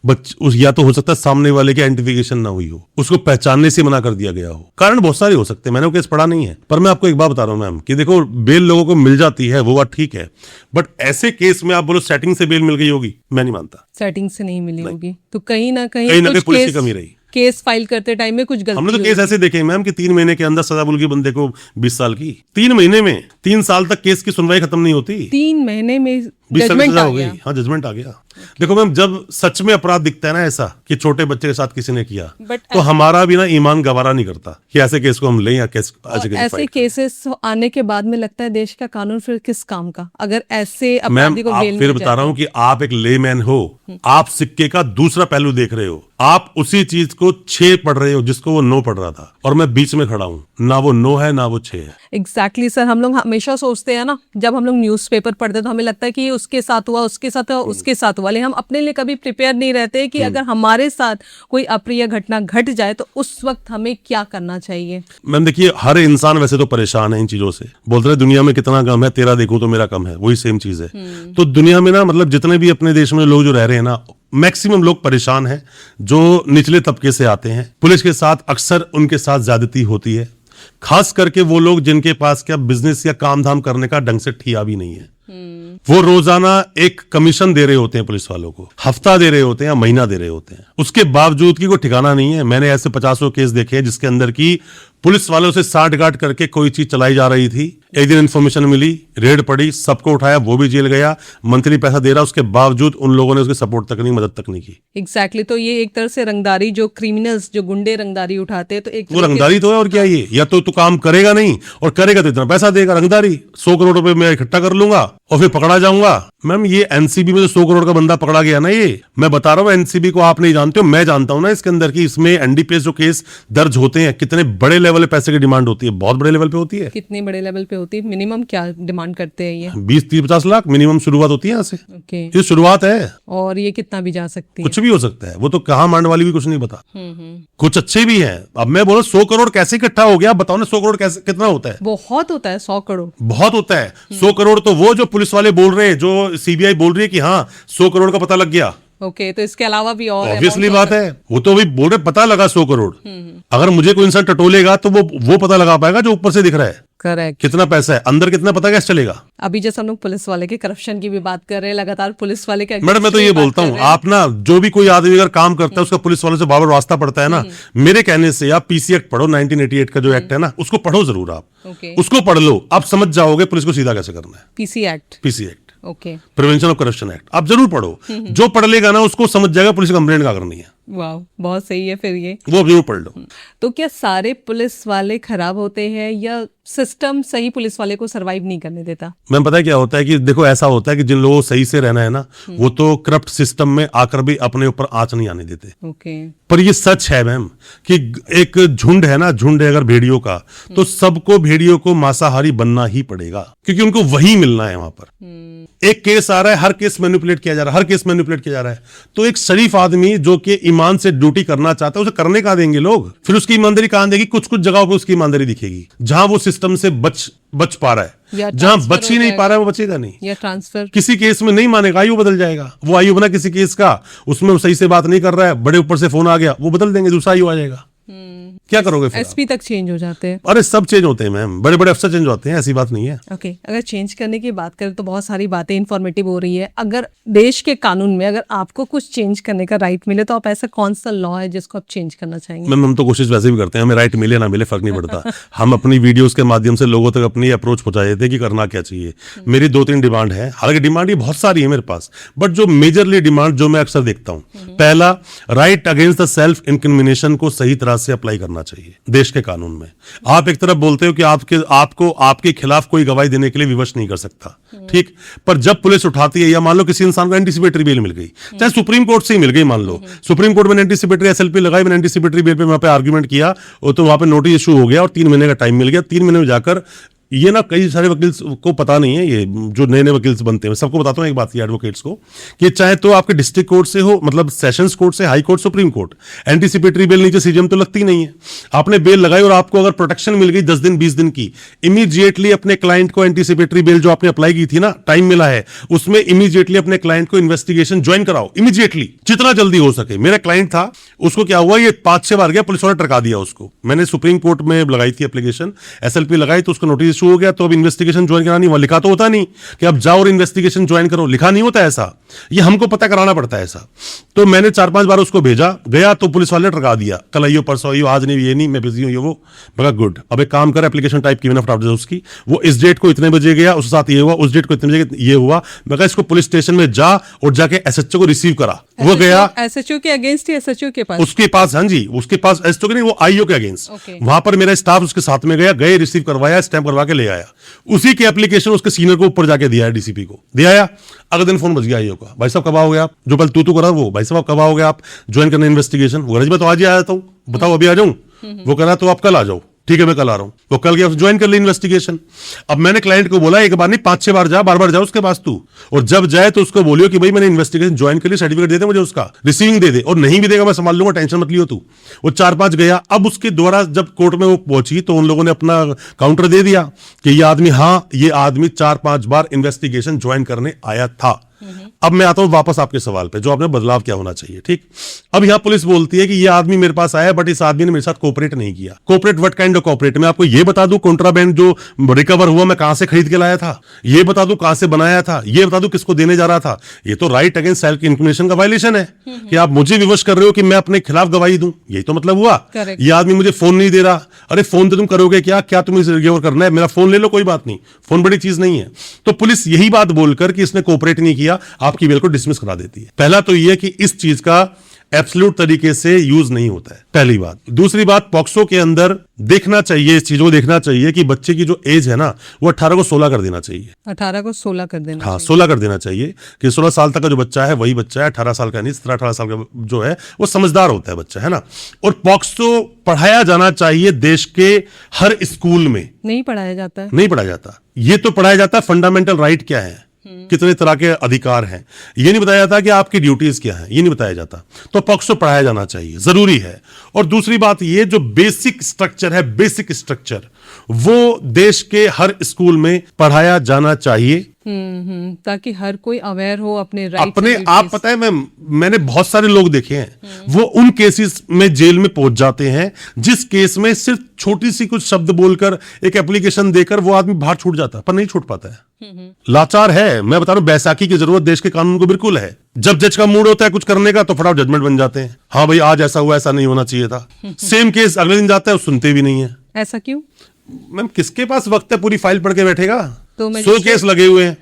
या तो हो सकता है सामने वाले की आइडेंटिफिकेशन ना हुई हो, उसको पहचानने से मना कर दिया गया हो, कारण बहुत सारे हो सकते हैं, मैंने वो केस पढ़ा नहीं है। पर मैं आपको एक बात बता रहा हूँ मैम कि देखो बेल लोगों को मिल जाती है वो बात ठीक है, बट ऐसे केस में आप बोलो सेटिंग से बेल मिल गई होगी, मैं नहीं मानता। सेटिंग से नहीं मिली होगी तो कहीं ना कहीं पुलिस की कमी रही। केस फाइल करते टाइम में कुछ हमने गलती तो केस ऐसे देखे मैम कि 3 महीने के अंदर सजा मिल गई बंदे को 20 साल की, 3 महीने में 3 साल तक केस की सुनवाई खत्म नहीं होती, 3 महीने में 20 साल की जजमेंट सजा आ हो गई। गया। हाँ, जजमेंट आ गया। देखो मैम, जब सच में अपराध दिखता है ना ऐसा कि छोटे बच्चे के साथ किसी ने किया, But तो हमारा भी ना ईमान गवारा नहीं करता कि ऐसे केस को हम लें या केस और ऐसे केसेस आने के बाद में लगता है देश का कानून फिर किस काम का, अगर ऐसे मैम अपराधी को आप बेल फिर मिल बता जाए रहा हूं कि आप एक लेमैन हो, आप सिक्के का दूसरा पहलू देख रहे हो, आप उसी चीज को 6 पढ़ रहे हो जिसको वो 9 पढ़ रहा था, और मैं बीच में खड़ा हूं, ना वो 9 है ना वो 6 है। एग्जैक्टली सर, हम लोग हमेशा सोचते हैं ना, जब हम लोग न्यूज़पेपर पढ़ते हैं तो हमें लगता है कि ये उसके साथ हुआ, उसके साथ हुआ, उसके साथ हुआ, लेकिन हम अपने लिए कभी प्रिपेयर नहीं रहते कि अगर हमारे साथ कोई अप्रिय घटना घट जाए तो उस वक्त हमें क्या करना चाहिए। मैम देखिए, हर इंसान वैसे तो परेशान है इन चीजों से, बोलते रहे दुनिया में कितना कम है, तेरा देखूं तो मेरा कम है, वही सेम चीज है। तो दुनिया में ना, मतलब जितने भी अपने देश में लोग जो रह रहे हैं ना, मैक्सिमम लोग परेशान हैं जो निचले तबके से आते हैं। पुलिस के साथ अक्सर उनके साथ ज्यादती होती है, खास करके वो लोग जिनके पास क्या बिजनेस या काम धाम करने का ढंग से ठिया भी नहीं है। वो रोजाना एक कमीशन दे रहे होते हैं पुलिस वालों को, हफ्ता दे रहे होते हैं या महीना दे रहे होते हैं, उसके बावजूद की कोई ठिकाना नहीं है। मैंने ऐसे 50 केस देखे हैं जिसके अंदर की पुलिस वालों से साठगांठ करके कोई चीज चलाई जा रही थी, एक दिन इन्फॉर्मेशन मिली, रेड पड़ी, सबको उठाया, वो भी जेल गया, मंथली पैसा दे रहा, उसके बावजूद उन लोगों ने उसकी सपोर्ट तक नहीं, मदद तक नहीं की। एग्जैक्टली तो ये एक तरह से रंगदारी, जो क्रिमिनल्स, जो गुंडे रंगदारी उठाते हैं, तो एक वो रंगदारी तो है, और क्या ये, या तो तू काम करेगा नहीं, और करेगा तो इतना पैसा देगा, रंगदारी 100 करोड़ रुपए मैं इकट्ठा कर लूंगा और फिर पकड़ा जाऊंगा। मैम ये एनसीबी में जो 100 करोड़ का बंदा पकड़ा गया ना, ये मैं बता रहा हूँ, एनसीबी को आप नहीं जानते हो, मैं जानता हूं ना इसके अंदर की, इसमें एनडीपीएस जो केस दर्ज होते हैं, कितने बड़े लेवल पे पैसे की डिमांड होती है, बहुत बड़े लेवल पे होती है। कितने बड़े लेवल पे होती है, मिनिमम क्या डिमांड करते हैं ये? 20-30-50 लाख मिनिमम शुरुआत होती है यहाँ से। ओके, ये शुरुआत है, और ये कितना भी जा सकती है? कुछ भी हो सकता है, वो तो कहाँ मांड वाली भी कुछ नहीं बता। कुछ अच्छे भी हैं। अब मैं बोला 100 करोड़ कैसे इकट्ठा हो गया, बताओ ना, 100 करोड़ कैसे, कितना होता है? बहुत होता है 100 करोड़, बहुत होता है। 100 करोड़ तो वो जो पुलिस वाले बोल रहे हैं, जो सीबीआई बोल रही है कि हाँ 100 करोड़ का पता लग गया, ओके, तो इसके अलावा भी और ऑब्वियसली बात है, वो तो अभी बोल रहे पता लगा 100 करोड़। अगर मुझे कोई इंसान टटोलेगा तो वो पता लगा पाएगा जो ऊपर से दिख रहा है, करेक्ट। कितना पैसा है अंदर, कितना पता कैसे चलेगा। अभी जैसे हम लोग पुलिस वाले के करप्शन की भी बात कर रहे हैं, लगातार पुलिस वाले के मैडम मैं तो ये बोलता हूँ, आप ना जो भी कोई आदमी अगर काम करता है उसका पुलिस वालों से बाबर वास्ता पड़ता है ना, मेरे कहने से आप पीसी एक्ट पढ़ो, 1988 का जो एक्ट है ना, उसको पढ़ो जरूर आप, ओके, उसको पढ़ लो, आप समझ जाओगे पुलिस को सीधा कैसे करना है। PC act, PC act, okay, prevention of corruption act, आप जरूर पढ़ो। जो पढ़ लेगा ना उसको समझ जाएगा पुलिस कंप्लेंट क्या करनी है, वाह, बहुत सही है फिर ये। वो जरूर पढ़ लो। तो क्या सारे पुलिस वाले खराब होते हैं या सिस्टम सही पुलिस वाले को सरवाइव नहीं करने देता? मैम पता है क्या होता है कि देखो, ऐसा होता है कि जिन लोगों को सही से रहना है ना, वो तो करप्ट सिस्टम में आकर भी अपने ऊपर आंच नहीं आने देते। ओके, पर ये सच है मैम कि एक झुंड है ना, झुंड है अगर भेड़ियों का, तो सबको भेड़ियों को मांसाहारी बनना ही पड़ेगा, क्योंकि उनको वही मिलना है वहां पर। एक केस आ रहा है, हर केस मैनिपुलेट किया जा रहा है, हर केस मैनिपुलेट किया जा रहा है, तो एक शरीफ आदमी जो कि ईमान से ड्यूटी करना चाहता है, उसे करने का देंगे लोग, फिर उसकी ईमानदारी कहां देगी? कुछ कुछ जगहों पर उसकी ईमानदारी दिखेगी, जहां वो सिस्टम से बच पा रहा या है, जहां ट्रांसफर बच ही हो नहीं जाएगा। पा रहा है वो बचेगा नहीं। या ट्रांसफर किसी केस में नहीं मानेगा, आयु बदल जाएगा, वो आयु बना किसी केस का, उसमें वो सही से बात नहीं कर रहा है, बड़े ऊपर से फोन आ गया, वो बदल देंगे, दूसरा आयु आ जाएगा। क्या करोगे फिर आप? एसपी तक चेंज हो जाते हैं। अरे सब चेंज होते हैं मैम, बड़े बड़े अफसर चेंज होते हैं, ऐसी बात नहीं है। ओके, अगर चेंज करने की बात करें तो बहुत सारी बातें इन्फॉर्मेटिव हो रही है। अगर देश के कानून में अगर आपको कुछ चेंज करने का राइट मिले तो आप ऐसा कौन सा लॉ है जिसको आप चेंज करना चाहेंगे? मैम हम तो कोशिश वैसे भी करते हैं, हमें राइट मिले ना मिले फर्क नहीं पड़ता। हम अपनी वीडियोस के माध्यम से लोगों तक अपनी अप्रोच पहुंचा देते हैं कि करना क्या चाहिए। मेरी 2-3 डिमांड है, हालांकि डिमांड ये बहुत सारी है मेरे पास, बट जो मेजरली डिमांड जो मैं अक्सर देखता हूँ, पहला, right against the self incrimination को सही तरह से अप्लाई करना चाहिए देश के कानून में। आप एक तरफ बोलते हो कि आपके खिलाफ कोई गवाही देने के लिए विवश नहीं कर सकता, ठीक, पर जब पुलिस उठाती है, या मान लो किसी इंसान को एंटीसिपेटरी बेल मिल गई, चाहे सुप्रीम कोर्ट से ही मिल गई, मान लो सुप्रीम कोर्ट में एंटीसिपेटरी एसएलपी लगाई, मैंने एंटीसिपेटरी बेल पे वहां पे आर्ग्यूमेंट किया, तो वहां पे नोटिस इशू हो गया और 3 महीने का टाइम मिल गया। 3 महीने में जाकर, ये ना कई सारे वकील को पता नहीं है, ये जो नए नए वकील बनते हैं, सबको बताता हूँ एक बात, ये एडवोकेट्स को, कि चाहे तो आपके डिस्ट्रिक्ट कोर्ट से हो, मतलब सेशंस कोर्ट से, high court, supreme court, anticipatory bail नीचे सीजीएम तो लगती नहीं है। आपने बेल लगाई और आपको अगर प्रोटेक्शन मिल गई 10 दिन 20 दिन की, इमीडिएटली अपने क्लाइंट को एंटीसिपेटरी बेल जो आपने अप्लाई की थी ना, टाइम मिला है, उसमें इमीडिएटली अपने क्लाइंट को इन्वेस्टिगेशन ज्वाइन कराओ, इमीडिएटली, जितना जल्दी हो सके। मेरा क्लाइंट था, उसको क्या हुआ, ये 5-6 बार गया, पुलिस वाले टरका दिया उसको। मैंने सुप्रीम कोर्ट में लगाई थी एप्लीकेशन, एसएलपी लगाई तो उसको नोटिस इशू हो गया, तो अब इन्वेस्टिगेशन ज्वाइन करानी, वहां लिखा तो होता नहीं कि अब जाओ और इन्वेस्टिगेशन ज्वाइन करो, लिखा नहीं होता ऐसा। ये हमको पता कराना पड़ता है ऐसा। तो मैंने 4-5 बार उसको भेजा, गया तो पुलिस वाले ने टरका दिया, कल आइयो परसों आइयो, आज नहीं, ये नहीं, मैं बिजी हूँ, ये वो। मैं कहा गुड, अब एक काम कर, एप्लीकेशन टाइप की मैंने फटाफट से उसकी, वो इस डेट को इतने बजे गया, उसके साथ ये हुआ, उस डेट को इतने बजे ये हुआ। मैं कहा इसको पुलिस स्टेशन में जा और जाके एसएचओ को रिसीव करा। वो गया एसएचओ के अगेंस्ट ही एसएचओ के पास, उसके पास, हाँ जी, उसके पास एसएचओ के नहीं, वो आईओ के अगेंस्ट। वहां पर मेरा स्टाफ उसके साथ में गया, गए, रिसीव करवाया, स्टैंप करवा के ले आया। उसी के एप्लीकेशन उसके सीनियर को ऊपर जाके दिया है, डीसीपी को दे आया। अगले दिन फोन बज गया आईओ का, भाई साहब कब आओगे आप, जो पहले तू करा वो, भाई साहब कब आओगे आप ज्वाइन करने इन्वेस्टिगेशन। वो मैं तो आज ही आया था, बताओ अभी आ जाऊं। वो कह रहा तो आप कल आ जाओ, ठीक है मैं कल आ रहा हूं। वो कल गया, ज्वाइन कर ली इन्वेस्टिगेशन। अब मैंने क्लाइंट को बोला एक बार नहीं 5-6 बार जा, बार-बार जा उसके पास तू, और जब जाए तो उसको बोलियो कि भाई मैंने इन्वेस्टिगेशन ज्वाइन कर ली, सर्टिफिकेट दे दे मुझे उसका, रिसीविंग दे दे, और नहीं भी देगा मैं संभाल लूंगा, टेंशन मत लियो तू। वो 4-5 गया। अब उसके द्वारा जब कोर्ट में वो पहुंची तो उन लोगों ने अपना काउंटर दे दिया कि ये आदमी, हाँ ये आदमी 4-5 बार इन्वेस्टिगेशन ज्वाइन करने आया था। अब मैं आता हूं वापस आपके सवाल पे, जो आपने बदलाव क्या होना चाहिए, ठीक। अब यहां पुलिस बोलती है कि ये आदमी मेरे पास आया बट इस आदमी ने मेरे साथ कोऑपरेट नहीं किया। Cooperate what kind of cooperate? मैं आपको ये बता दूं कॉन्ट्राबैंड जो रिकवर हुआ मैं कहां से खरीद के लाया था, ये बता दूं कहां से बनाया था, ये बता दूं किसको देने जा रहा था। ये तो राइट अगेंस्ट सेल्फ इंक्रिमिनेशन का वायलेशन है कि आप मुझे विवश कर रहे हो कि मैं अपने खिलाफ गवाही दूं, यही तो मतलब हुआ। ये आदमी मुझे फोन नहीं दे रहा, अरे फोन तो तुम करोगे क्या तुम इसे रिकवर करना है, मेरा फोन ले लो, कोई बात नहीं, फोन बड़ी चीज नहीं है। तो पुलिस यही बात बोलकर कि इसने कोऑपरेट नहीं किया आपकी बिल को डिसमिस करा देती है। पहला तो यह कि इस चीज का एब्सोल्यूट तरीके से यूज नहीं होता है, पहली बात। दूसरी बात, पॉक्सो के अंदर देखना चाहिए, इस चीज को देखना चाहिए कि बच्चे की जो एज है ना वो 18 को 16 कर देना चाहिए। 18 को 16 कर देना, हाँ 16 कर देना चाहिए कि 16 साल तक का जो बच्चा है वही बच्चा है, 18 साल का नहीं, 17-18 साल का जो है वो समझदार होता है बच्चा, है ना। और पॉक्सो पढ़ाया जाना चाहिए देश के हर स्कूल में। नहीं पढ़ाया जाता है, नहीं पढ़ाया जाता। ये तो पढ़ाया जाता है फंडामेंटल राइट क्या है, कितने तरह के अधिकार हैं, ये नहीं बताया जाता कि आपकी ड्यूटीज क्या हैं, ये नहीं बताया जाता। तो पॉक्सो पढ़ाया जाना चाहिए, जरूरी है। और दूसरी बात ये जो बेसिक स्ट्रक्चर है, बेसिक स्ट्रक्चर वो देश के हर स्कूल में पढ़ाया जाना चाहिए, ताकि हर कोई अवेयर हो अपने राइट अपने आप। पता है मैंने बहुत सारे लोग देखे हैं वो उन केसेस में जेल में पहुंच जाते हैं जिस केस में सिर्फ छोटी सी कुछ शब्द बोलकर, एक एप्लीकेशन देकर वो आदमी बाहर छूट जाता है, पर नहीं छूट पाता है। लाचार है। मैं बता रहा हूं बैसाखी की जरूरत देश के कानून को बिल्कुल है। जब जज का मूड होता है कुछ करने का तो फटाफट जजमेंट बन जाते हैं, हाँ भाई आज ऐसा हुआ, ऐसा नहीं होना चाहिए था। सेम केस अगले दिन जाता है, वो सुनते भी नहीं है। ऐसा क्यों? मैम किसके पास वक्त है पूरी फाइल पढ़ के बैठेगा? तो 100 केस लगे हुए हैं,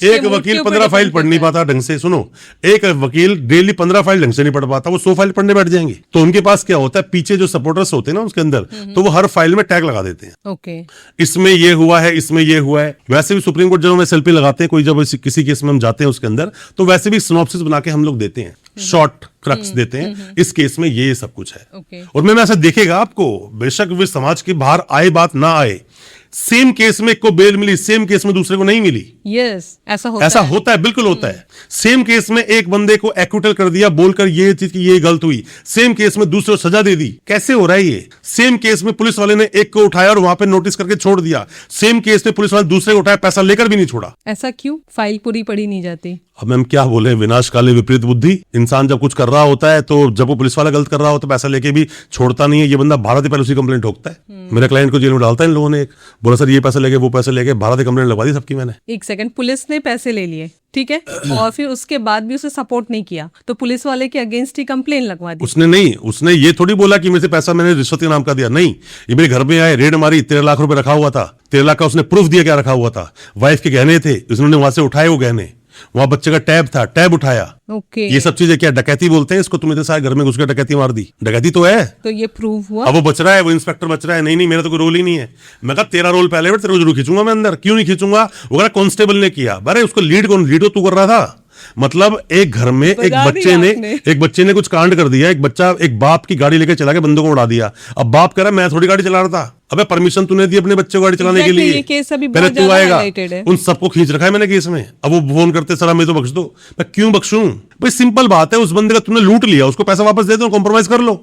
एक वकील 15 फाइल पढ़ नहीं पाता ढंग से। सुनो, एक वकील डेली 15 फाइल ढंग से नहीं पढ़ पाता, वो 100 फाइल पढ़ने बैठ जाएंगे। तो उनके पास क्या होता है, पीछे जो सपोर्टर्स होते हैं ना उसके अंदर, तो वो हर फाइल में टैग लगा देते हैं। ओके, इसमें ये हुआ है, इसमें ये हुआ है। वैसे भी सुप्रीम कोर्ट जब हमें सेल्फी लगाते हैं, कोई जब किसी केस में हम जाते हैं उसके अंदर, तो वैसे भी सिनॉप्सिस बना के हम लोग देते हैं, शॉर्ट क्रक्स देते हैं, इस केस में ये सब कुछ है। और मैं ऐसा देखेगा आपको, बेशक वे समाज के बाहर आए बात ना आए, सेम केस में एक को बेल मिली, सेम केस में दूसरे को नहीं मिली। यस, ऐसा होता है, बिल्कुल होता है। सेम केस में एक बंदे को एक्विटल कर दिया बोलकर ये चीज की ये गलत हुई, सेम केस में दूसरे को सजा दे दी। कैसे हो रहा है ये? सेम केस में पुलिस वाले ने एक को उठाया और वहां पे नोटिस करके छोड़ दिया, सेम केस में पुलिस वाले दूसरे को उठाया, पैसा लेकर भी नहीं छोड़ा। ऐसा क्यों? फाइल पूरी पढ़ी नहीं जाती? अब हम क्या बोले, विनाशकाले विपरीत बुद्धि। इंसान जब कुछ कर रहा होता है तो जब वो पुलिस वाला गलत कर रहा होता है पैसा लेके भी छोड़ता नहीं है। ये बंदा 12 दिन पहले उसी कंप्लेंट ठोकता है। मेरे क्लाइंट को जेल में डालता है इन लोगों ने, एक बोला सर ये पैसे लेके वो पैसे लेके, 12 दिन कंप्लेंट लगवा दी सबकी मैंने। एक सेकंड, पुलिस ने पैसे ले लिए, ठीक है, और फिर उसके बाद भी उसे सपोर्ट नहीं किया, तो पुलिस वाले के अगेंस्ट ही कंप्लेन लगवा दी। उसने नहीं, उसने ये थोड़ी बोला कि मेरे से पैसा मैंने रिश्वत के नाम का दिया, नहीं। ये मेरे घर में आए, रेड मारी, 13 लाख रुपए रखा हुआ था, 13 लाख का उसने प्रूफ दिया क्या रखा हुआ था। वाइफ के गहने थे, उसने वहां से उठाए वो गहने, वहां बच्चे का टैब था, टैब उठाया। ओके, ये सब चीजें क्या डकैती बोलते हैं इसको? तुम इतने सारे घर में घुस के डकैती मार दी, डकैती तो है। तो ये प्रूव हुआ। अब वो बच रहा है, वो इंस्पेक्टर बच रहा है, नहीं मेरा तो कोई रोल ही नहीं है। मैं कहा तेरा रोल पहले तेरे को जरूर खींचूंगा मैं अंदर। क्यों नहीं खींचूंगा? वो कहा कांस्टेबल ने किया। अरे उसको लीड कौन? लीड तो तू कर रहा था। मतलब एक घर में एक बच्चे ने कुछ कांड कर दिया, एक बाप की गाड़ी लेकर चला के बंदों को उड़ा दिया। अब बाप कह रहा मैं थोड़ी गाड़ी चला रहा था। अबे परमिशन तूने दी अपने बच्चे को गाड़ी चलाने के लिए, पहले तू आएगा। उन सबको खींच रखा है मैंने केस में। अब वो फोन करते सर हमें तो बख्श दो। मैं क्यों बख्शूं? भाई सिंपल बात है, उस बंदे का तुमने लूट लिया, उसको पैसा वापस दे दो, कॉम्प्रोमाइज कर लो।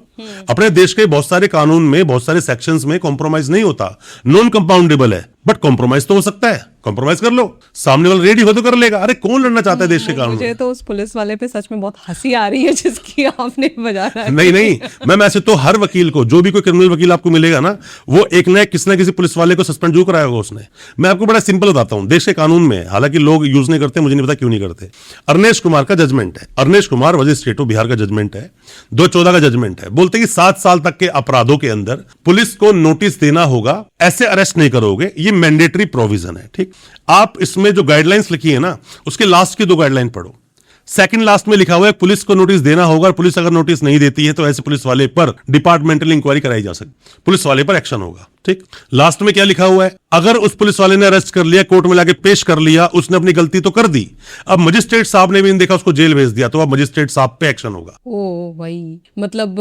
अपने देश के बहुत सारे कानून में, बहुत सारे सेक्शंस में कॉम्प्रोमाइज नहीं होता, नॉन कंपाउंडेबल है, बट कॉम्प्रोमाइज तो हो सकता है, कॉम्प्रोमाइज कर लो, सामने वाला रेडी हो तो कर लेगा। अरे कौन लड़ना चाहता है देश के कानून? मुझे तो उस पुलिस वाले पे सच में बहुत हंसी आ रही है जिसकी आपने बजाना। नहीं मैम, ऐसे तो हर वकील को, जो भी कोई क्रिमिनल वकील आपको मिलेगा ना, वो एक ना किसी पुलिस वाले को सस्पेंड जरूर कराया होगा उसने। मैं आपको बड़ा सिंपल बताता हूं, देश के कानून में, हालांकि लोग यूज नहीं करते, मुझे नहीं पता क्यों नहीं करते। अरनेश कुमार का जजमेंट है, अरनेश कुमार मजिस्ट्रेट ऑफ बिहार का जजमेंट है, 2014 का जजमेंट है। बोलते कि 7 साल तक के अपराधों के अंदर पुलिस को नोटिस देना होगा, ऐसे अरेस्ट नहीं करोगे, ये मैंडेटरी प्रोविजन है। ठीक, आप इसमें जो गाइडलाइंस लिखी है ना, उसके लास्ट की 2 गाइडलाइन पढ़ो। सेकंड लास्ट में लिखा हुआ है पुलिस को नोटिस देना होगा, और पुलिस अगर नोटिस नहीं देती है तो ऐसे पुलिस वाले पर डिपार्टमेंटल इंक्वायरी कराई जा सकती, पुलिस वाले पर एक्शन होगा। ठीक, लास्ट में क्या लिखा हुआ है, अगर उस पुलिस वाले ने अरेस्ट कर लिया, कोर्ट में लाके पेश कर लिया, उसने अपनी गलती तो कर दी, अब मजिस्ट्रेट साहब ने भी नहीं देखा, उसको जेल भेज दिया, तो अब मजिस्ट्रेट साहब पे एक्शन होगा। ओ भाई, मतलब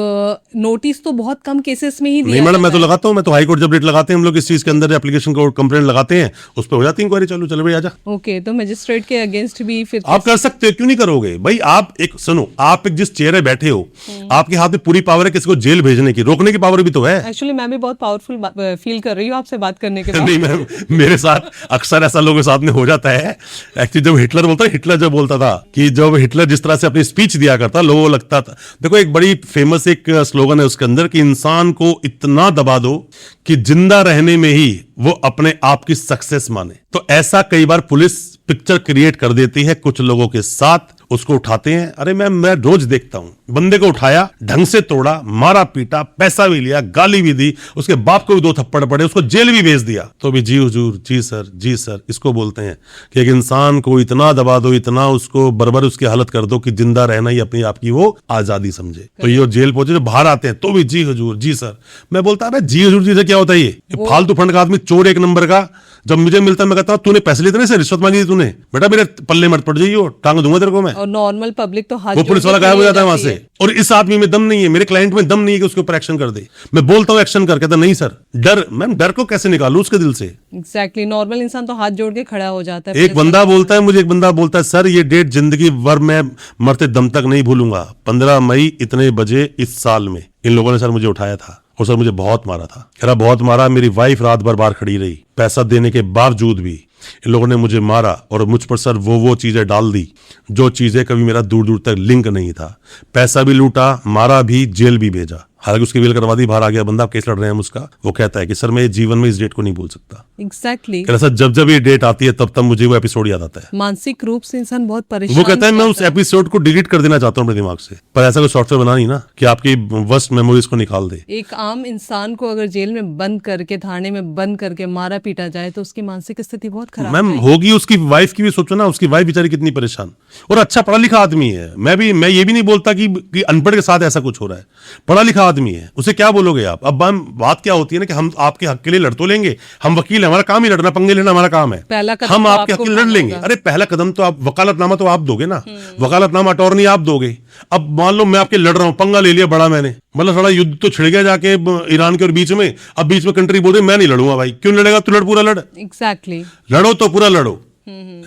नोटिस तो बहुत कम केसेस में ही दिया नहीं मैडम, मैं तो जाता है। लगाता हूं, मैं तो हाई कोर्ट जब रेट लगाते हैं हम लोग इस चीज के अंदर, एप्लीकेशन को कंप्लेंट लगाते हैं, उस पर हो जाती है इंक्वायरी, चलो भाई आजा। ओके, तो मजिस्ट्रेट के अगेंस्ट भी फिर आप कर सकते हो, क्यों नहीं करोगे भाई? आप एक सुनो, आप एक जिस चेयर में बैठे हो, आपके हाथ में पूरी पावर है किसी को जेल भेजने की, रोकने की पावर भी तो है। एक्चुअली मैं भी बहुत पावरफुल फील कर रही हूँ आपसे बात करने के बाद। नहीं मैम, मेरे साथ अक्सर ऐसा लोगों के साथ में हो जाता है। एक्चुअली जब हिटलर बोलता है, हिटलर जब बोलता था कि जब हिटलर जिस तरह से अपनी स्पीच दिया करता, लोगों को लगता था, देखो एक बड़ी फेमस एक स्लोगन है उसके अंदर कि इंसान को इतना दबा दो कि जिंदा रहने में ही वो अपने आप की सक्सेस माने। तो ऐसा कई बार पुलिस पिक्चर क्रिएट कर देती है कुछ लोगों के साथ, उसको उठाते हैं। अरे मैं रोज देखता हूं, बंदे को उठाया, ढंग से तोड़ा, मारा पीटा, पैसा भी लिया, गाली भी दी, उसके बाप को भी 2 थप्पड़ पड़े, उसको जेल भी भेज दिया, तो भी जी हुजूर, जी सर, जी सर। इसको बोलते हैं कि एक इंसान को इतना दबा दो, इतना उसको बर्बर उसकी हालत कर दो कि जिंदा रहना ही अपनी आप की वो आजादी समझे। तो ये जेल पहुंचे, जो बाहर आते हैं तो भी जी हुजूर, जी सर। मैं बोलता है जी हुजूर जी से क्या होता है? ये फालतू फंड का आदमी, चोर एक नंबर का। जब मुझे मिलता मैं कहता हूं तूने पैसे लिए थे, से रिश्वत मांगी थी तूने, बेटा मेरे पल्ले मत पड़ जाइयो, टांग दूंगा तेरे को मैं। और नॉर्मल पब्लिक तो हाथ वो पुलिस वाला गायब हो जाता है वहां से, और इस आदमी में दम नहीं है, मेरे क्लाइंट में दम नहीं है कि उसके ऊपर एक्शन कर दे। मैं बोलता हूं एक्शन कर, कहता नहीं सर, डर, मैम डर को कैसे निकालूं उसके दिल से? एग्जैक्टली, नॉर्मल इंसान तो हाथ जोड़ के खड़ा हो जाता है। एक बंदा बोलता है मुझे, एक बंदा बोलता है सर ये डेट जिंदगी भर मैं मरते दम तक नहीं भूलूंगा, 15 मई इतने बजे इस साल में इन लोगों ने सर मुझे उठाया था, और सर मुझे बहुत मारा था, कह रहा बहुत मारा, मेरी वाइफ रात भर बाहर खड़ी रही, पैसा देने के बावजूद भी इन लोगों ने मुझे मारा, और मुझ पर सर वो चीजें डाल दी जो चीजें कभी मेरा दूर दूर तक लिंक नहीं था, पैसा भी लूटा, मारा भी, जेल भी भेजा। हालांकि उसकी बेल करवा दी, बाहर आ गया बंदा, आप केस लड़ रहे हैं हम उसका। वो कहता है कि सर मैं जीवन में इस डेट को नहीं भूल सकता। एग्जैक्टली, सर जब जब ये डेट आती है तब तब मुझे वो एपिसोड याद आता है। मानसिक रूप से इंसान बहुत परेशान। वो कहता है मैं उस एपिसोड को डिलीट कर देना चाहता हूँ अपने दिमाग से, पर ऐसा कोई सॉफ्टवेयर बना नहीं ना कि आपकी वर्स्ट मेमोरीज को निकाल दे। एक आम इंसान को अगर जेल में बंद करके, थाने में बंद करके मारा पीटा जाए तो उसकी मानसिक स्थिति बहुत खराब मैम होगी। उसकी वाइफ की भी सोचो ना, उसकी वाइफ बेचारी कितनी परेशान, और अच्छा पढ़ा लिखा आदमी है। मैं ये भी नहीं बोलता कि अनपढ़ के साथ ऐसा कुछ हो रहा है, पढ़ा लिखा आदमी है, उसे क्या बोलोगे आप? अब बात क्या होती है ना कि हम आपके हक के लिए लड़ तो लेंगे, हम वकील हैं, हमारा काम ही लड़ना, पंगे लेना हमारा काम है, हम तो आपके हक के लिए लड़ लेंगे। अरे पहला कदम तो आप वकालतनामा तो आप दोगे ना, वकालतनामा अटॉर्नी आप दोगे। अब मान लो मैं आपके लड़ रहा हूं, पंगा ले लिया बड़ा मैंने, मतलब थोड़ा युद्ध तो छिड़ गया जाके ईरान के और बीच में, अब बीच में कंट्री बोल रही मैं नहीं लड़ूंगा। भाई क्यों लड़ेगा? तू लड़, पूरा लड़। एग्जैक्टली, लड़ो तो पूरा लड़ो,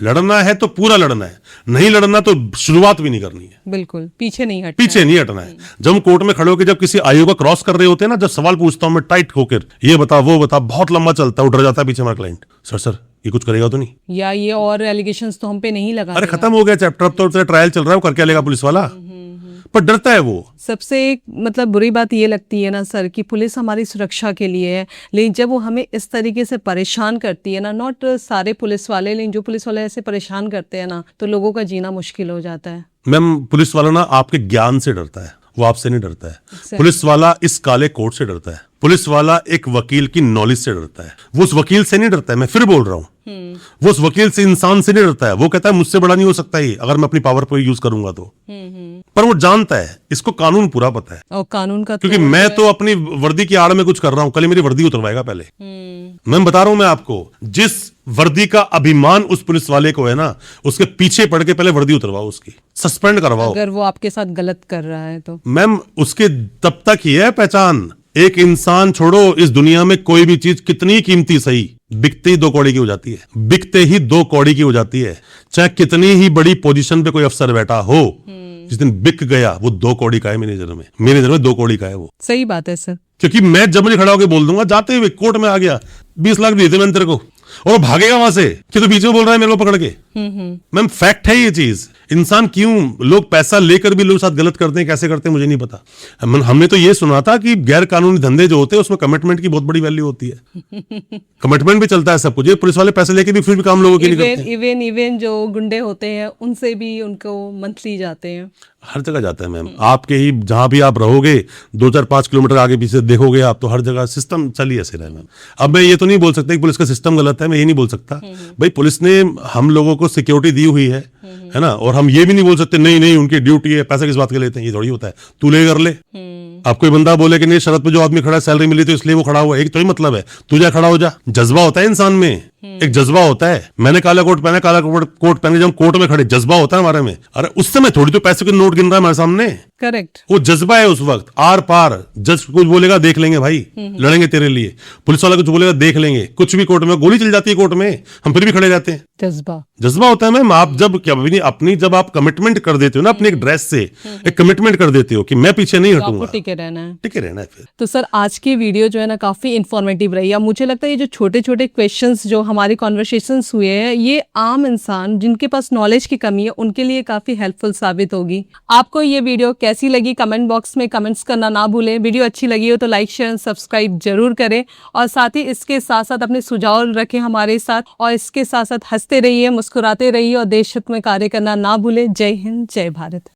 लड़ना है तो पूरा लड़ना है, नहीं लड़ना तो शुरुआत भी नहीं करनी है। बिल्कुल पीछे नहीं हटना, पीछे नहीं हटना है। जब हम कोर्ट में खड़े होकर जब किसी आयु का क्रॉस कर रहे होते हैं ना, जब सवाल पूछता हूं मैं टाइट होकर, ये बता वो बता, बहुत लंबा चलता है, उठ जाता है पीछे हमारा क्लाइंट, सर ये कुछ करेगा तो नहीं, या ये और एलिगेशंस तो हम पे नहीं लगा। अरे खत्म हो गया चैप्टर, अब तो ट्रायल चल रहा है, वो कर क्या लेगा पुलिस वाला? पर डरता है वो। सबसे मतलब बुरी बात ये लगती है ना सर कि पुलिस हमारी सुरक्षा के लिए है, लेकिन जब वो हमें इस तरीके से परेशान करती है ना, नॉट सारे पुलिस वाले, लेकिन जो पुलिस वाले ऐसे परेशान करते हैं ना, तो लोगों का जीना मुश्किल हो जाता है। मैम पुलिस वाला ना आपके ज्ञान से डरता है, वो आपसे नहीं डरता है। पुलिस वाला इस काले कोट से डरता है, पुलिस वाला एक वकील की नॉलेज से डरता है, वो उस वकील से नहीं डरता है, मैं फिर बोल रहा हूँ, वो उस वकील से, इंसान से नहीं डरता है। वो कहता है मुझसे बड़ा नहीं हो सकता ही अगर मैं अपनी पावर को यूज करूंगा तो, पर वो जानता है, इसको कानून पूरा पता है, और कानून का क्योंकि मैं तो अपनी वर्दी की आड़ में कुछ कर रहा हूं, कल मेरी वर्दी उतरवाएगा पहले। मैं बता रहा हूं मैं आपको, जिस वर्दी का अभिमान उस पुलिस वाले को है ना, उसके पीछे पड़ के पहले वर्दी उतरवाओ, उसकी सस्पेंड करवाओ। अगर वो आपके साथ गलत कर रहा है तो मैम उसके तब तक ही है पहचान। एक इंसान छोड़ो, इस दुनिया में कोई भी चीज कितनी कीमती सही, बिकते ही 2 कौड़ी की हो जाती है, बिकते ही 2 कौड़ी की हो जाती है। चाहे कितनी ही बड़ी पोजीशन पे कोई अफसर बैठा हो, जिस दिन बिक गया वो 2 कौड़ी का है मेरी नजर में, मेरी नजर में 2 कौड़ी का है वो। सही बात है सर। क्योंकि मैं जब मुझे खड़ा होकर बोल दूंगा, जाते हुए कोर्ट में आ गया 20 लाख दिए थे मैंने तेरे को, और वो भागेगा वहां से कि तो बीच में बोल रहा है मेरे को पकड़ के। मैम फैक्ट है ये चीज। इंसान क्यों, लोग पैसा लेकर भी लोग साथ गलत करते हैं, कैसे करते हैं मुझे नहीं पता। हमने तो ये सुना था कि गैर कानूनी धंधे जो होते हैं उसमें कमिटमेंट की बहुत बड़ी वैल्यू होती है। कमिटमेंट भी चलता है सब कुछ। ये पुलिस वाले पैसे लेके भी फिर भी काम लोगों के नहीं करते। इवन जो गुंडे होते हैं उनसे भी उनको मंथली जाते हैं। हर जगह जाता है मैम। आपके ही जहां भी आप रहोगे 2-4-5 किलोमीटर आगे पीछे देखोगे आप, तो हर जगह सिस्टम चल ही ऐसे रहा है मैम। अब मैं ये तो नहीं बोल सकता कि पुलिस का सिस्टम गलत है, मैं ये नहीं बोल सकता। भाई पुलिस ने हम लोगों को सिक्योरिटी दी हुई है ना, और हम ये भी नहीं बोल सकते नहीं नहीं उनकी ड्यूटी है, पैसा किस बात के लेते हैं, ये थोड़ी होता है। तू ले कर ले। अब कोई बंदा बोले कि नहीं शरत पे जो आदमी खड़ा है सैलरी मिली तो इसलिए वो खड़ा हुआ है, एक तो ही मतलब है, तू जा खड़ा हो जा। जज्बा होता है इंसान में, एक जज्बा होता है। मैंने काला कोट पहना, काला कोट पहन के जब कोर्ट में खड़े, जज्बा होता है हमारे में। अरे उस समय थोड़ी तो पैसे के नोट गिन रहा है हमारे सामने। करेक्ट। वो जज्बा है उस वक्त, आर पार। जज कुछ बोलेगा देख लेंगे भाई, लड़ेंगे तेरे लिए। पुलिस वाला कुछ बोलेगा देख लेंगे। कुछ भी कोर्ट में गोली चल जाती है, कोर्ट में हम फिर भी खड़े रहते हैं। जज्बा होता है मैम। आप जब क्या अपनी जब आप कमिटमेंट कर देते हो ना अपनी एक ड्रेस से, एक कमिटमेंट कर देते हो कि मैं पीछे नहीं हटूंगा, टिके रहना है, टिके रहना है फिर। तो सर आज की वीडियो जो है ना काफी इंफॉर्मेटिव रही है। मुझे लगता है ये जो छोटे छोटे क्वेश्चंस जो हमारे कॉन्वर्सेशंस हुए हैं, ये आम इंसान जिनके पास नॉलेज की कमी है उनके लिए काफी हेल्पफुल साबित होगी। आपको ये वीडियो कैसी लगी कमेंट बॉक्स में कमेंट्स करना ना भूलें। वीडियो अच्छी लगी हो तो लाइक शेयर सब्सक्राइब जरूर करें, और साथ ही इसके साथ साथ अपने सुझाव रखें हमारे साथ, और इसके साथ साथ हंसते रहिए, मुस्कुराते रहिए और देश हित में कार्य करना ना भूलें। जय हिंद, जय भारत।